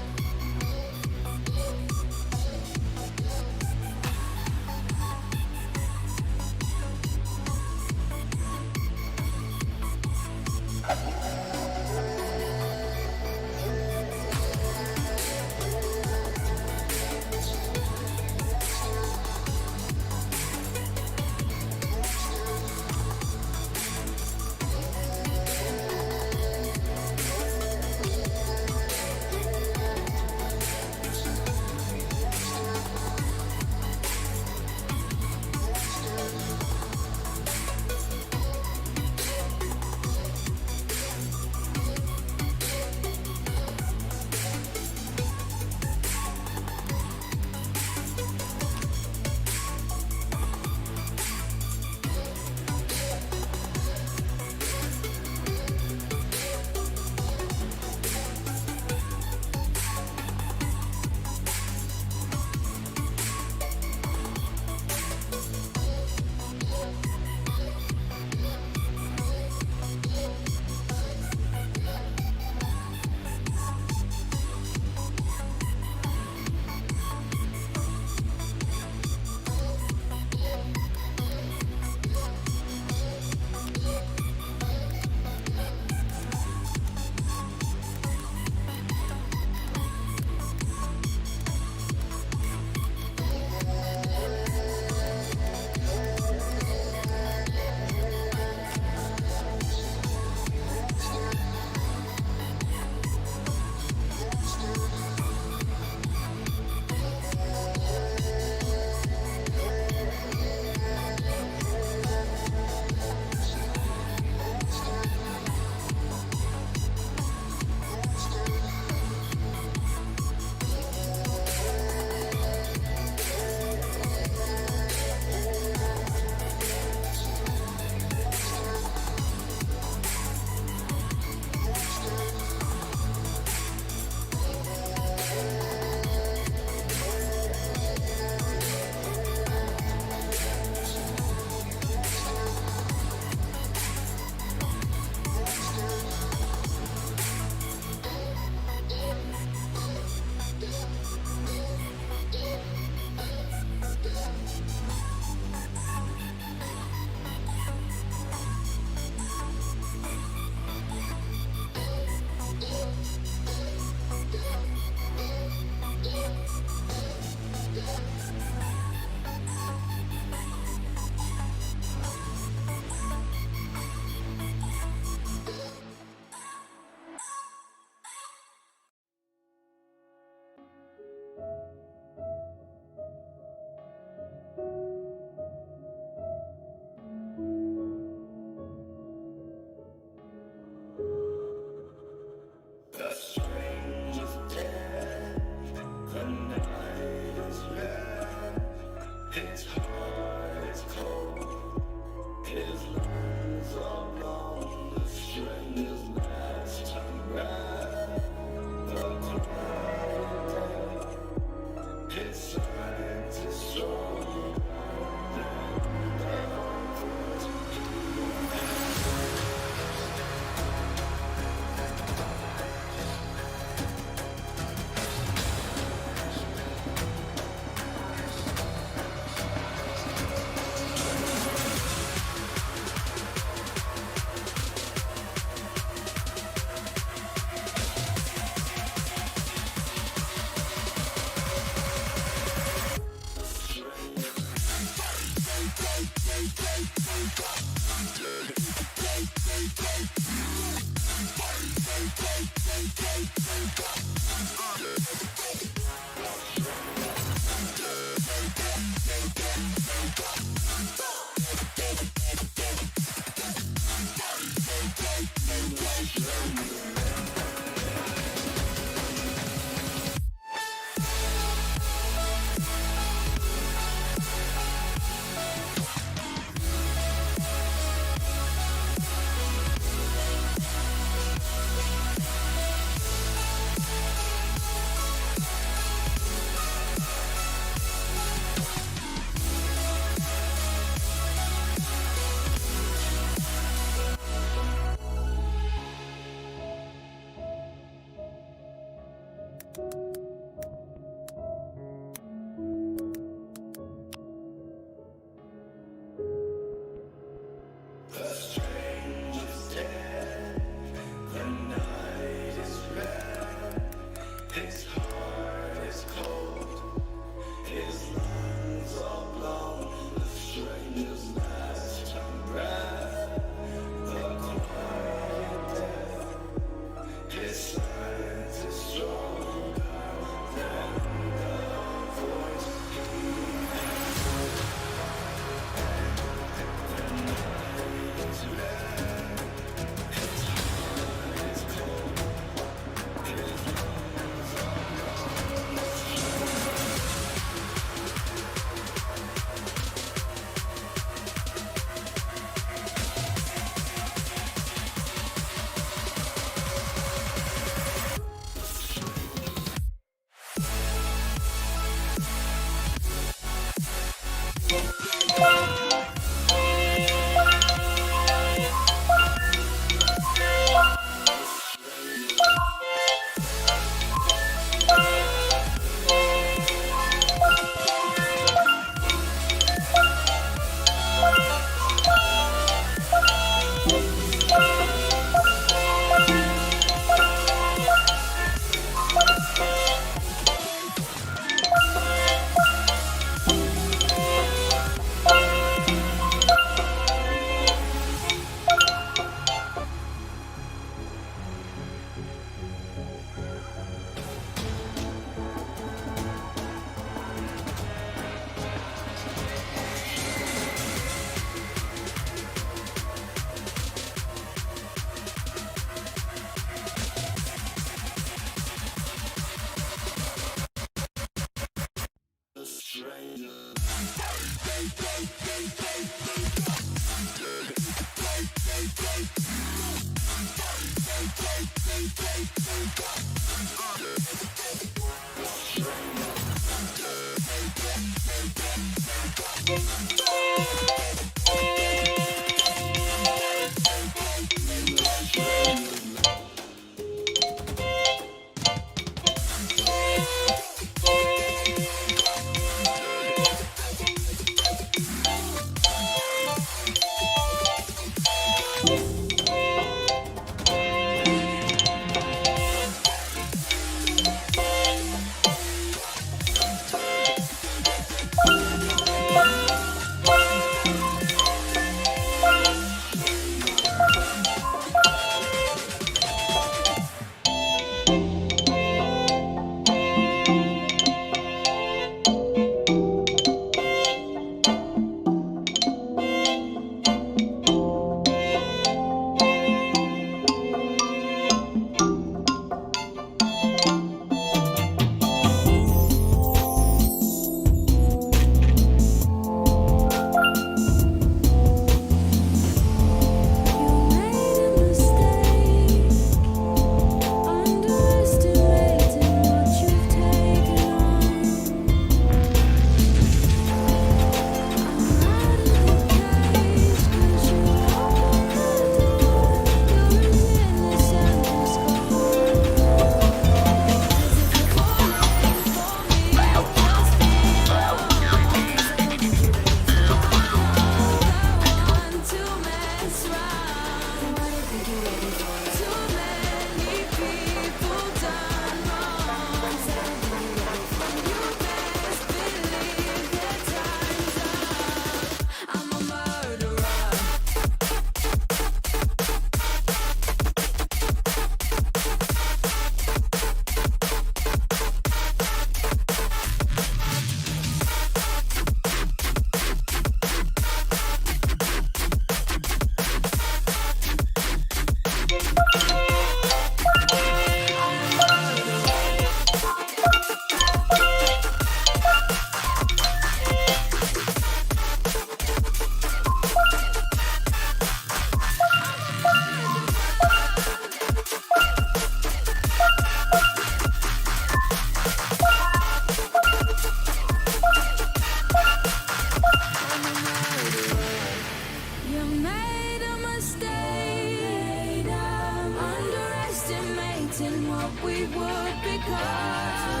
we would become.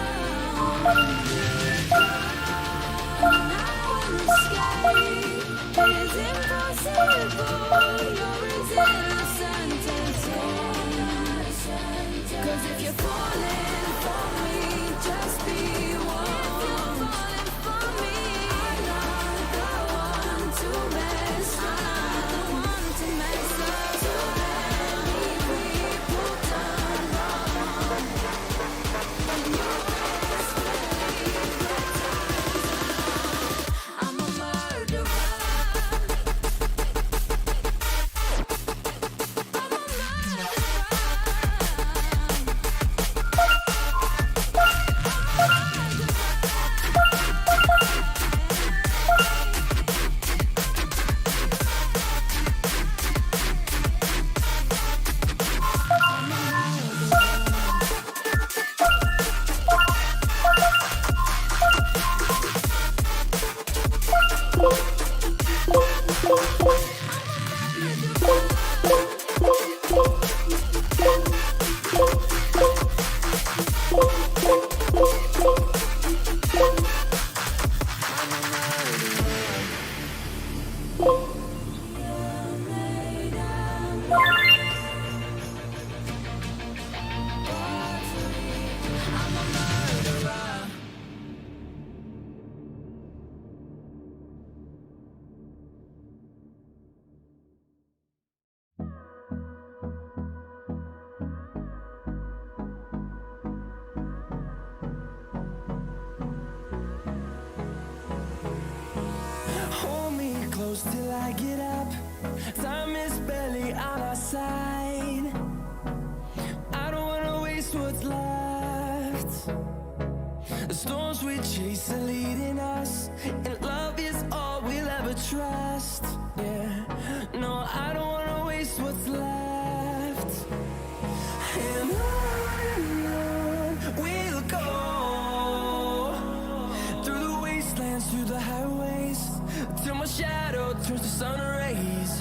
Now when escape is impossible, you're as innocent as sin. 'Cause if you're falling for me, just be warned. For me, I'm not the one to mess up. Want to mess up. Too many people done wrong. I'm a murderer. I'm a murderer. Hold me close till I get up. Time is barely on our side. I don't wanna waste what's left. The storms we chase are leading us, and love is all we'll ever trust. Yeah, no, I don't wanna waste what's left. And on we'll go, through the wastelands, through the highways, till my shadow turns to sun rays.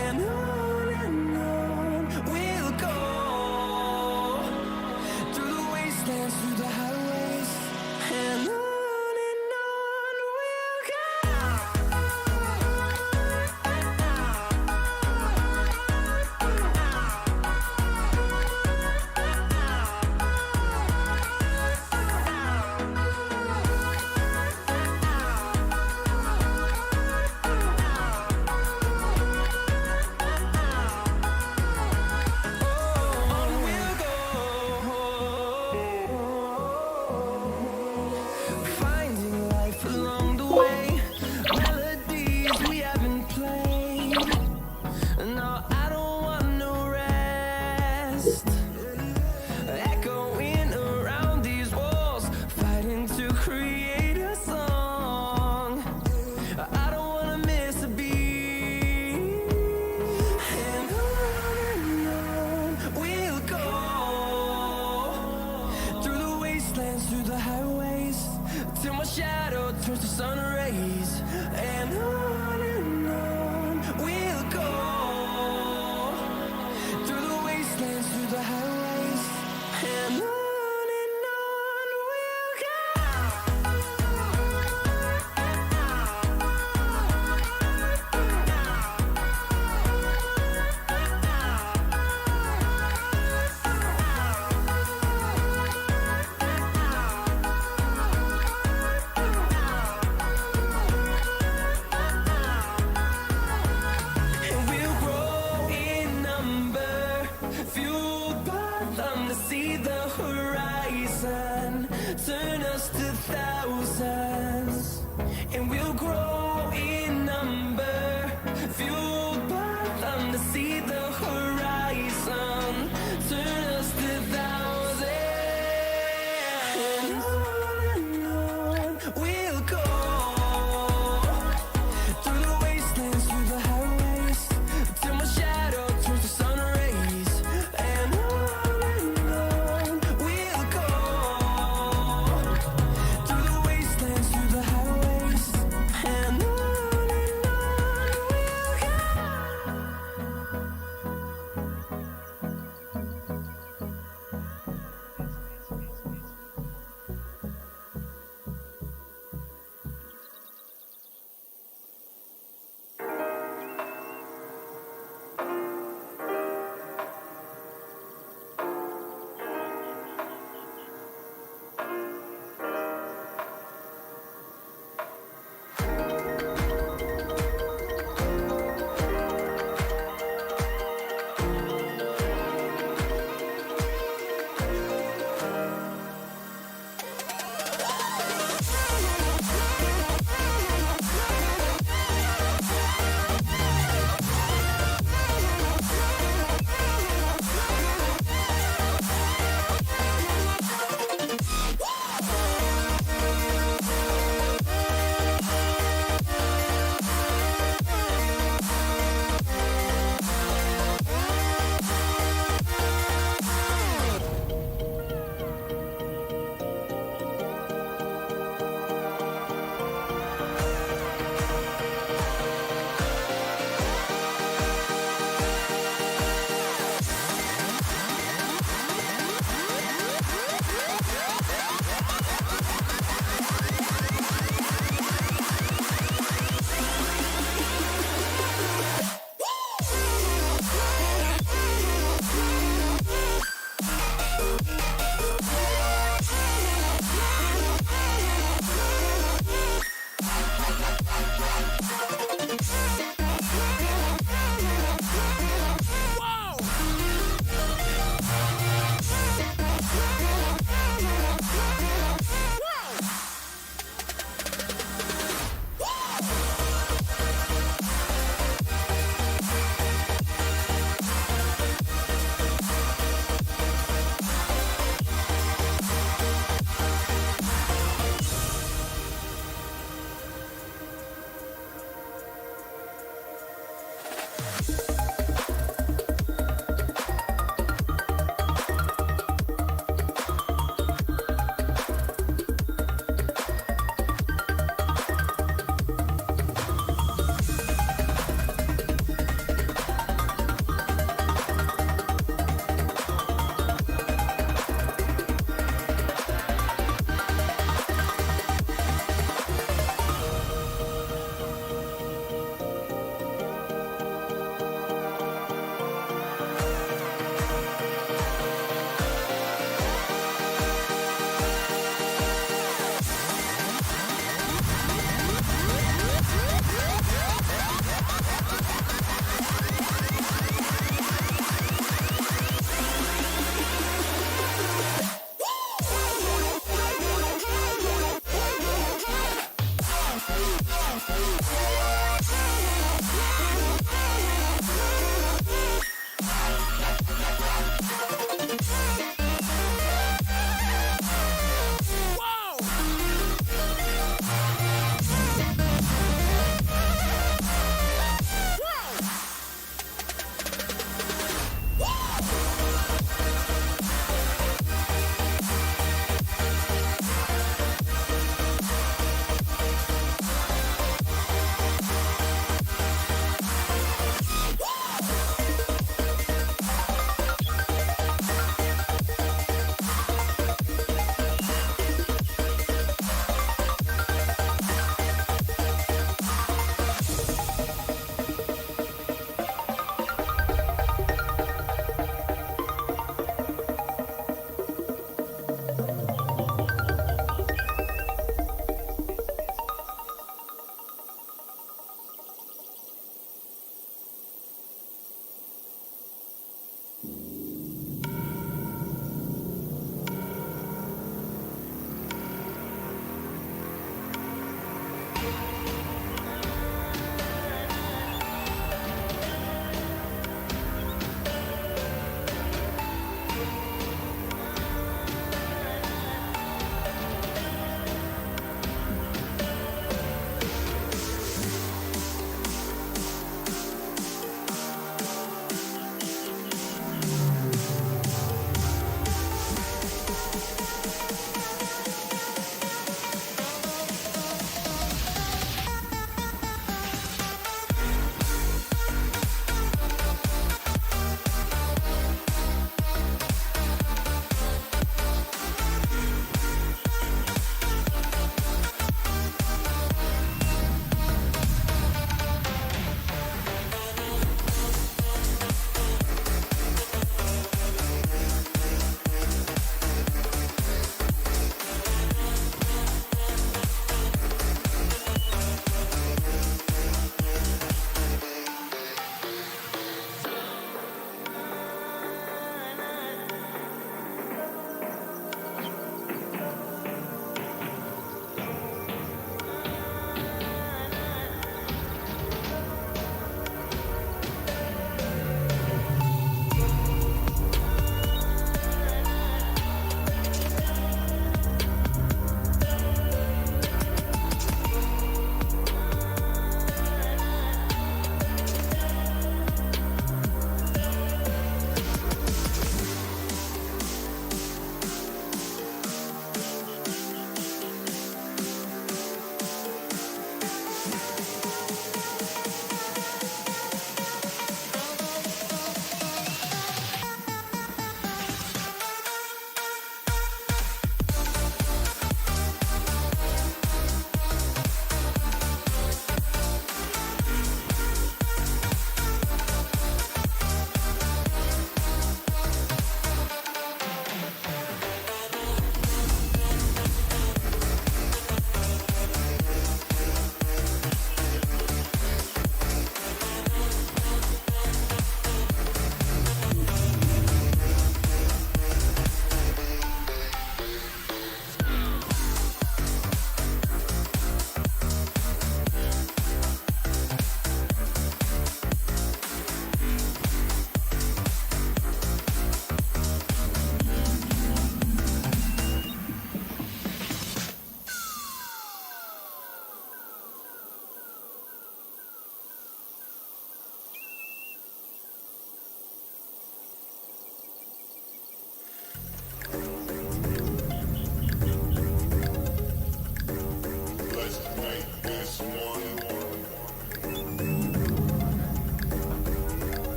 And on we'll go, through the wastelands, through the highways. And on we'll go. On we'll go, finding life along the way, melodies we haven't played. No, I don't want no rest, echoing around these walls, fighting to create a song. I don't wanna miss a beat. And on we'll go, through the wastelands, through the highways, till my shadow turns to sun rays. And on we'll go, through the wastelands, through the highways. And on we'll go. And we'll grow in number, fueled by them to see the horizon.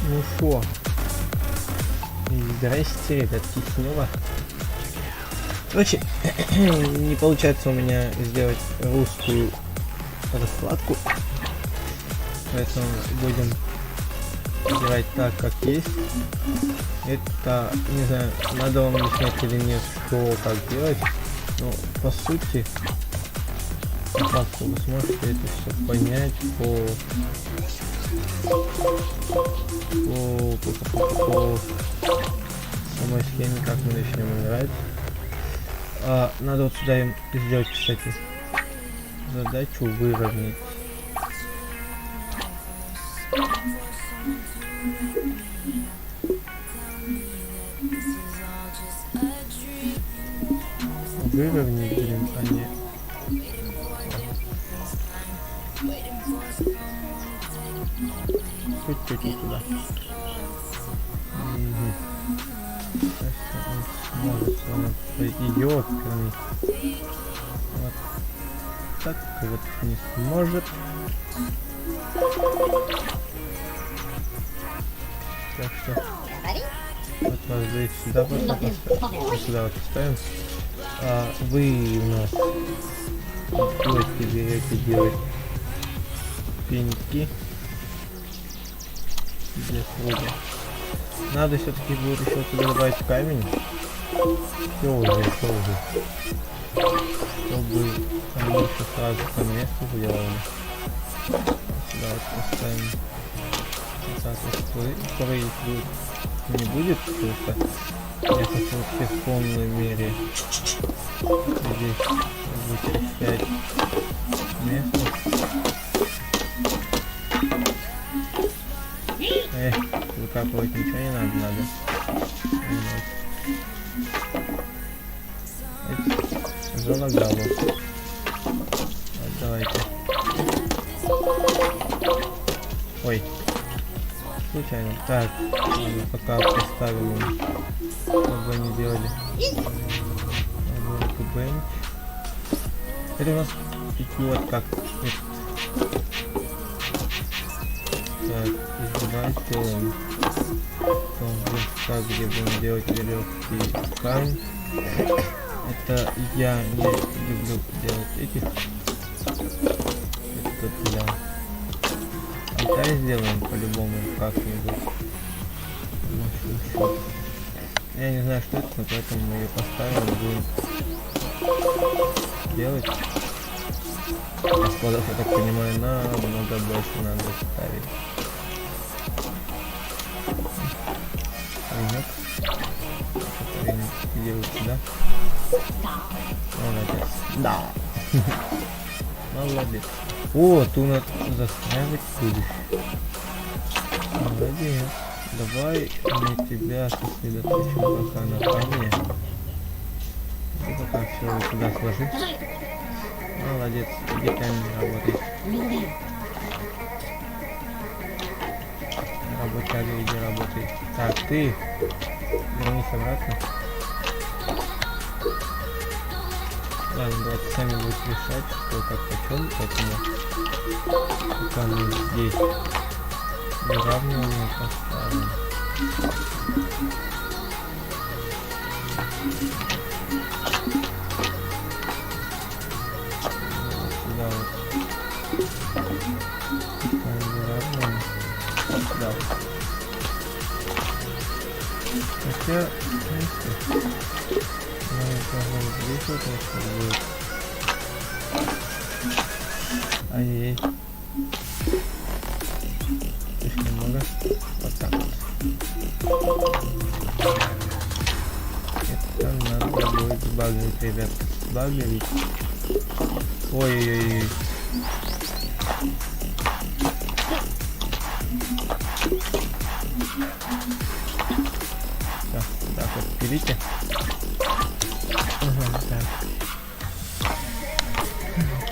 Ну шо? Здрасте, ребятки, снова. Короче, не получается у меня сделать русскую раскладку. Поэтому будем играть так, как есть. Это, не знаю, надо вам объяснять или нет, что как делать. Но по сути, по факту вы сможете это все понять по самой схеме, как мы начнем играть. Надо вот сюда им сделать, кстати, задачу выровнять. Выровнять, блин, а не... Чуть-чуть туда. Сейчас он сможет, он идет вниз. Вот так вот не сможет. Так что вот вас здесь сюда просто поставим. Сюда вот поставим. Вы у нас будете берете делать пеньки для круга. Надо все-таки будет еще сюда добавить камень. Все уже. Чтобы они еще сразу по месту сделали. Сюда вот поставим. Так вот, строить будет не будет, потому что если все в полной мере здесь будет 5 мест. Выкапывать ничего не надо. Залагало. Вот, давайте. Ой. Случайно. Так, пока поставим, чтобы они делали. Workbench. Это у нас идет как. Так, давай сделаем. Так, где будем делать веревки и ткань. Это я не люблю делать этих. Это для. Давай сделаем по-любому как-нибудь. Я не знаю, что это, но поэтому мы ее поставим и будем делать. Расходов, я так понимаю, намного больше надо ставить. Паренек. Паренек делает сюда. Молодец. Да. Молодец. О, ты у нас застраивать будешь. Молодец. Давай мы тебя сосредоточим пока на камне. И пока все сюда сложи. Молодец, иди камень работай. Работяга, иди работай. Так, ты вернись обратно. Ладно, давайте сами будете решать, что как почем, поэтому пока мы здесь выравнивание поставим. Сюда вот. Выравниваем. Да. Хотя, знаете, здесь вот это будет. Ай-яй-яй. Слишком много. Вот так вот. Это надо будет сбагрить, ребят. Сбагрить. Ой-ой-ой. Так вот, пилите. Ага, так.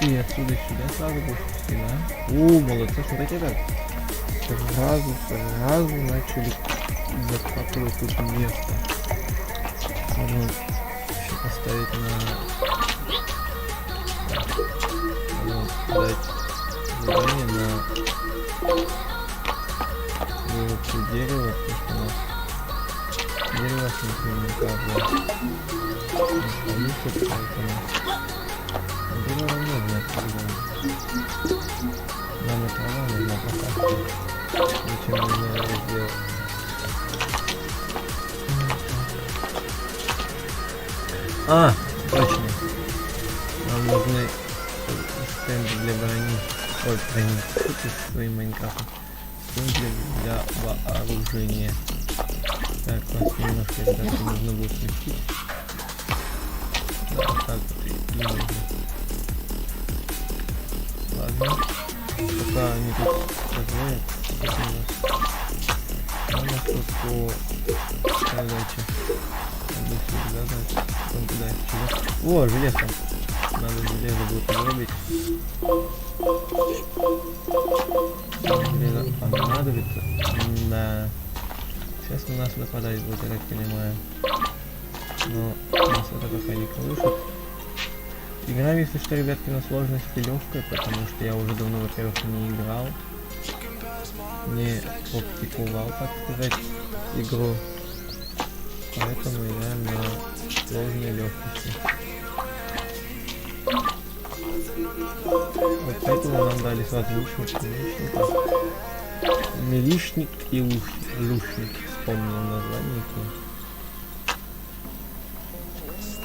И отсюда сюда сразу пустите, да? Молодцы, смотрите, ребят. Сразу начали закапывать тут место. Можно еще поставить на... дать задание на вырубку дерева, потому что у нас дерево с никак, да. Поэтому дерево нужно отсюда. Нам и трава нужна пока. Зачем нужно его сделать? А, точно. Нам нужны стенды для брони. Ой, брони. Что ты своим Майнкрафтом? Стенды для вооружения. Так, вас немножко, ребята, нужно будет сместить. Да, так вот и нужно. Ладно. Пока они тут развоят, у нас тут по задаче. Надо сюда дать. Вон туда, сюда. О, железо. Надо железо будет вырубить. Железо понадобится. Да. Сейчас у нас выпадает будет, я так понимаю. Но нас это пока не колышет. Играем, если что, ребятки, на сложности легкой, потому что я уже давно, во-первых, не играл. Не практиковал, так сказать, игру. Поэтому играем на сложной легкости. Вот поэтому нам дали сразу лишник и лушник. Вспомнил название.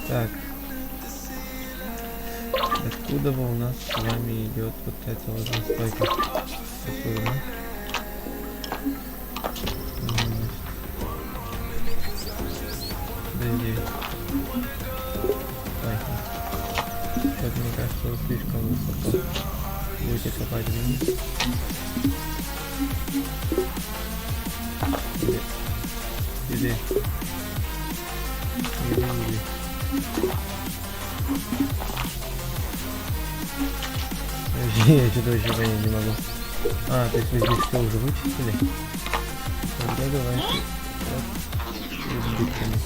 Так. Откуда у нас с вами идет вот эта вот настройка? Откуда, да? Подожди. Ой. Что-то мне кажется, вы слишком высоко будете копать вниз. Иди. Я что-то вообще понять не могу. А, то есть вы здесь все уже вычистили? Тогда давайте вот избытками.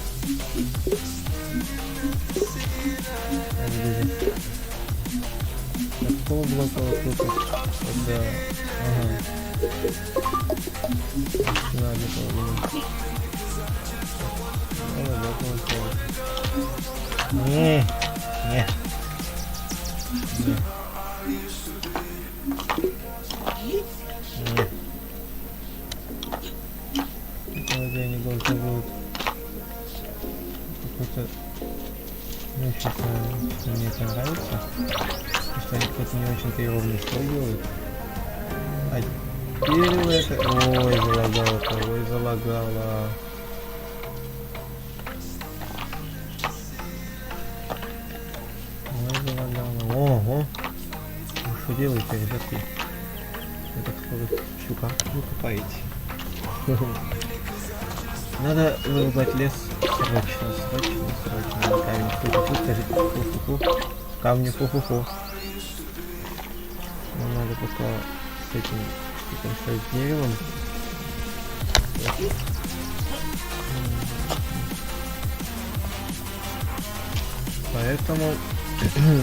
Какого блока вот тут? Вот, да. Ага. Надо половину. Не. Вроде они должны будут какой-то... Ну, что-то мне это нравится. Потому что они какой-то не очень-то и ровный слой делают. А дерево это... Ой, залагало-то, ой, залагало. Ой, залагало. Ого! Вы что делаете, ребятки? Вы так скоро всю карту вы копаете. Надо вырубать лес срочно. Камень фу-фу-фу, скажите фу-фу-фу. Камни фу-фу-фу. Нам надо пока с этим что, с деревом. Поэтому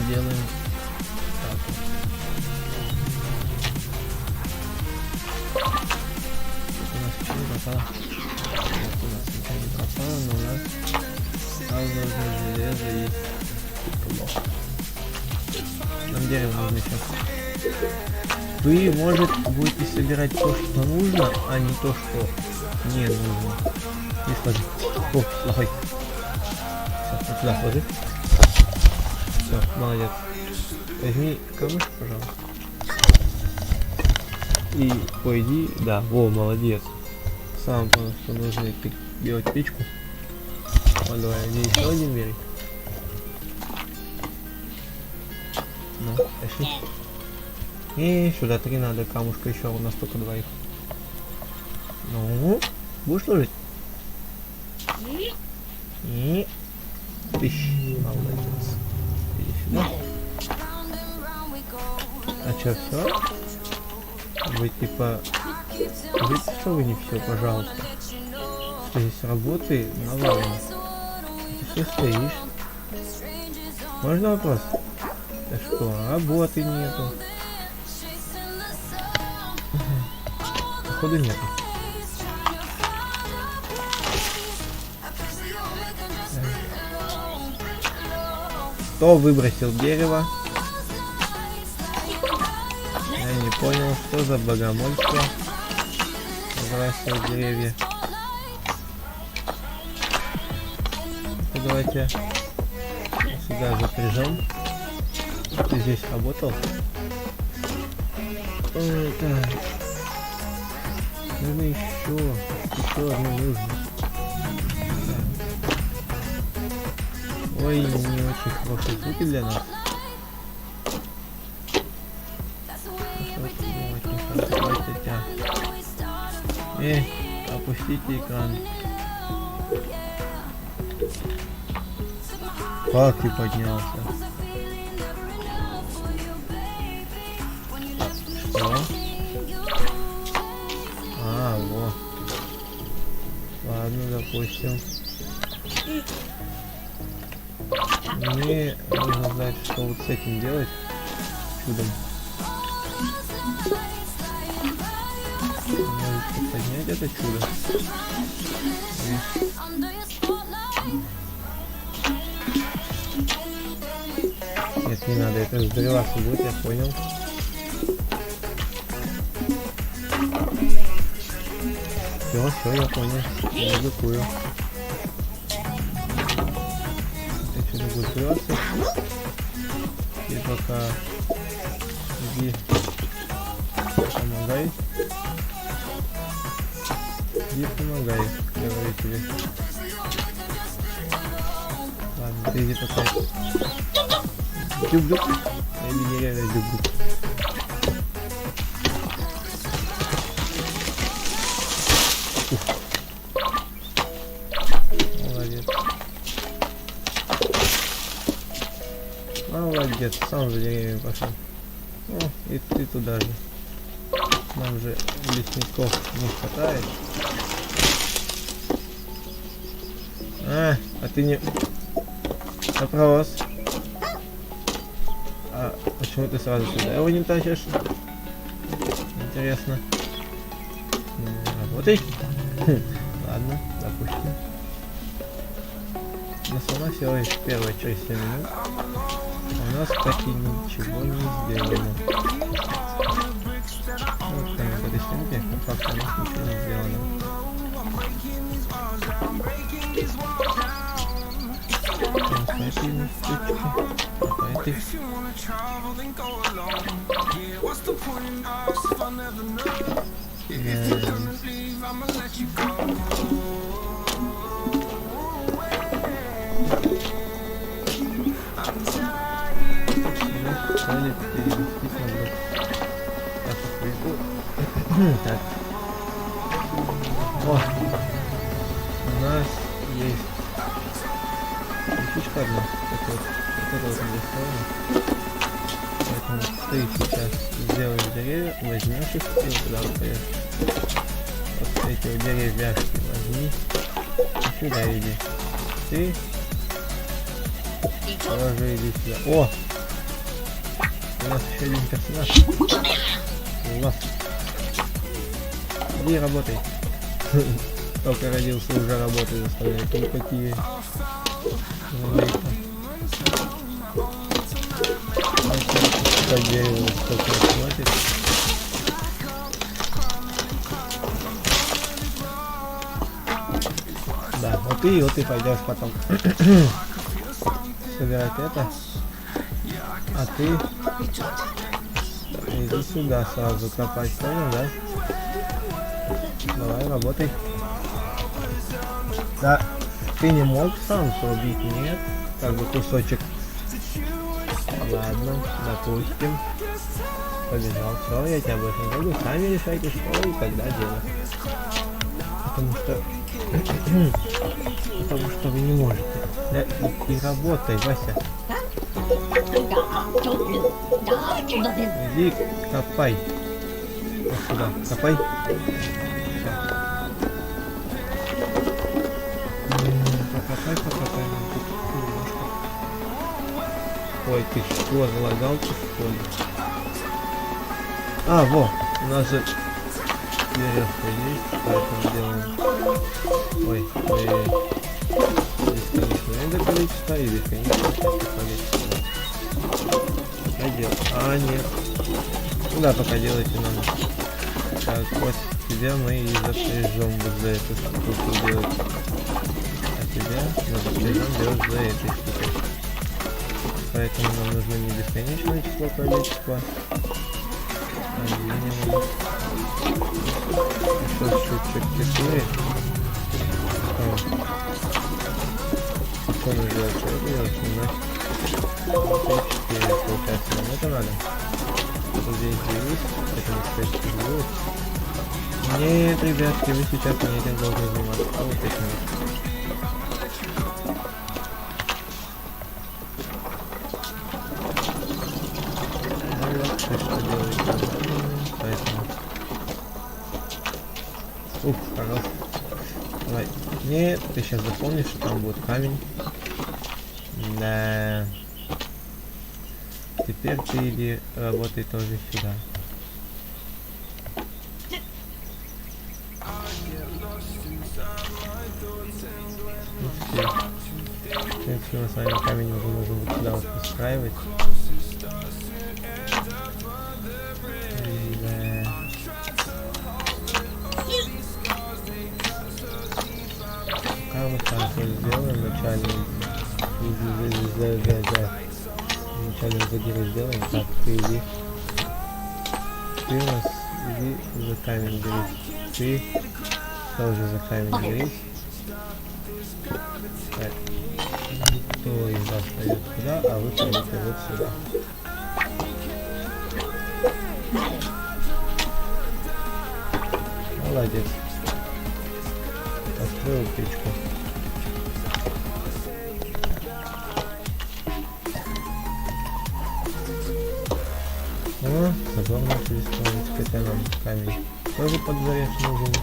делаем так. У нас ничего не пропало. У нас ничего не пропало, но у нас нужно железо и блок. Нам дерево нужно еще. Вы, может, будете собирать то, что нужно, а не то, что не нужно. Не сложи. О, плохой. Все, вот сюда сложи. Все, молодец. Возьми камушек, пожалуйста. И пойди, да, во, молодец. Сам понял, что нужно делать печку. Вот, давай, где еще один берег. Ну, пошли. И сюда 3 надо, камушка еще, у нас только 2 их. Ну, будешь ложить? И... Тыщ, молодец. Иди сюда. А чё, все? Вы типа... Видите, что вы не все, пожалуйста? Что здесь работы навалено. Ты все стоишь. Можно вопрос? Да что, работы нету. Походу нету. Кто выбросил дерево? Я не понял, что за богомольство. Выбрасывать деревья. Ну, давайте сюда запряжем. Ты здесь работал? Ой, так. Нужно еще одну нужно. Так. Ой, не очень хорошие звуки для нас. Опустите экран. Как ты поднялся? Что? А, вот. Ладно, допустим. Мне нужно знать, что вот с этим делать. Чудом. Может поднять это чудо? Нет, не надо, это сдриваться будет, я понял. Все, я понял. Я дукую. Это что-то будет сдриваться. И пока иди помогай. Иди помогай, говорю тебе. Ладно, ты иди пока. Дюб-дюб. Или нереально дюб-дюб. Молодец. Молодец, сам за деревьями пошел. О, и ты туда же. Нам же лесников не хватает. А ты не... Вопрос. А почему ты сразу сюда его не тащишь? Интересно. Работай. Ладно, допустим. Но сама всего лишь первая часть 7 минут. А у нас, кстати, ничего не сделано. Вот там в этой снимке, по факту, у нас ничего не сделано. Константин, штучки. А эти. Так. О, у нас есть фишка одна, которая недостроена. Поэтому ты сейчас сделаешь деревья, возьмешь их и туда упрешь. Вот эти вот деревяшки возьми и сюда иди. Ты положи, иди сюда. О! У нас еще один персонаж. Класс. Иди работай. Только родился, уже работать заставляет. Ну какие. По дереву сколько хватит. Да, вот ты пойдешь потом собирать это. А ты иди сюда сразу копать, понял, да? Давай, работай. Да, ты не мог сам срубить, нет? Как бы кусочек Ладно, допустим. Побежал. Все, я тебя больше не трогаю. Сами решайте, что и когда делать. Потому что вы не можете. Да, и работай, Вася. Иди, копай. Вот сюда, копай. Всё. Покопай. Ой, ты что, залагался, что ли? А, во, у нас же веревка есть, поэтому делаем. Ой, бесконечное количество и бесконечное количество. Пока делать. А, нет. Ну да, пока делайте нам. Так, вот тебя мы и запряжем вот за эту штуку делать. А тебя мы запряжем делать за этой штукой. Поэтому нам нужно не бесконечное число количества, а минимум. Еще чуть-чуть теплее. Что называется? Это делать 4 получается. Нам это надо. Вот здесь есть. Это не сказать, что будет. Нет, ребятки, вы сейчас не этим должны заниматься. А вот этим вот. Поэтому. Ух, хорош. Давай. Нет, ты сейчас запомнишь, что там будет камень. Да. Теперь ты иди работай тоже сюда. Мы с вами камень уже можем вот сюда вот устраивать. Пока мы хорошо сделаем вначале задиры сделаем. Так, ты иди. Ты у нас иди за камень берись. Ты тоже за камень берись. Так. Кто из вас пойдет сюда, а вы пойдете вот сюда. Молодец. Построил печку. О, забор начали строить, хотя нам камень тоже подзаряд нужен.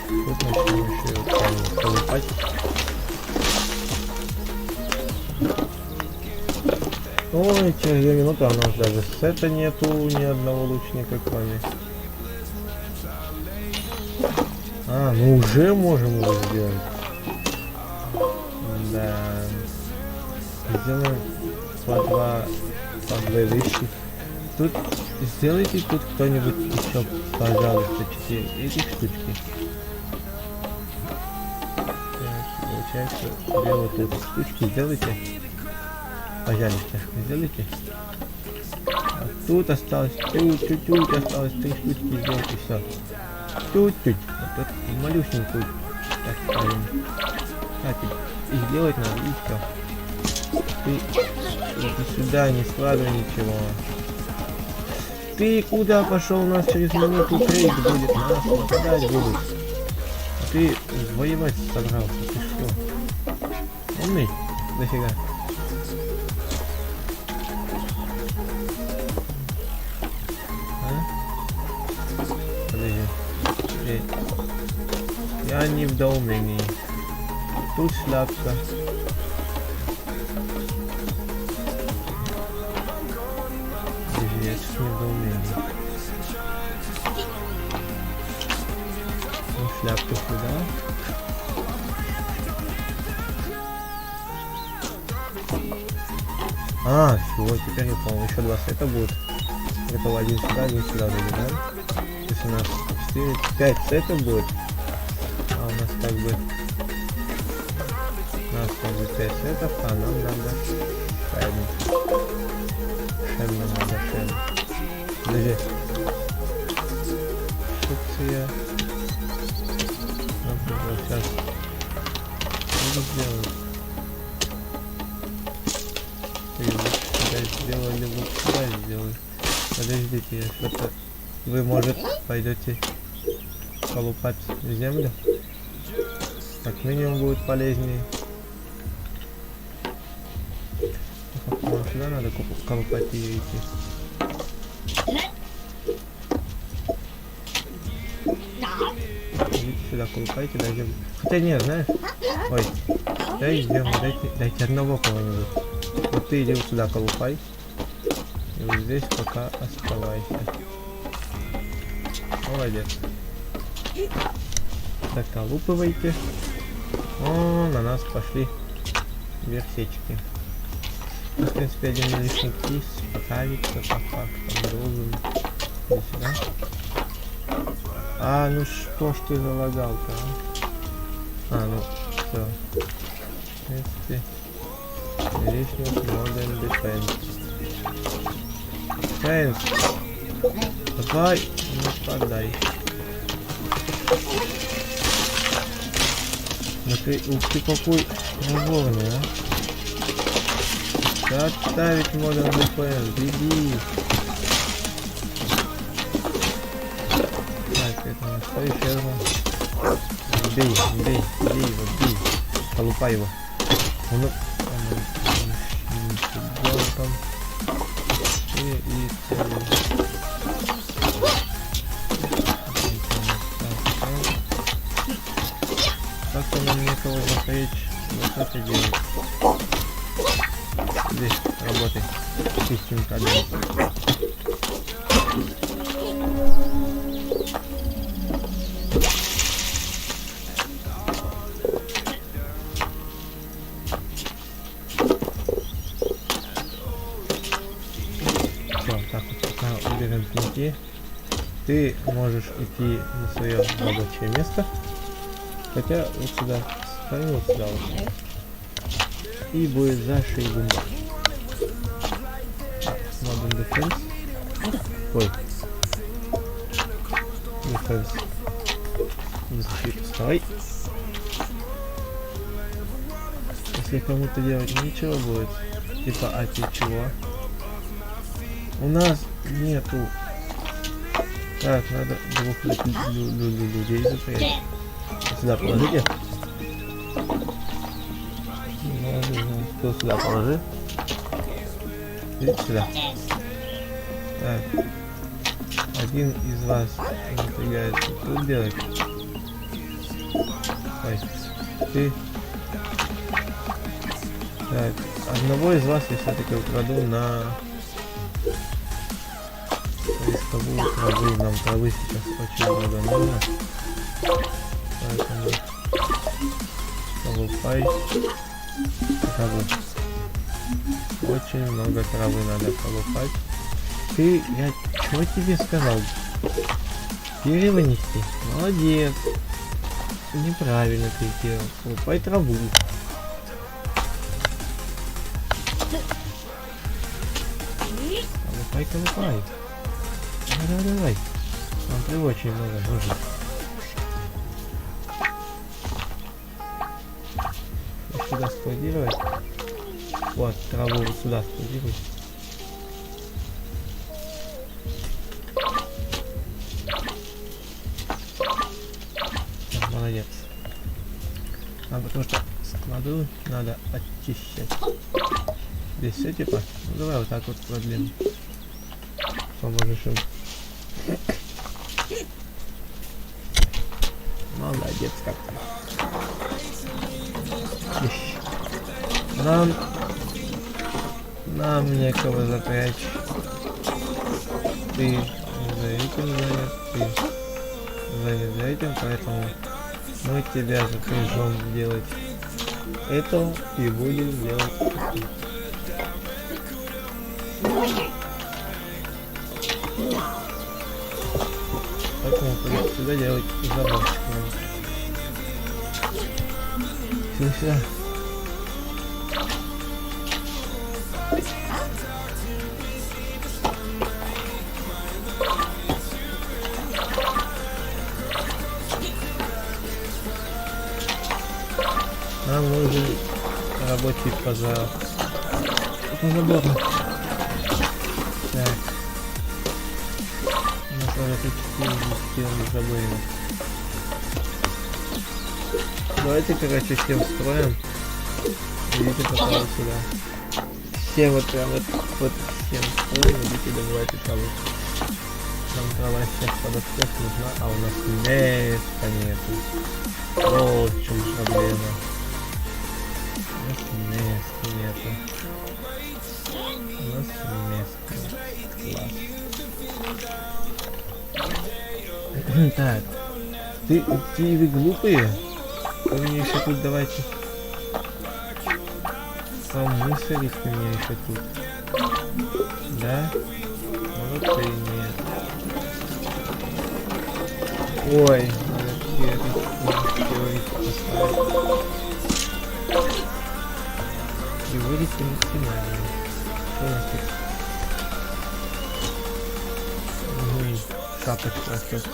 Тут начнем еще и камень колупать. Ой, через 2 минуты, а у нас даже сета нету, ни одного лучника кроме. А, мы уже можем его сделать. Да. Сделаем по две вещи. Тут сделайте тут кто-нибудь еще, пожалуйста, 4 этих штучки. Так, получается, 2 вот эти штучки сделайте. Пожалуйста, сделайте. А тут осталось чуть-чуть осталось 3 штучки сделать и все. Чуть-чуть. Вот тут малюсенькую. Так, ставим. Так, их делать надо и все. Ты иди сюда, не складывай ничего. Ты куда пошел? У нас через минуту трейд будет, нас нападать будут. А ты воевать собрался, ты что? Умный? Дофига. Я не в доумении. Тут шляпка. Я не в доумении. Ну, шляпку сюда. А, все, теперь я помню. Еще 2 сета будет. Это один сюда будет, да? То есть у нас 4, 5 сетов будет. А у нас как бы 5 сетов, а нам надо шем. Подожди. сделали вот сюда сделали. Подождите, я что-то... Вы, может, пойдете колупать землю? Как минимум будет полезнее. Вам сюда надо колупать ее идти. Идите сюда, колупайте, дай землю. Хотя нет, знаешь? Ой, дай землю, дайте одного кого-нибудь. Вот ты иди вот сюда, колупай. И вот здесь пока оставайся. Молодец. Так, колупывайте. О, на нас пошли версечки. В принципе, один лишний кис поправится по фактам. Должен. Иди сюда. А, ну что ж ты залагал-то, а? А, ну, все. В принципе, лишний Modern Defense. Defense! Давай, нападай. Ну ты какой проворный, а? Да отставить Modern Defense, беги! Так, это на что еще одно? Бей его, бей. Колупай его. Ну, там. И целый. Как-то нам некого запречь вот это делать. Здесь работай. Чистим кабель. Так вот, пока уберем пеньки, ты можешь идти на свое рабочее место, хотя вот сюда, ставим вот сюда вот, и будет зашибум. Modern Defense. Ой. Defense. Защиту вставай. Если кому-то делать нечего будет, типа, а ты чего? У нас нету. Так, надо двух людей запрятать. Сюда положите. Кто сюда положи? Идите сюда. Так. Один из вас напрягается тут делать. Ой. Ты. Так. Одного из вас я все-таки украду на рисковую травы. Нам травы сейчас очень много нужно. Поэтому колупай траву. Очень много травы надо колупать. Ты, я что тебе сказал? Дерево нести? Молодец. Неправильно ты сделал. Колупай траву. Колупай. Давай. Нам травы очень много нужно. Сюда складировать. Вот, траву вот сюда складируй. Так, молодец. А потому что складу надо очищать. Здесь все типа? Ну давай вот так вот продлим. Поможешь им. Молодец как ты. Нам некого запрячь. Ты за этим занят, ты занят за этим, поэтому мы тебя запряжем делать это и будем делать это. Поэтому придется сюда делать заборчик. Сюда. Нам нужен рабочий по забору. Так. У нас уже тут 4 сделаны забыли. Давайте, короче, все устроим. Идите пока вот сюда. Все вот прям вот всем строим, идите добывайте траву. Нам трава сейчас подоспех нужна, а у нас места нету. Вот в чем проблема. У нас места нету. У нас места нет. Класс. Так. Вы глупые? Вы мне еще тут давайте. Помыслить меня еще тут. Да? Молодцы, нет. Ой, надо теорию поставить. И вылезти максимально. Что у нас тут? Шапочка растет.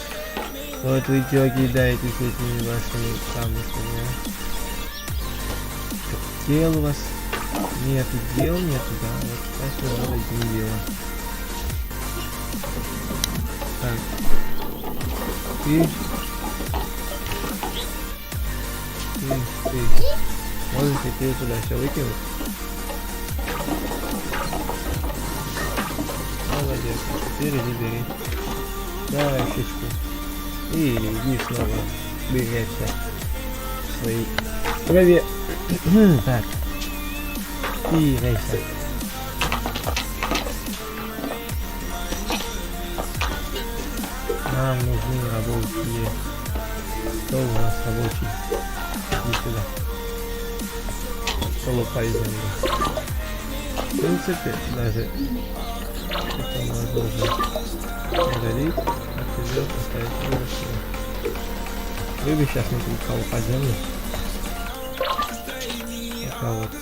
Вот вы чё кидаете с этими вашими камушками, а? Дел у вас нету, дел нету, да, вот сейчас надо одни дела. Так. Ты. Можете ты туда все выкинуть? Молодец. Теперь иди бери. Давай фишку. И иди снова беречься в своей траве. Так. И рейса. Нам нужны рабочие. Кто у нас рабочий? Иди сюда. Полупай землю. В принципе, даже это можно уже удалить, отвезет, поставить выручку. Вы бы сейчас не полупать землю. Пока вот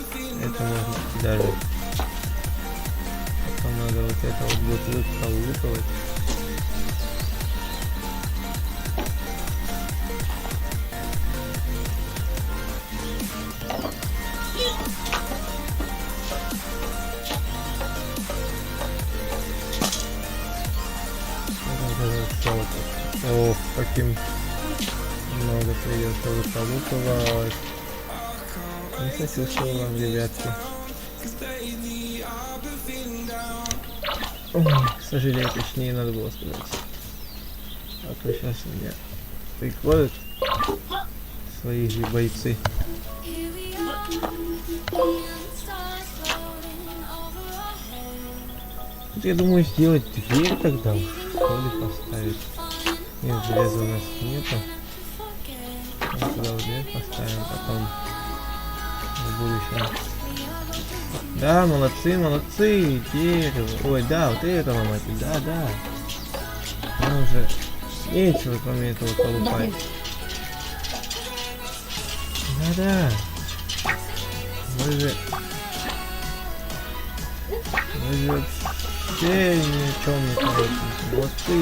это можно даже. Потом надо вот это вот полупывать. Ох, каким много придется выколупывать. Не сочувствую вам, ребятки. Ой, к сожалению, точнее надо было сказать. А то сейчас меня приходят свои же бойцы. Вот я думаю сделать дверь тогда уж, что ли, поставить. Нет, железа у нас нету. Вот сюда вот дверь поставим, потом в будущем. Да, молодцы, молодцы, дерево. Ой, да, вот это ломать, да. Нам уже нечего кроме этого колупать. Да. Вы же вообще ни о чем не колупаете. Вот ты.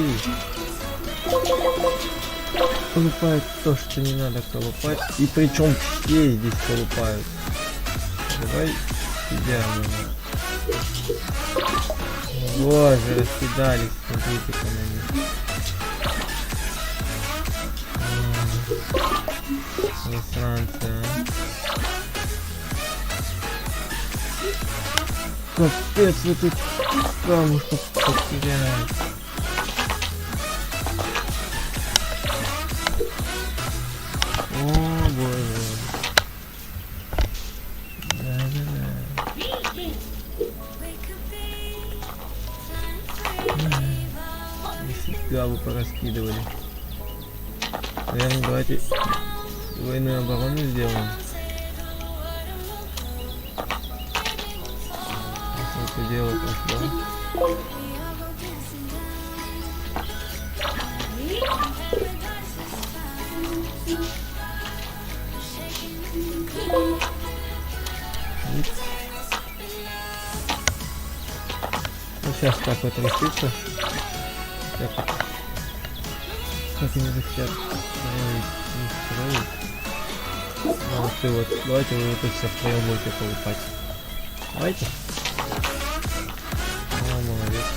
Колупают то, что не надо колупать. И причем все здесь колупают. Давай тебя надо. Боже, раскидались, смотрите-ка на них. Засранцы, а. Капец, вы тут камушку потеряли. О, боже. Да. Если гаву пораскидывали. Наверное, давайте двойную оборону сделаем. Это дело пошло. Ну, сейчас так вот решится. Как они захотят строить. Молодцы, вот. Давайте вы вот тут все втроем будете колупать. Давайте. О, молодец.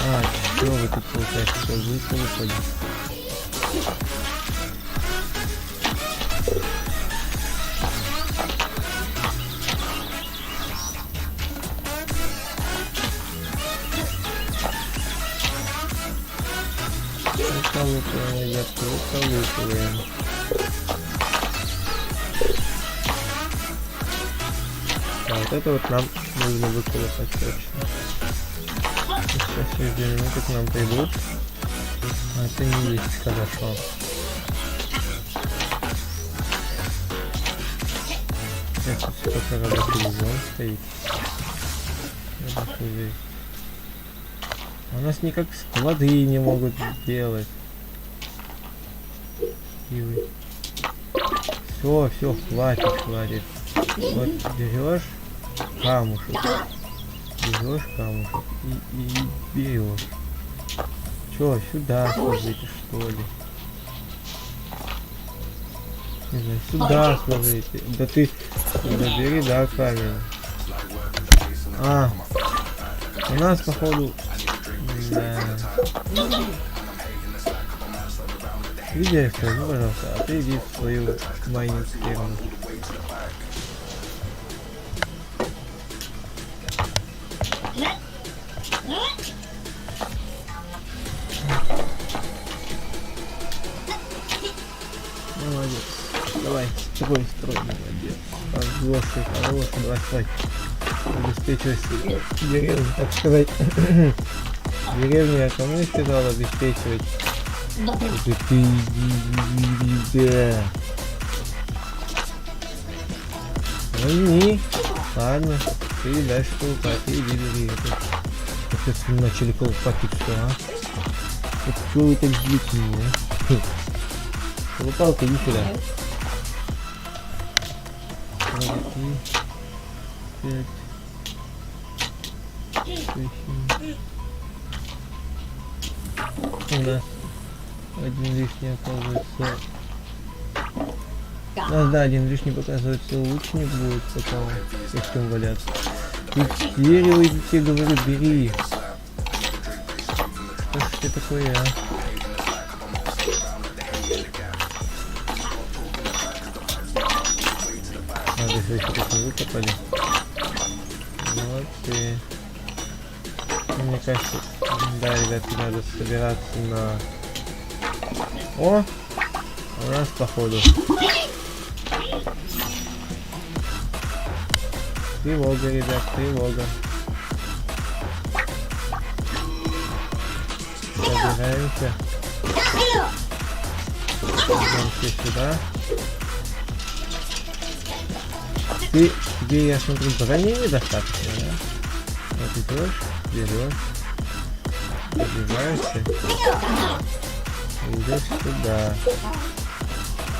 А, что вы тут получаете? Все, выходите. Выколупываем, ребятки, выколупываем. А вот это вот нам нужно выколупать точно. Сейчас через 2 минуты к нам придут. А это не есть хорошо. Сейчас тут только работает, стоит. Здесь. У нас никак склады не могут сделать. Все, хватит. Вот берешь камушек и берешь. Чё, сюда сложите, что ли? Не знаю, сюда сложите. Да ты забери, да, камень. А, у нас, походу, да. Видишь, ну, пожалуйста, а ты иди в свою майнинг ферму. Молодец. Давай, строй, молодец. Хороший, давай, строй. Обеспечивай деревню, так сказать. Деревню я кому сказал обеспечивать? Это ты, да. Возьми. Ладно, ты дальше колупай, ты иди бери это. Как начали колупать и все, а? Вот что вы так злите меня? Колупалка, иди сюда. 5, 6. У нас один лишний оказывается. Да, один лишний показывается, лучник будет потом, если он валяться. Ты дерево, я тебе говорю, бери. Что ж ты такое, а? Надо еще как не выкопали. Молодцы. Мне кажется, да, ребятки, надо собираться на... О! У нас походу. Тревога, ребят, тревога. Собираемся. Идем все сюда. Тебе, я смотрю, брони недостаточно, да? Вот идешь, берешь, забиваешься, идешь сюда.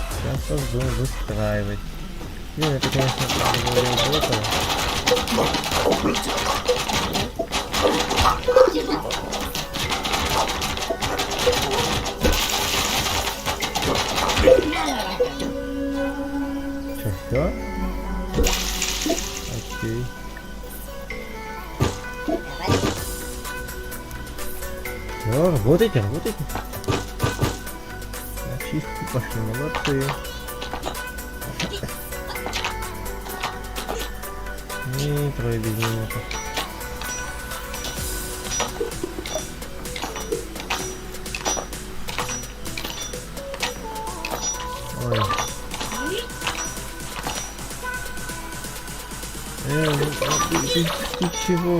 Сейчас вас будем выстраивать. Блин, это, конечно, говорил до этого. Что, все? Окей. Все, работайте. Очистки пошли, молодцы. И трое без минуты. Ой. Ты чего?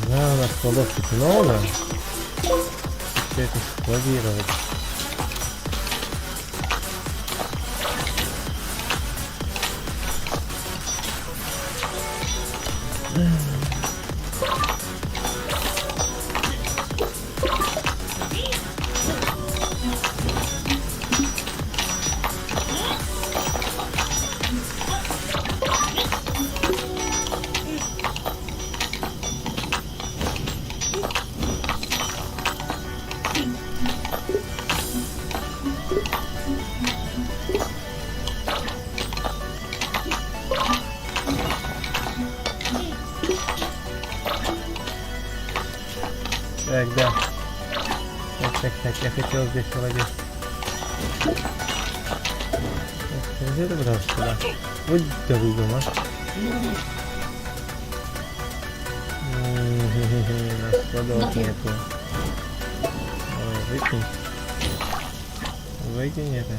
Да, у нас кладовки много. Все это складировать. Так, да. Так, я хотел здесь вроде... Где ты брался сюда? Вот дорогу, а? У нас кладов нету. Выкинь. Выкинь это.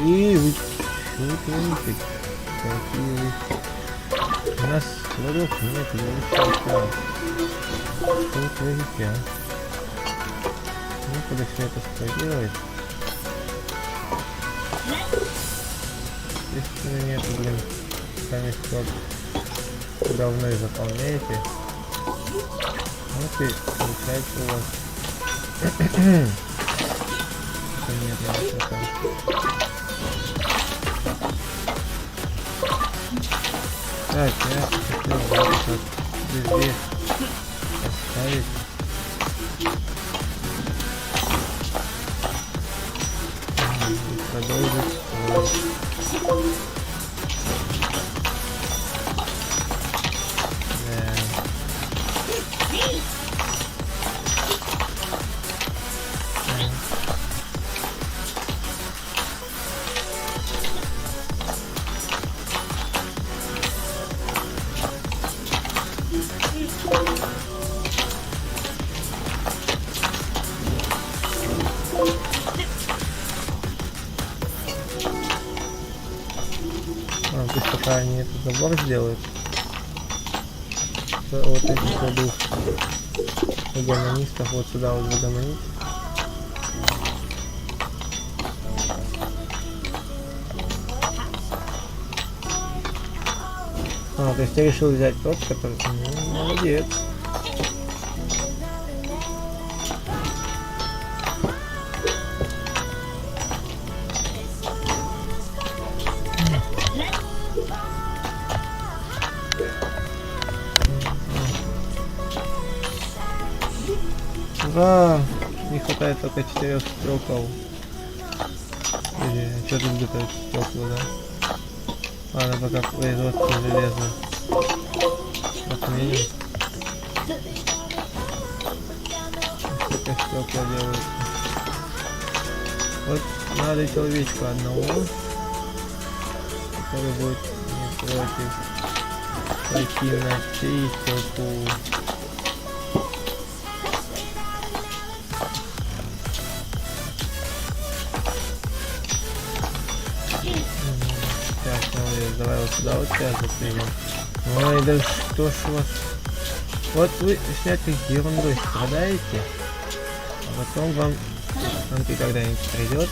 И вы... Что ты выпить? Какие вы... У нас кладов нет, я выпить. Что творите, а? Ну, куда все это складировать? Естественно, нету, блин. Сами склад давно и заполняете. Вот и получается у вас. Это нет, это. Так, я хотел вот так везде поставить. Продолжить. Пусть пока они этот забор сделают. Вот этих двух гомонистов вот сюда вот загомонить. А, то есть я решил взять тот, который... Ну, молодец. Да, не хватает только 4 стекол. Или что тут где-то стекла, да? Ладно, пока производство железа отменим. Сколько стекла делают? Вот надо человечка одного, который будет не против пойти на чистилку. Давай вот сюда вот сейчас запрямим. Ой, да что ж у вас... Вот вы всякой ерундой страдаете, а потом вам конты когда-нибудь придет.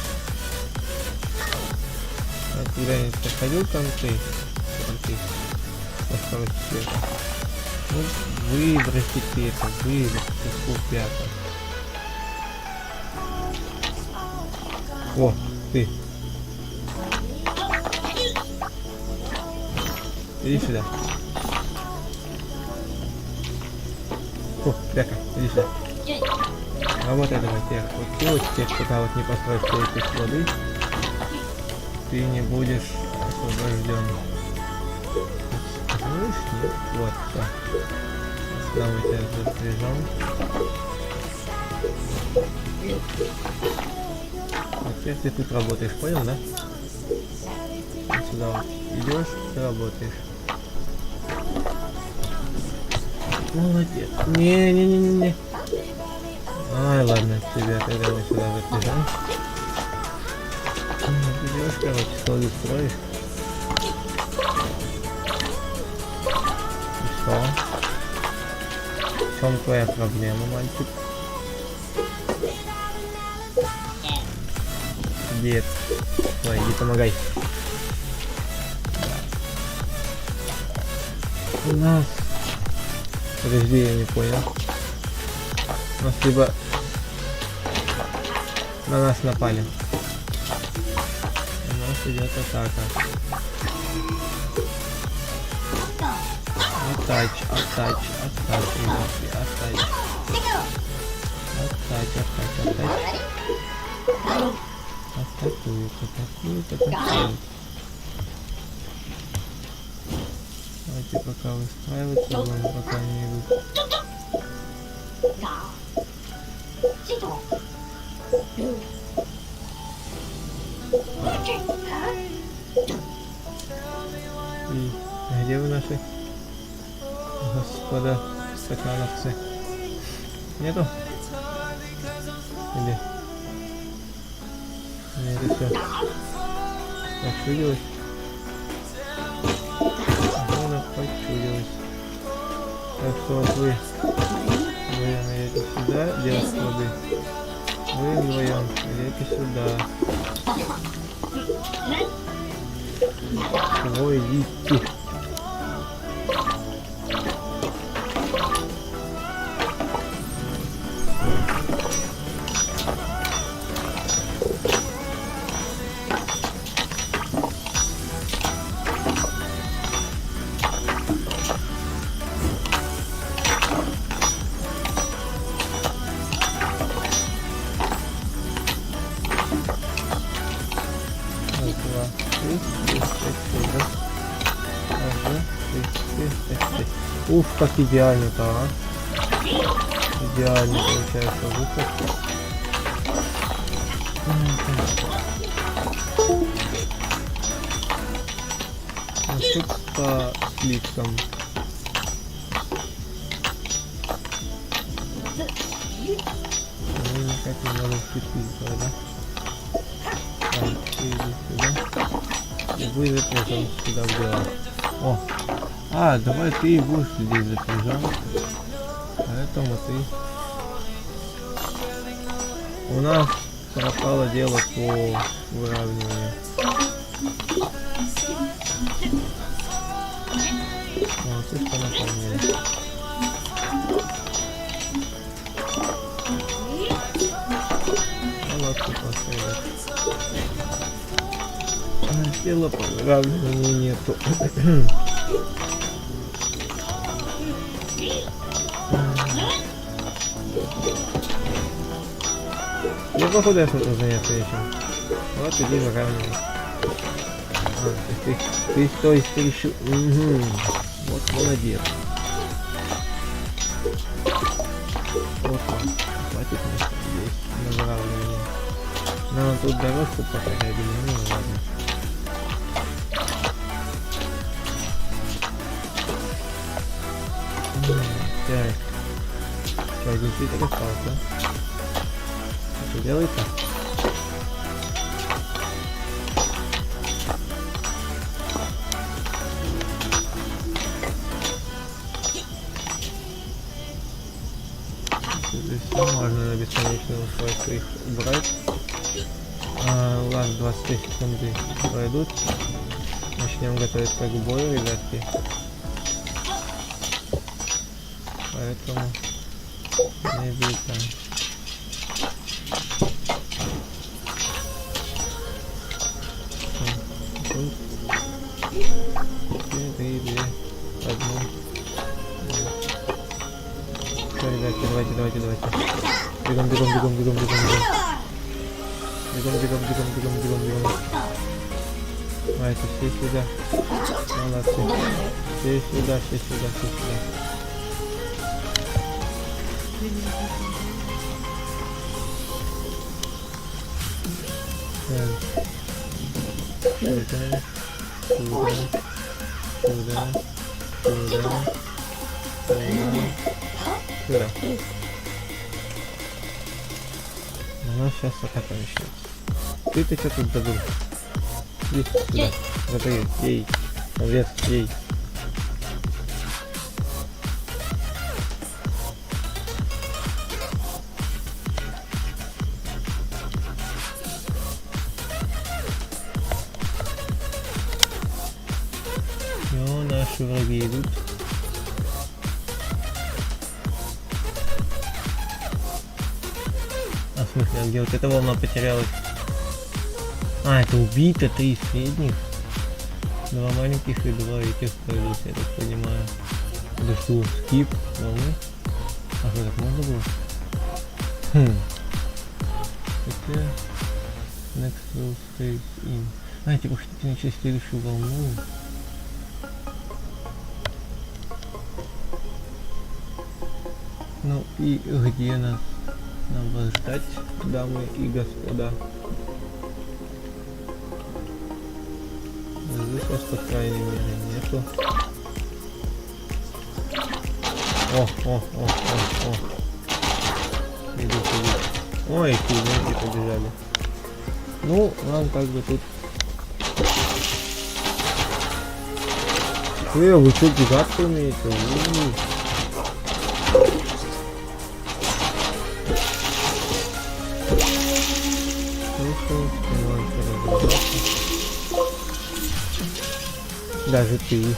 Когда-нибудь проходил конты на скорость света. Ну, выбросите это, выбросите купята. О, ты. Иди сюда. О, Бяка, иди сюда. А вот этого тех. Вот ты вот тех, пока вот не построишь все эти склады, ты не будешь освобожден. Слышь, нет? Вот, все. Сюда мы тебя запряжем. Вот теперь ты тут работаешь, понял, да? Вот сюда вот идешь, ты работаешь. Молодец. Не. Ай, ладно, тебя тогда мы сюда запряжем. Идешь, короче, склады строишь. И что? В чем твоя проблема, мальчик? Дед. Давай, иди помогай. У нас... Подожди, я не понял. У нас либо... На нас напали. У нас идет атака. Атач, ребятки, атач. Атакуют. Давайте пока выстраиваться, будем, пока не идут. Да. Сито. И где вы наши господа стакановцы? Нету? Или? Нет, это все. Почудилось? Она почудилась. Так что вот вы идете сюда, делать воды. Вы вдвоем идете сюда. Ой, идите. Уф, как идеально-то, а? Идеально получается выход. Ну, тут слишком. Ну, никак не можем впустить, да? Так, ты иди сюда. И вы запряжем сюда в дело. О! А, давай ты будешь здесь запряжен. Поэтому ты... У нас пропало дело по выравниванию. О, ты что напомнили? Ну, лодку поставить. Дела по выравниванию нету. Я походу я что-то заняться этим. Вот иди выравнивай. А, ты что решил? Угу. Вот молодец. Вот он. Хватит места здесь на выравнивание. Нам тут дорожку проходили, ну ладно. Так. Что, один цветок остался? Что делается? Здесь все можно бесконечно устройство их убрать. Ладно, 23 секунды пройдут. Начнем готовиться к бою, ребятки. Поэтому не беда. Одну. Все, ребятки, давайте. Бегом. Давайте, все сюда. Молодцы. Все сюда. Сюда. У нас сейчас атака начнется. Ты что тут забыл? Иди сюда. Готовь. Ей. Овец, ей. Наши враги идут. А в смысле, а где вот эта волна потерялась? А, это убито 3 средних. 2 маленьких и 2 этих пойдут, я так понимаю. Это что, скип волны? А что, так можно было? Хотя... Next will stay in. А, типа, хотите начать следующую волну? Ну и где нас нам вас ждать, дамы и господа? Здесь вас, по крайней мере, нету. О. Идут. Ой, клиенты побежали. Ну, вам как бы тут... вы что, бегать умеете? Даже ты.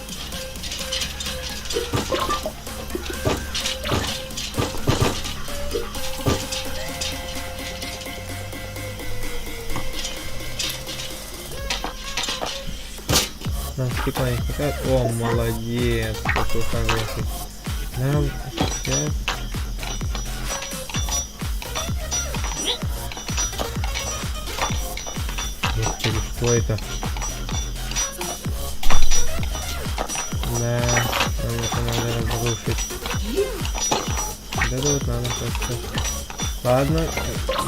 Нам скипа не хватает. О, молодец, какой хороший. Нам сейчас... Господи, что это? Да, нам это надо разрушить. Да вот надо просто. Ладно,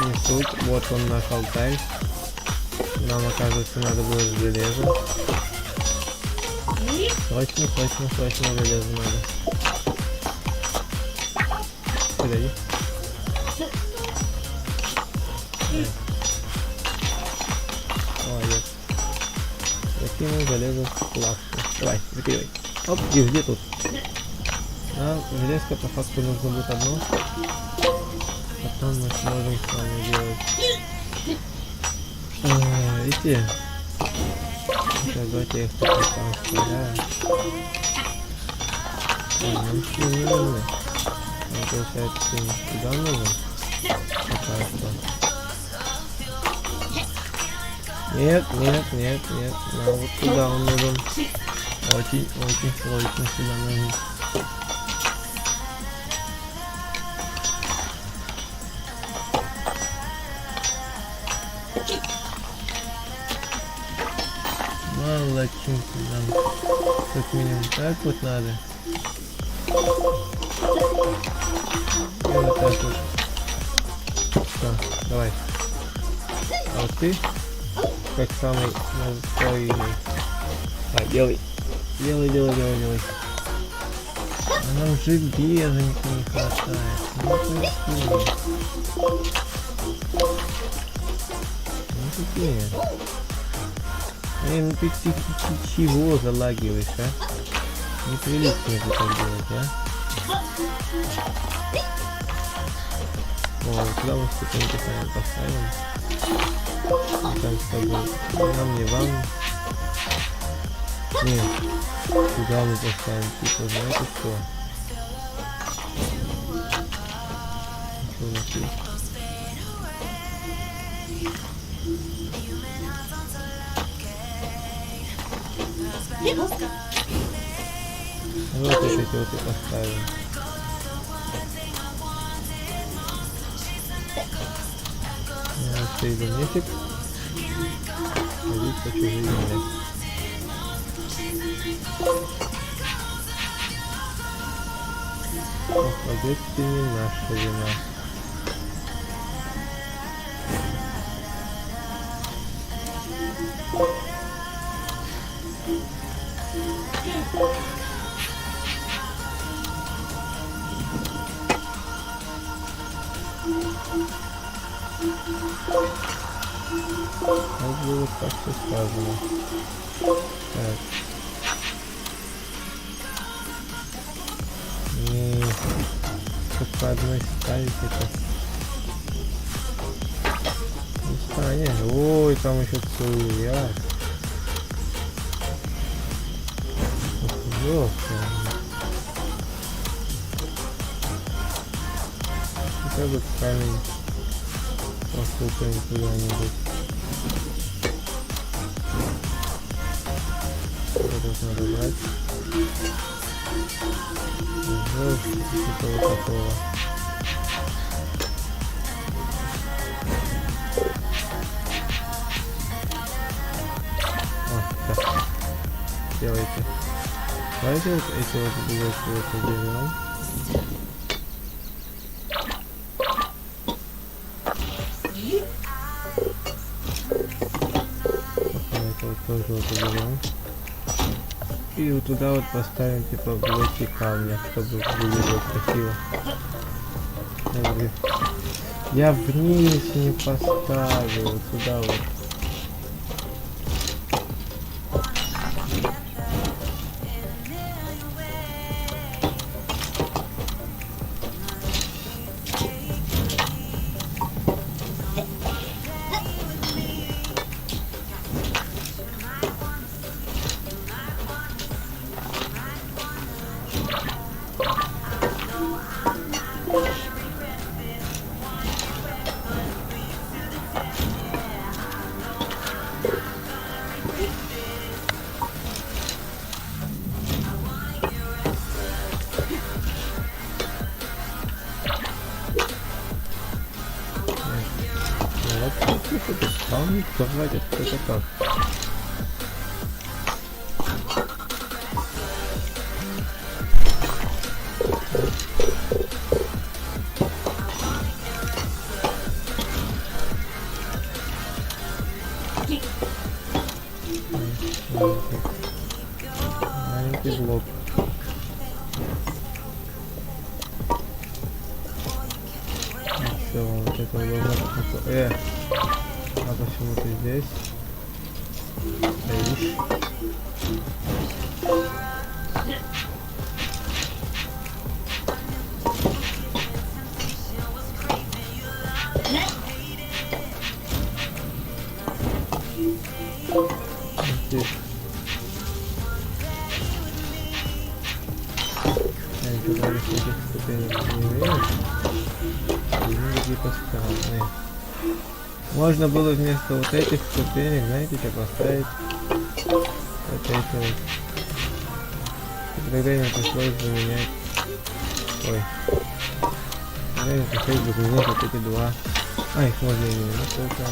не суть. Вот он наш алтарь. Нам, оказывается, надо было железо. Срочно железо надо. Сюда иди. Молодец. Закинул железо в лавку. Давай, закидывай. Оп, и где тут? Нам железка по факту нужно будет одно. Потом мы сможем с вами делать. Видите? Сейчас давайте я их тут там стреляю. Нам ничего не нужно. Нам получается сюда нужен. Пока что. Нет. Нам вот туда он нужен. Очень сложно сюда нужен. Молодчинки нам. Как минимум так вот надо. И вот так вот. Все, давай. А вот ты, как самый настойный. Делай. А нам железонька не хватает. Ну какие? Ну ты чего залагиваешь, а? Неприлично это так делать, а? О, вот сюда мы ступеньки сами поставим. Там с тобой. Нам не вам. Нет. Сюда мы поставим. Типа, знаете что? Что у нас есть? Вот эти вот и поставим. Я иду нефиг. Ходить по чужой земле. Ответственный наша вина. Вот было так все сказано. Так. Не, как по одной ставить это. Не станет. Ой, там еще целый ряд. Жестко. Хотя бы камень постукаем куда-нибудь. Тут надо брать. Типа вот такого. О, так. Делайте. Давайте вот эти вот блоки вот уберем. вот уберем. И вот туда вот поставим типа блоки камня, чтобы выглядело красиво. Я вниз не поставил, вот сюда вот. Там хватит, это как? Маленький блок. Все, вот это удобно. А почему ты здесь стоишь? Здесь. Я ничего даже с этих ступенек не имею. Они какие-то странные. Можно было вместо вот этих ступенек, знаете, что поставить? Вот эти вот. И тогда мне пришлось заменять. Ой. Тогда мне пришлось заменять вот эти два. А, их можно и не менять только.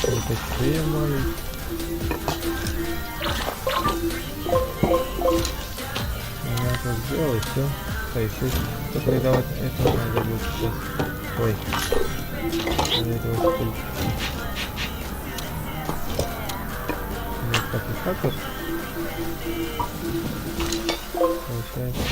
Это шея маленькая. Я так сделал, и все. Поищу. Только тогда вот это надо будет сейчас. Ой. Вот так вот. Получается.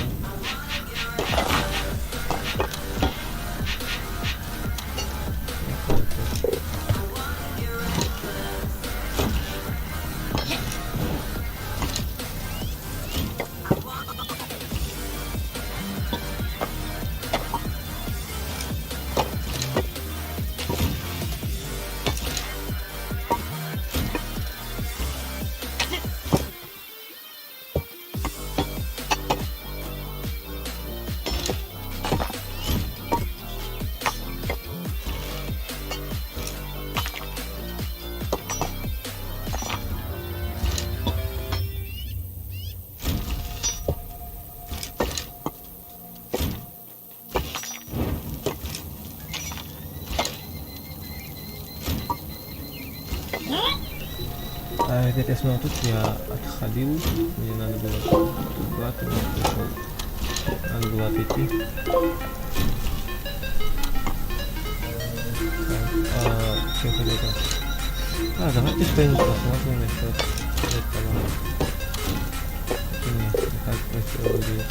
Это я снова тут я отходил, мне надо было туда, пришел, надо было отойти. Так, что хотел? Давайте что-нибудь посмотрим насчет этого. Нет, не так красиво выглядит.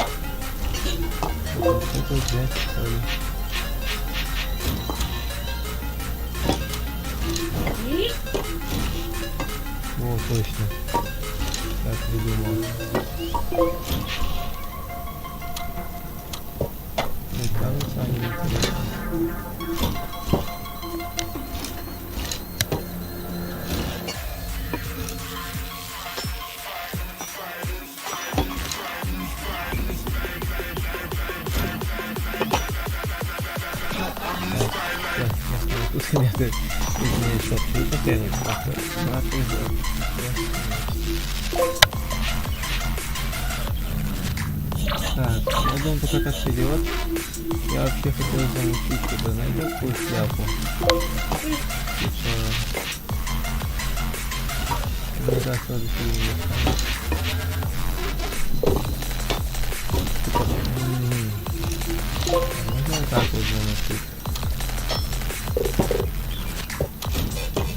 Что-то взять, что ли? О, точно. Так придумал. И кажется, они интересны. Тут ребята изменяют сообщение, постоянно Так, я думаю, пока так идет. Я вообще хотел замутить туда, знаете, какую шляпу? Мне кажется, вот здесь можно вот так вот замутить.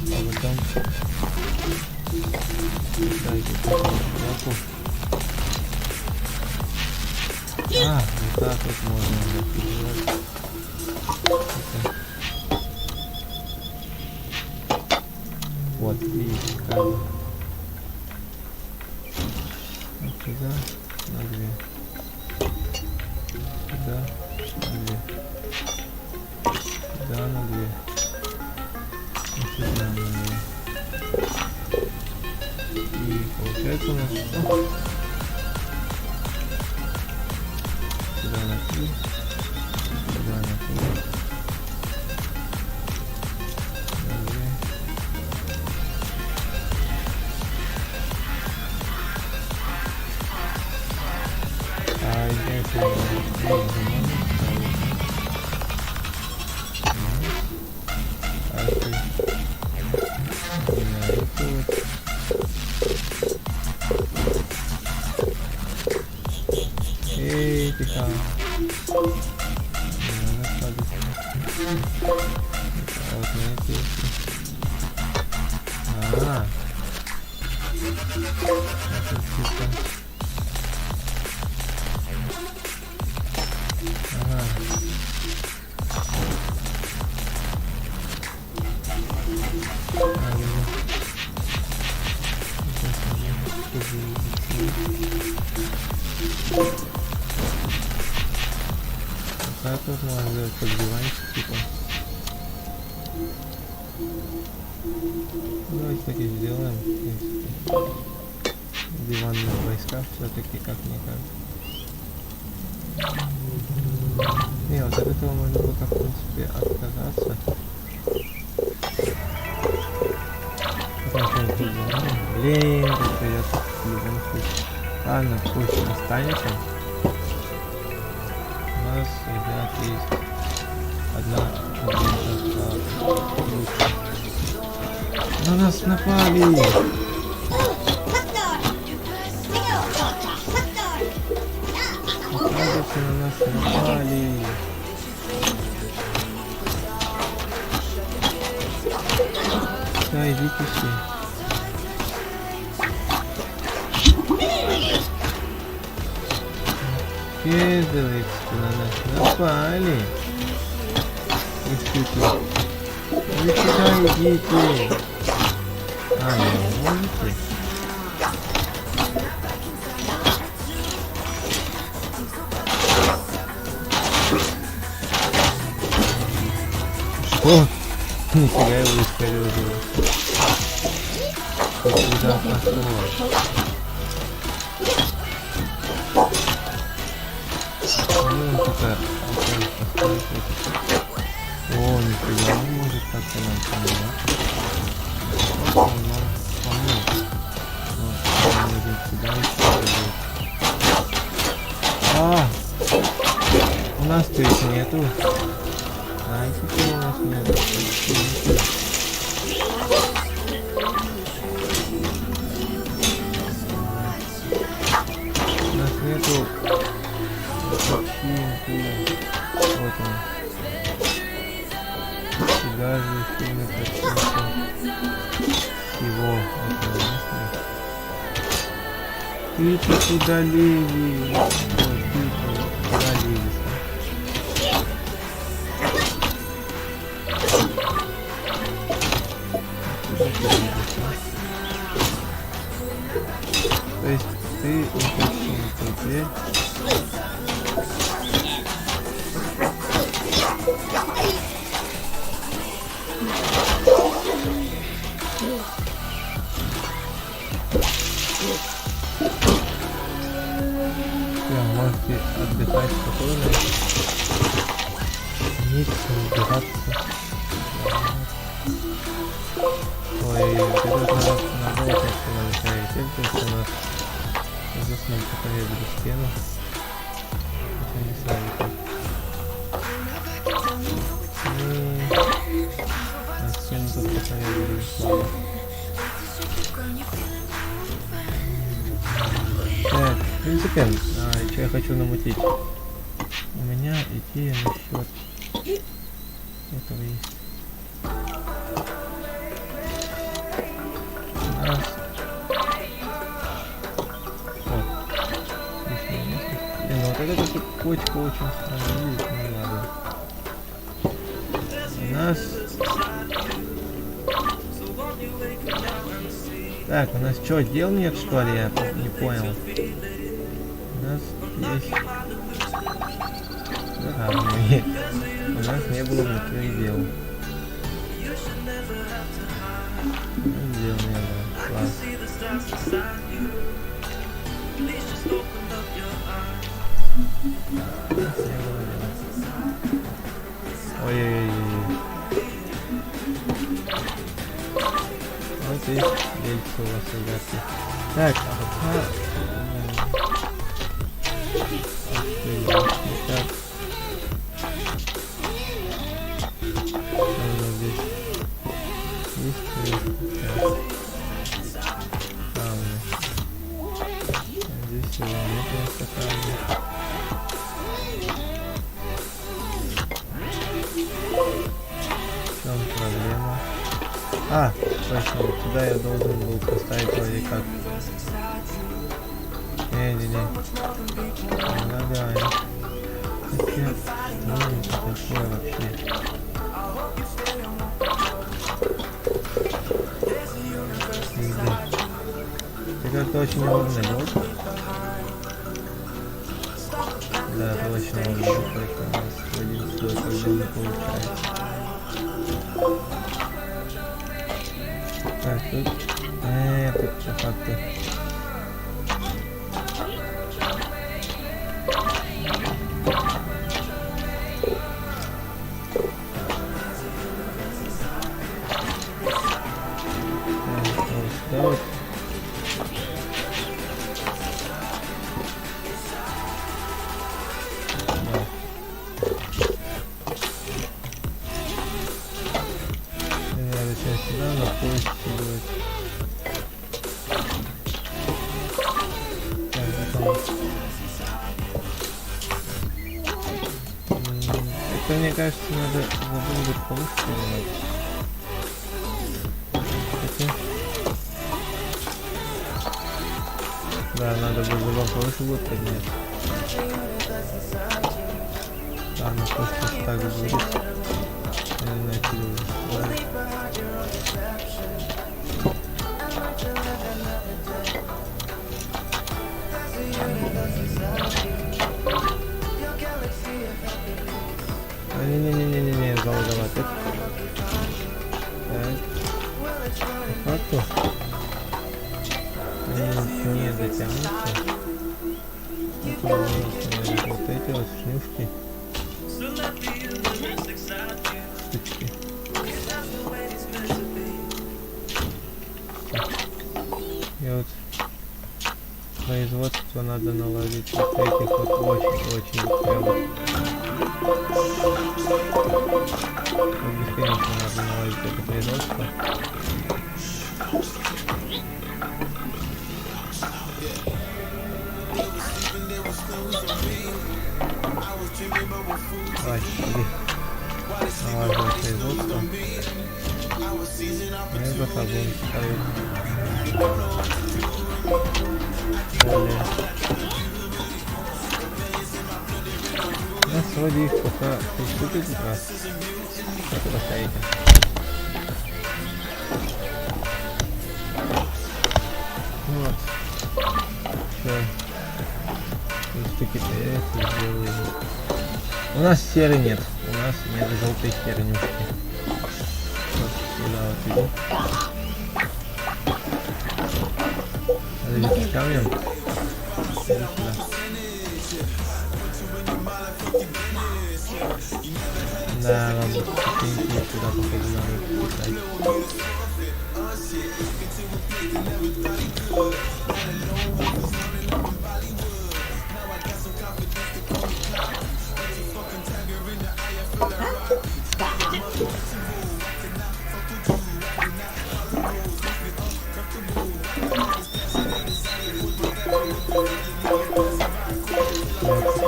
А потом сбоку. А, вот так вот можно запихивать. Вот, видите, как бы. Вот сюда, на 2. Сюда, на 2. Сюда, на 2. И сюда, на 2. И получается у нас что? Сюда на 3. Сюда на 3. На 2. А здесь эй, тихо. Ага. Как тут можно сделать под диванчик, типа? Давайте так и сделаем, в принципе. Диванные войска все-таки как-никак. Не, вот от этого можно было как, в принципе, отказаться. Блин, как придется в любом случае. Ладно, пусть останется. У нас, ребят, есть одна лучше. На нас напали! Оказывается, на нас напали! Да, идите все. Оказывается, на нас напали. Идите. Вы сюда идите. А, не можете? Что? Нифига его искорёжил. Ты куда пошел? Ну, только о, нифига, он может как-то нам помочь. Он нам помог. Вот, он может сюда еще. А! У нас-то их нету. А, теперь у нас нету. У нас нету. Вот он. Сюда же сильно почему-то его этого нет. Ты куда лезешь? Ой, ты куда лезешь? То есть ты не хочешь теперь. Можете отдыхать спокойно. Миться, убираться. Ой, вот это надо мешает. Только у нас заснуть, пока я буду стену. Хотя не знаю как. Стену тут пока я буду слабо. Так, в принципе, что я хочу намутить? У меня идея насчет этого есть. У нас вот эта цепочка очень странная, видите, не надо. У нас... Так, у нас что, дел нет, что ли? Я не понял. У нас есть... Равные. У нас не было внутри дел. Дел не было. Класс. Ой-ой-ой. Вот и дельцы у вас, ребятки. Так, так. Здесь его нет, просто камни. В чем проблема? А, точно, вот сюда я должен был поставить вроде как. Не-не-не. Предлагаю. Хотя, ну, это такое вообще. Это очень удобно делать. Да, это очень удобно, только у нас один слой проблемы получается. Так, тут... тут по факту. Так, сюда на поезд делать. Так, потом. Это, мне кажется, надо забыть повыше делать. Да, надо будет забыть повыше будет поднять. Ладно, пусть так будет. Не-не-не-не-не, залазовать. Так. По факту. Не дотянутся. Вот эти вот шлюшки. Штучки. И вот производство надо наладить вот этих вот очень прямо. Бесконечно надо наладить это производство. Давай, иди. Налаживай производство. И за собой ставить. Далее. У нас вроде их пока 3 штуки как раз. Как поставите. Вот. Все. 3 штуки появятся, сделаем. У нас серы нет. У нас нет желтой хернюшки. Вот сюда вот иди. Надо ведь с камнем. Иди сюда. Да, ладно, сюда походу надо писать.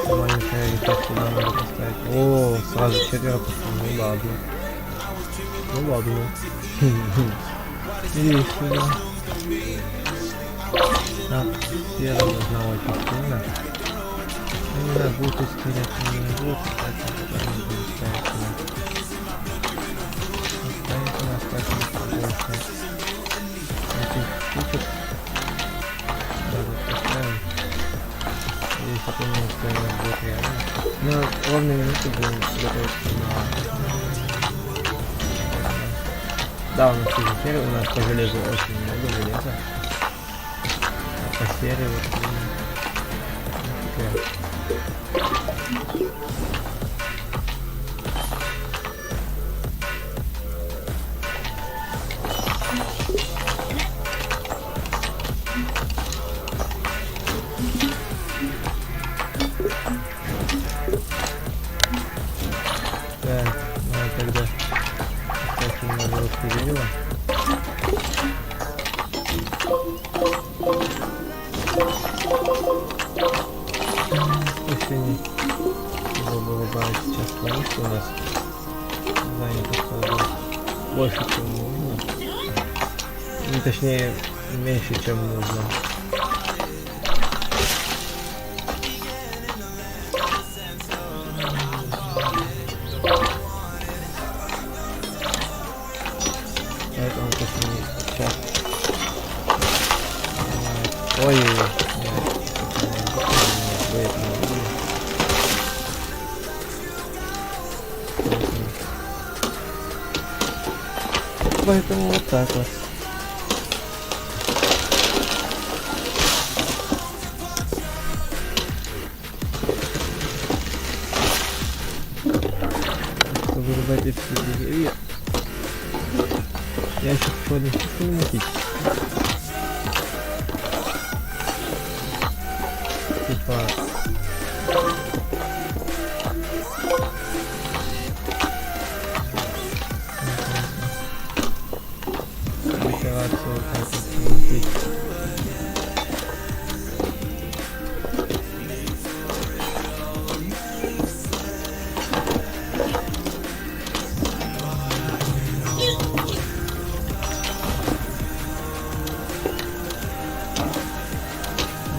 Маленькая река сюда надо поставить. О, сразу 4. Ну ладно. Ну ладно. Иди сюда. Так, серая должна очень сильно. Они нас будут искать, они не будут искать, а они будут искать нас. Искать нас, как они больше. Этих штучек. Да, вот поставим. Если помню, что у нас будет реально. Но ровно минуту будем готовиться на... Да, у нас есть серия, у нас по железу очень много железа. А по серии вот... Так, ну тогда кстати, немного вот дерева. Еще не забыл добавить сейчас, потому что у нас занято стало больше, чем нужно. Ну, точнее, меньше, чем нужно. Поэтому точнее сейчас. Ой-ой-ой. Поэтому вот так вот. Чтобы вырубать эти деревья. Я еще хочу одну штуку намутить. Типа... Декорацию вот так вот намутить.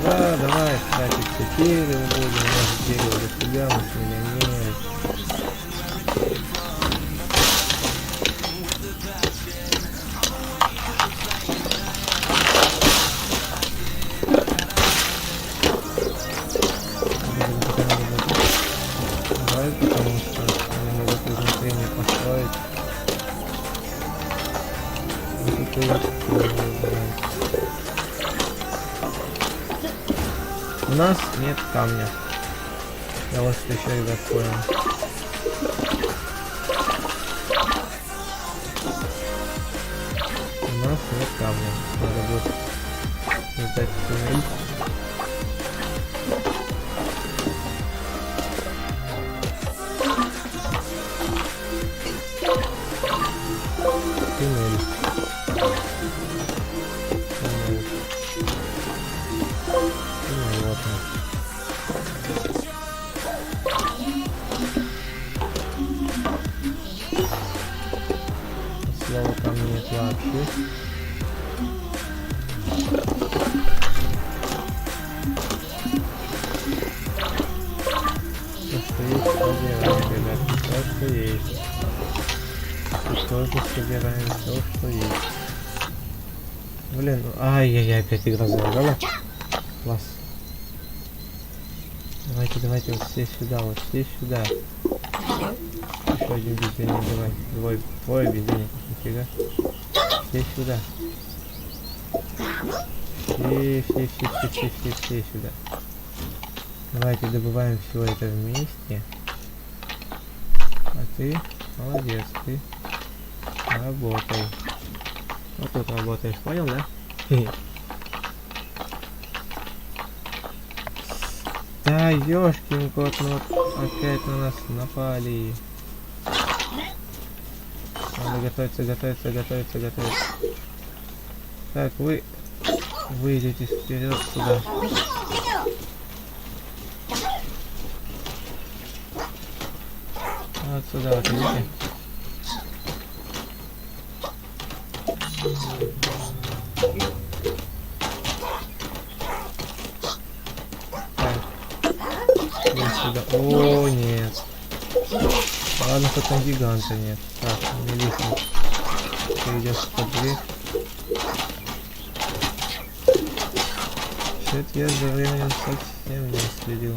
Да, давай, кстати, все дерево будем, может дерево до тебя, мы с миллионеры. Давай, потому что они могут изнутри построить. У нас нет камня. Я вас встречаю, ребят, понял. У нас нет камня. Надо будет создать туннель. Туннель. Вот он. Слава там нет вообще. То, что есть, собираем, ребят. То, что есть. И тоже собираем то, что есть. Блин, ну... Ай-яй-яй, опять игра залагала. Класс. Давайте вот здесь сюда, вот здесь сюда. Еще один бездельник, давай. Двое бездельников, нифига. Здесь сюда. Все сюда. Давайте добываем все это вместе. А ты молодец, ты работай. Вот тут работаешь, понял, да? Да, ёшкин кот, ну вот опять на нас напали. Надо готовиться. Так, вы идете вперед сюда. Вот сюда вот идите. сюда. О, нет. Ладно, хоть там гиганта нет. Так, не лишний. Перейдешь под дверь. Что-то я за временем совсем не следил.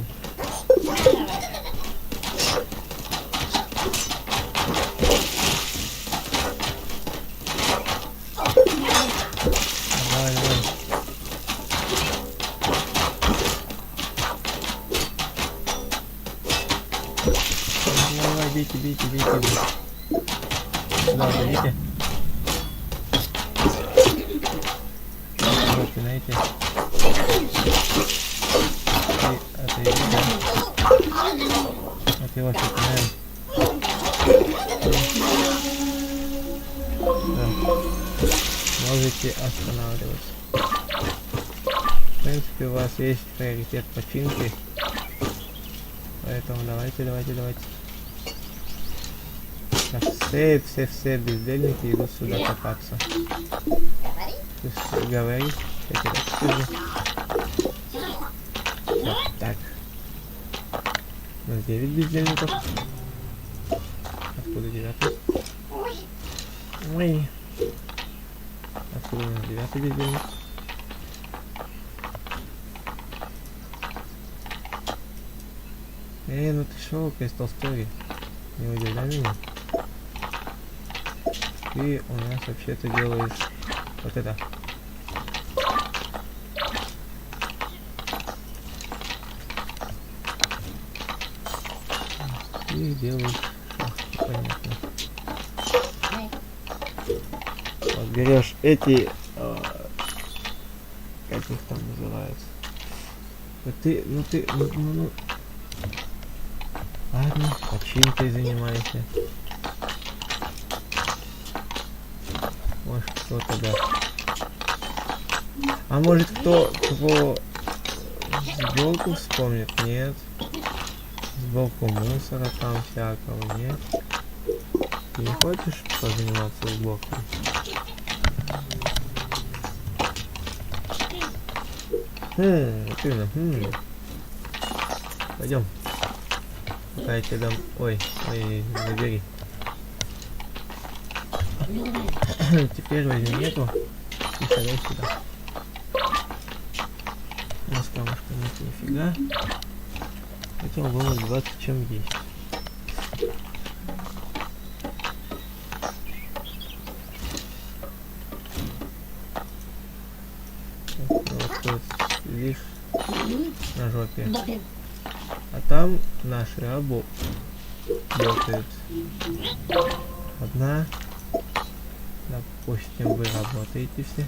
Давай, давай. Давай, бейте, бейте, бейте. Сюда, берите. Вот, знаете. Это его фигня. Можете останавливаться. В принципе, у вас есть приоритет починки. Поэтому давайте. Так, все бездельники идут сюда копаться. Говори. Так. У нас 9 бездельников. Откуда 9? Ой. Откуда у нас 9 бездельник? Ну ты шо, Crystal Story? Не удивляй меня. Ты у нас вообще-то делаешь вот это. Ты делаешь шахты, понятно. Вот, берешь эти, как их там называется? Вот ты, ну. Ладно, починкой занимайся. Может кто-то, да. А может кто сборку вспомнит? Нет. Сборку мусора там всякого, нет. Ты не хочешь позаниматься сборкой? Активно. Пойдем. Пока я тебе дам... Ой, забери. Теперь возьми эту и садай сюда. У нас камушка нет нифига. Хотел было 20 чем есть. Вот тут видишь на жопе. А там наши работают. Одна. Допустим, вы работаете все.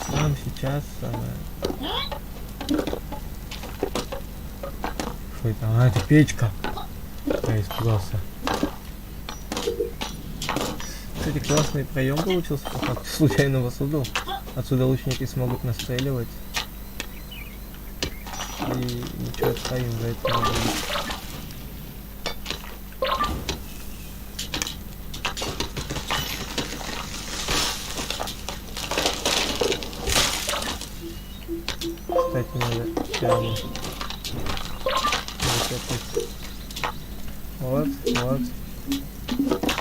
Нам сейчас что это? А, это печка. Я испугался. Кстати, классный проем получился, по факту случайно воссоздал. Отсюда лучники смогут настреливать. И ничего ставим за это не будет. Кстати, надо прямо выкопать. Вот.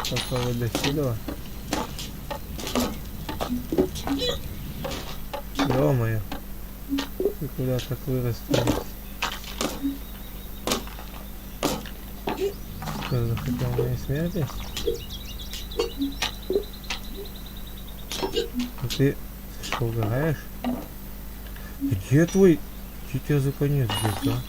Какого достигла. Ё-моё. Ты куда так вырастешь? Что, захотел моей смерти? А ты что, угораешь? Где твой... Где тебя за конец здесь, а?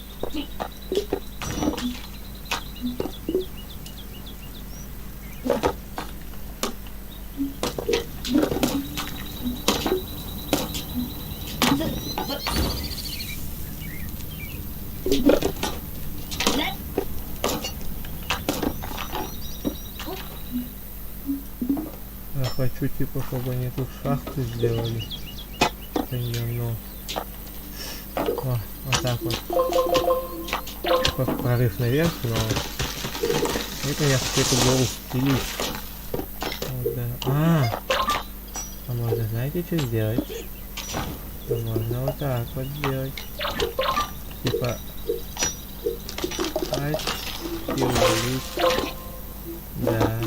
Я хочу типа, чтобы они тут шахты сделали. Ну. О, вот так вот. Как прорыв наверх, но это я в эту голову стелюсь. Вот, да. А можно, знаете, что сделать? То можно вот так вот сделать. Типа... и удалить. Да.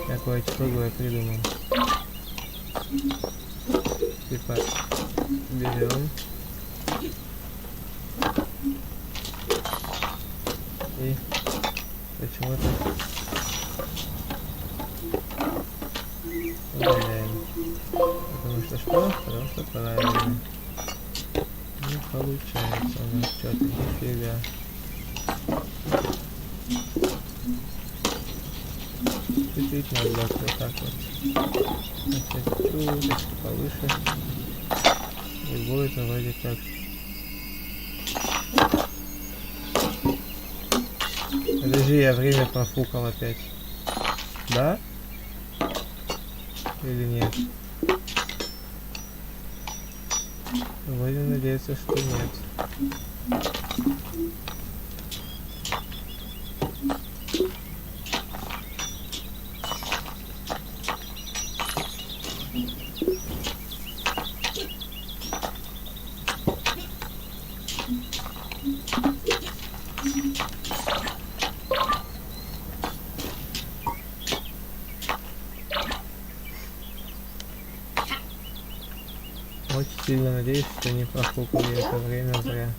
Такое чего я придумал. Типа... берем. И... почему-то... удаляем. Потому что правильно. Не получается у нас что-то нифига. Чуть-чуть надо вот так вот. Чуть-чуть повыше. И будет вроде как. Подожди, я время профукал опять. Да? Или нет? Будем надеяться, что нет. Очень сильно надеюсь, что не профукали это время зря.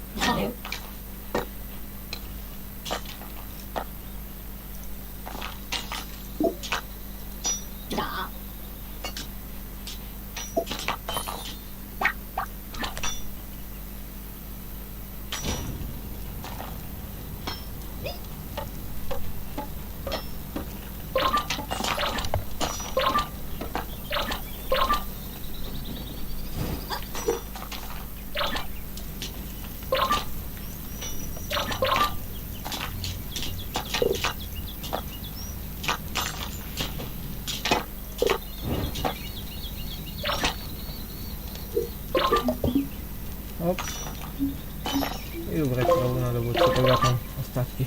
Оп. И убрать траву надо будет, когда там остатки.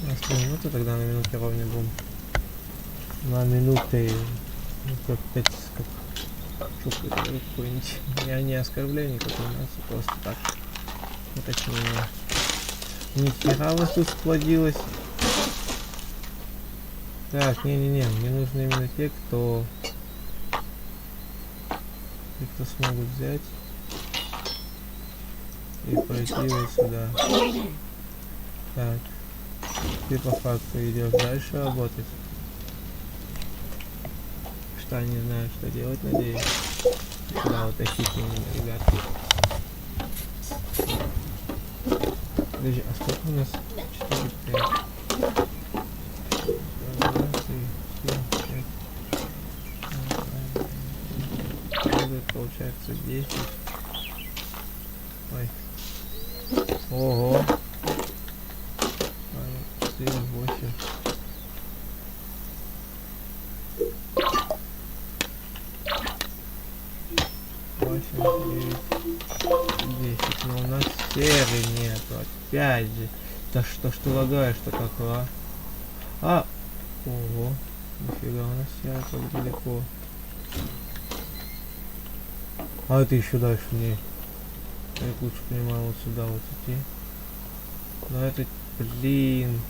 У нас 3 минуты, тогда на минуте ровно будем. На минуты, ну, как 5, как чук какой-нибудь. Я не оскорбляю никакого нас, просто так. Уточнение. Нихера у вас тут сплодилось. Так, не-не-не, мне нужны именно те, кто смогут взять и пойти вот сюда. Так, ты по факту идешь дальше работать. Что не знаю, что делать, надеюсь. Сюда вот тащите меня, ребятки. Подожди, а сколько у нас? 4, 5. Получается 10. Ой. Ого. 4, 8. Но у нас серый нету. Опять же. Да что ж ты лагаешь, что такое? А! Ого. Нифига, у нас серый так далеко. А это еще дальше мне. Я лучше понимаю вот сюда вот идти. Но это, блин.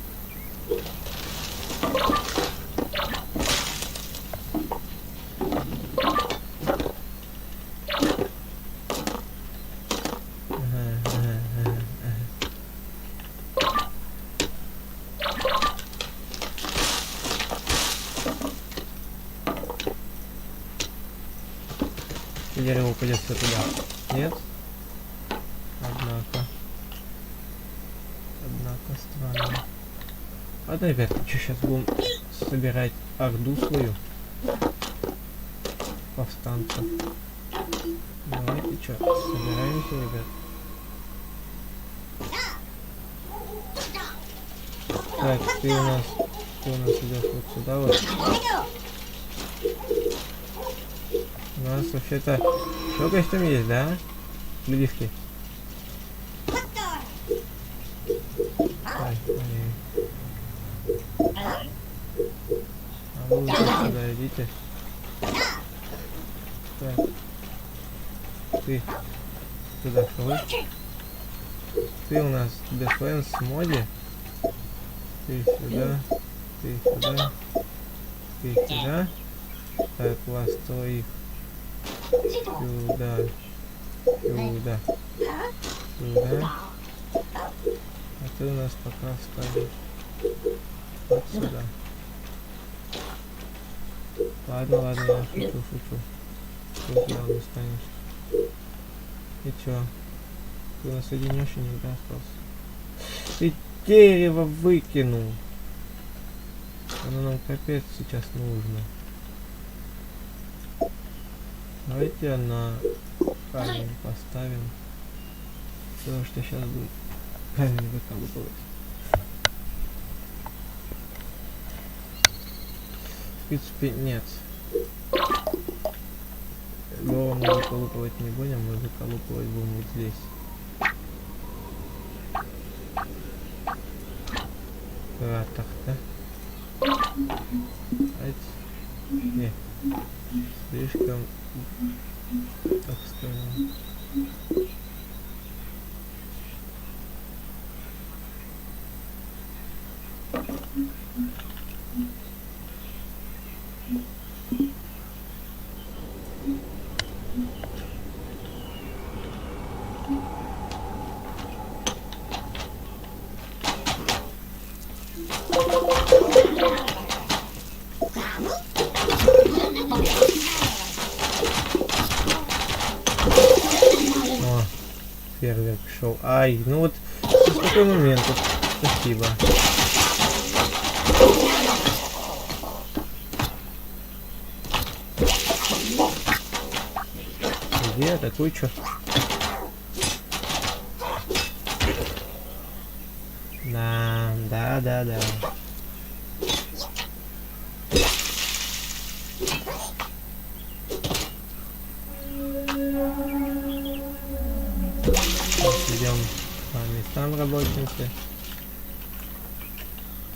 Дерево упадет все туда. Нет? Однако странно. Ладно, ребят, что сейчас будем собирать орду свою повстанцев. Давайте что, собираемся, ребят. Так, ты у нас идешь вот сюда вот. У нас вообще-то еще костюм есть, да? Людишки. Ой. Сюда идите. Так. Ты туда шел. Ты у нас Defense моде. Ты сюда. Ты сюда. Ты сюда. Так, вас троих. Сюда. Сюда. Сюда. А ты у нас пока ставишь вот сюда. Ладно, ладно, я шучу. Тут рядом станешь. И чё? Ты у нас одинёшенек, да, остался? Ты дерево выкинул. Оно нам капец сейчас нужно. Давайте на камень поставим. Потому что сейчас будет камень выколупывать. В принципе, нет. Его мы выколупывать не будем, мы выколупывать будем вот здесь. Так, да? Не. Слишком, так скажем. О, фейерверк шел. Ай, ну вот в такой момент. Вот, спасибо. Где такой чё? Да. Идем по местам работаемся.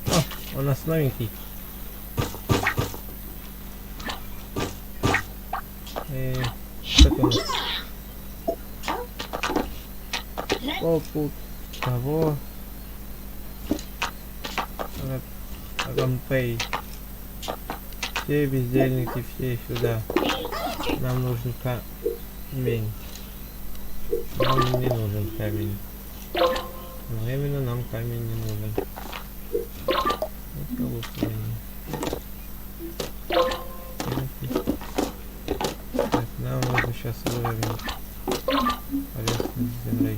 О, у нас новенький. Что у нас? Попут того. Рампей. Все бездельники, все сюда. Нам нужен камень. Нам не нужен камень. Но именно нам камень не нужен. Вот колупывание. Так, нам нужно сейчас выровнять поверхность земли.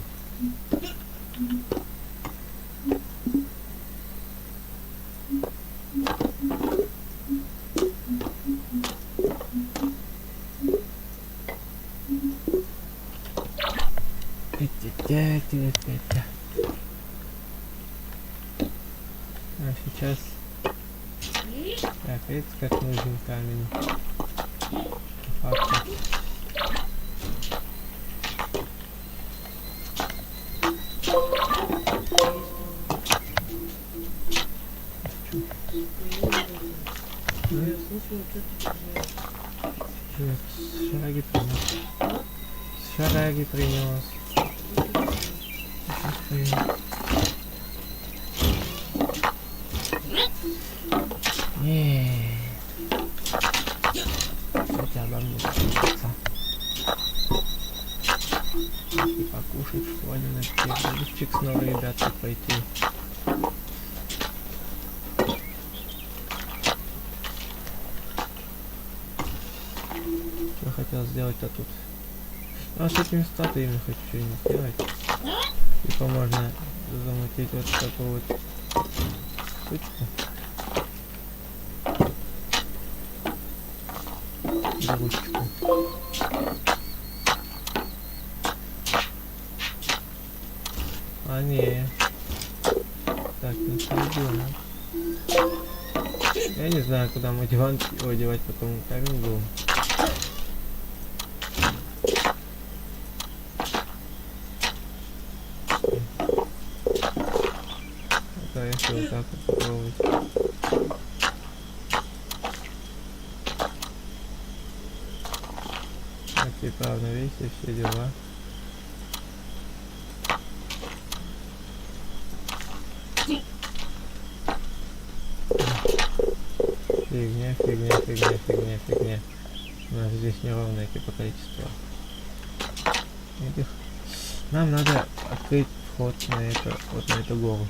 А сейчас так, это как нужен камень. Факт. Шараги принес. Хотя бы мне придется. И покушать, что ли, на перерывчик снова, ребята, пойти. Что хотел сделать-то тут? А с этими статуями хочу что-нибудь сделать. Типа можно замутить вот такую вот штучку. Ручку. А не. Так, не пойдем. Я не знаю, куда мы девать потом камень был. Да, если вот так вот попробовать. равновесие, все дела. Фигня. У нас здесь неровное типа количество этих. Нам надо открыть вход на это, вот на эту гору.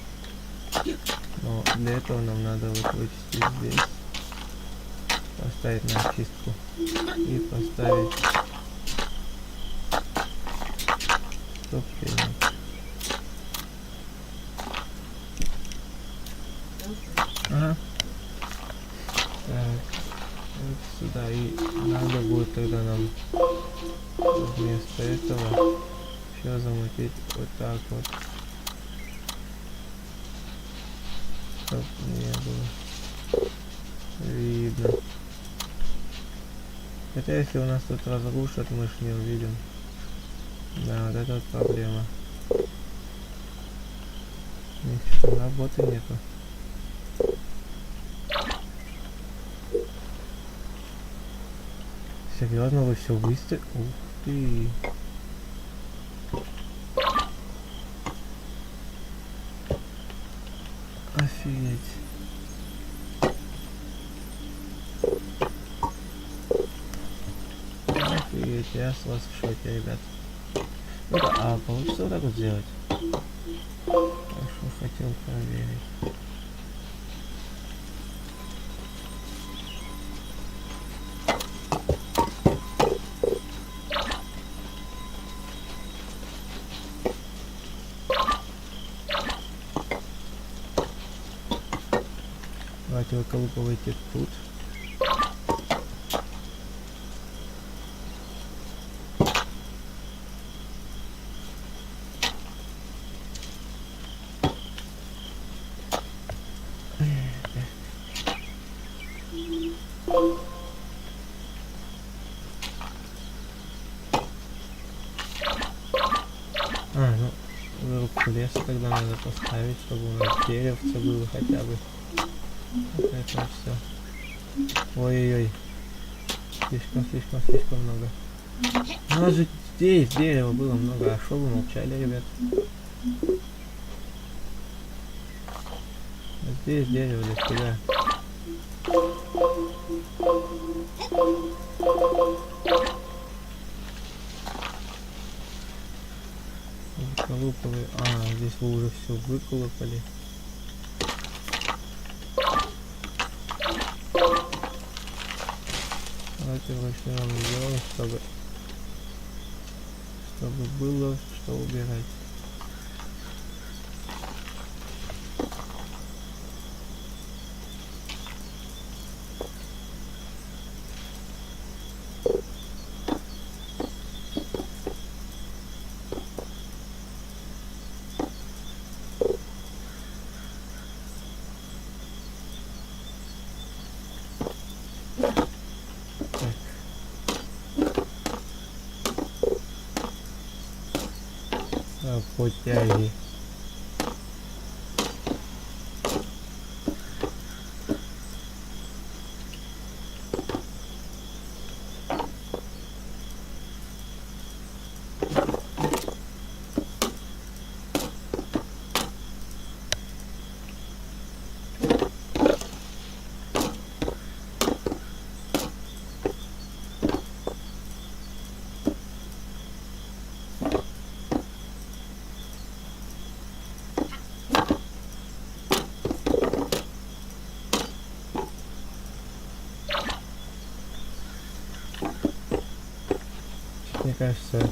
Но для этого нам надо вот вычистить здесь, поставить на очистку и поставить стоп-фильм. Ага. Так, вот сюда, и надо будет тогда нам вместо этого все замутить вот так вот, чтоб не было видно. Хотя если у нас тут разрушат, мы ж не увидим. Да, вот это вот проблема. Ничего, работы нету. Серьезно, вы все выставили? Ух ты! Офигеть! Офигеть, я с вас в шоке, ребят. Это, получится вот так вот сделать? Хорошо, хотел проверить. Давайте выколупывайте тут. Ну, вырубку леса тогда надо поставить, чтобы у нас деревце было хотя бы. Вот это все. Ой-ой-ой. Слишком много. У нас же здесь дерева было много, а шо вы молчали, ребят? Здесь дерево для себя. Выколупывай. Здесь вы уже все выколупали. Давайте вручную сделаем, чтобы было что убирать. Потяги. Мне кажется,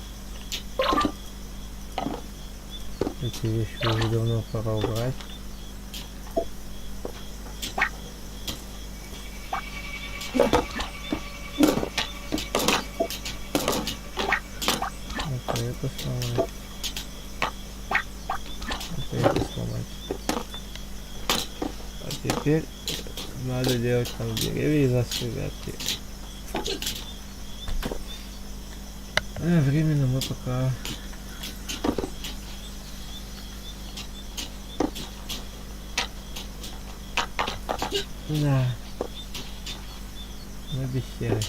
эти вещи уже давно пора убрать. Это сломать. Это сломать. А теперь надо делать там деревья из острогатки. Временно мы пока мы без серы.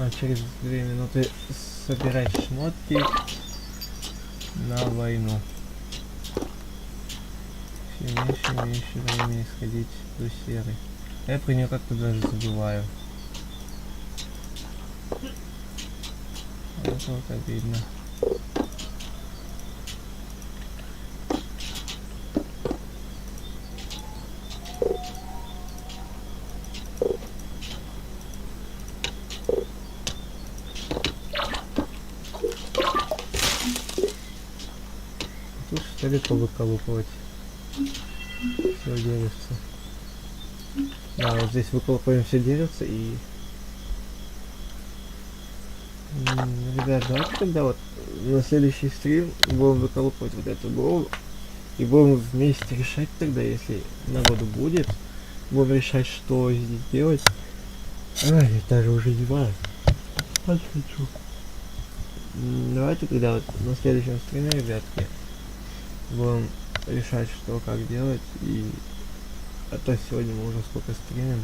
А через 2 минуты собирать шмотки на войну. Все меньше и меньше времени сходить до серы. Я про нее как-то даже забываю. Это вот обидно. Тут что ли повыколупывать все деревце. Да, вот здесь выколупываем все деревце и... Ребят, давайте тогда вот на следующий стрим будем выколупывать вот эту голову. И будем вместе решать тогда, если народу будет. Будем решать, что здесь делать. Ой, я даже уже не знаю. Спать хочу. Давайте тогда вот на следующем стриме, ребятки, будем решать, что как делать. И а то сегодня мы уже сколько стримим,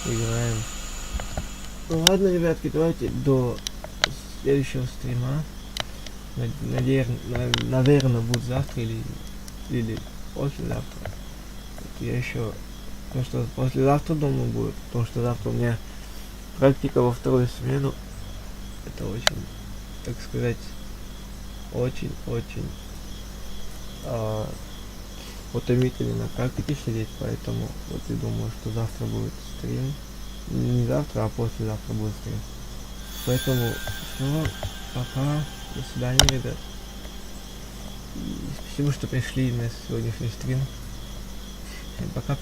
играем. Ну ладно, ребятки, давайте до следующего стрима. Наверное, будет завтра или послезавтра. Вот я еще... Потому что послезавтра дома будет. Потому что завтра у меня практика во вторую смену. Это очень, так сказать, очень утомительно на практике сидеть. Поэтому вот и думаю, что завтра будет стрим. Не завтра, а послезавтра будет стрим. Поэтому все, пока, до свидания, ребят. И спасибо, что пришли на сегодняшний стрим. Всем пока-пока.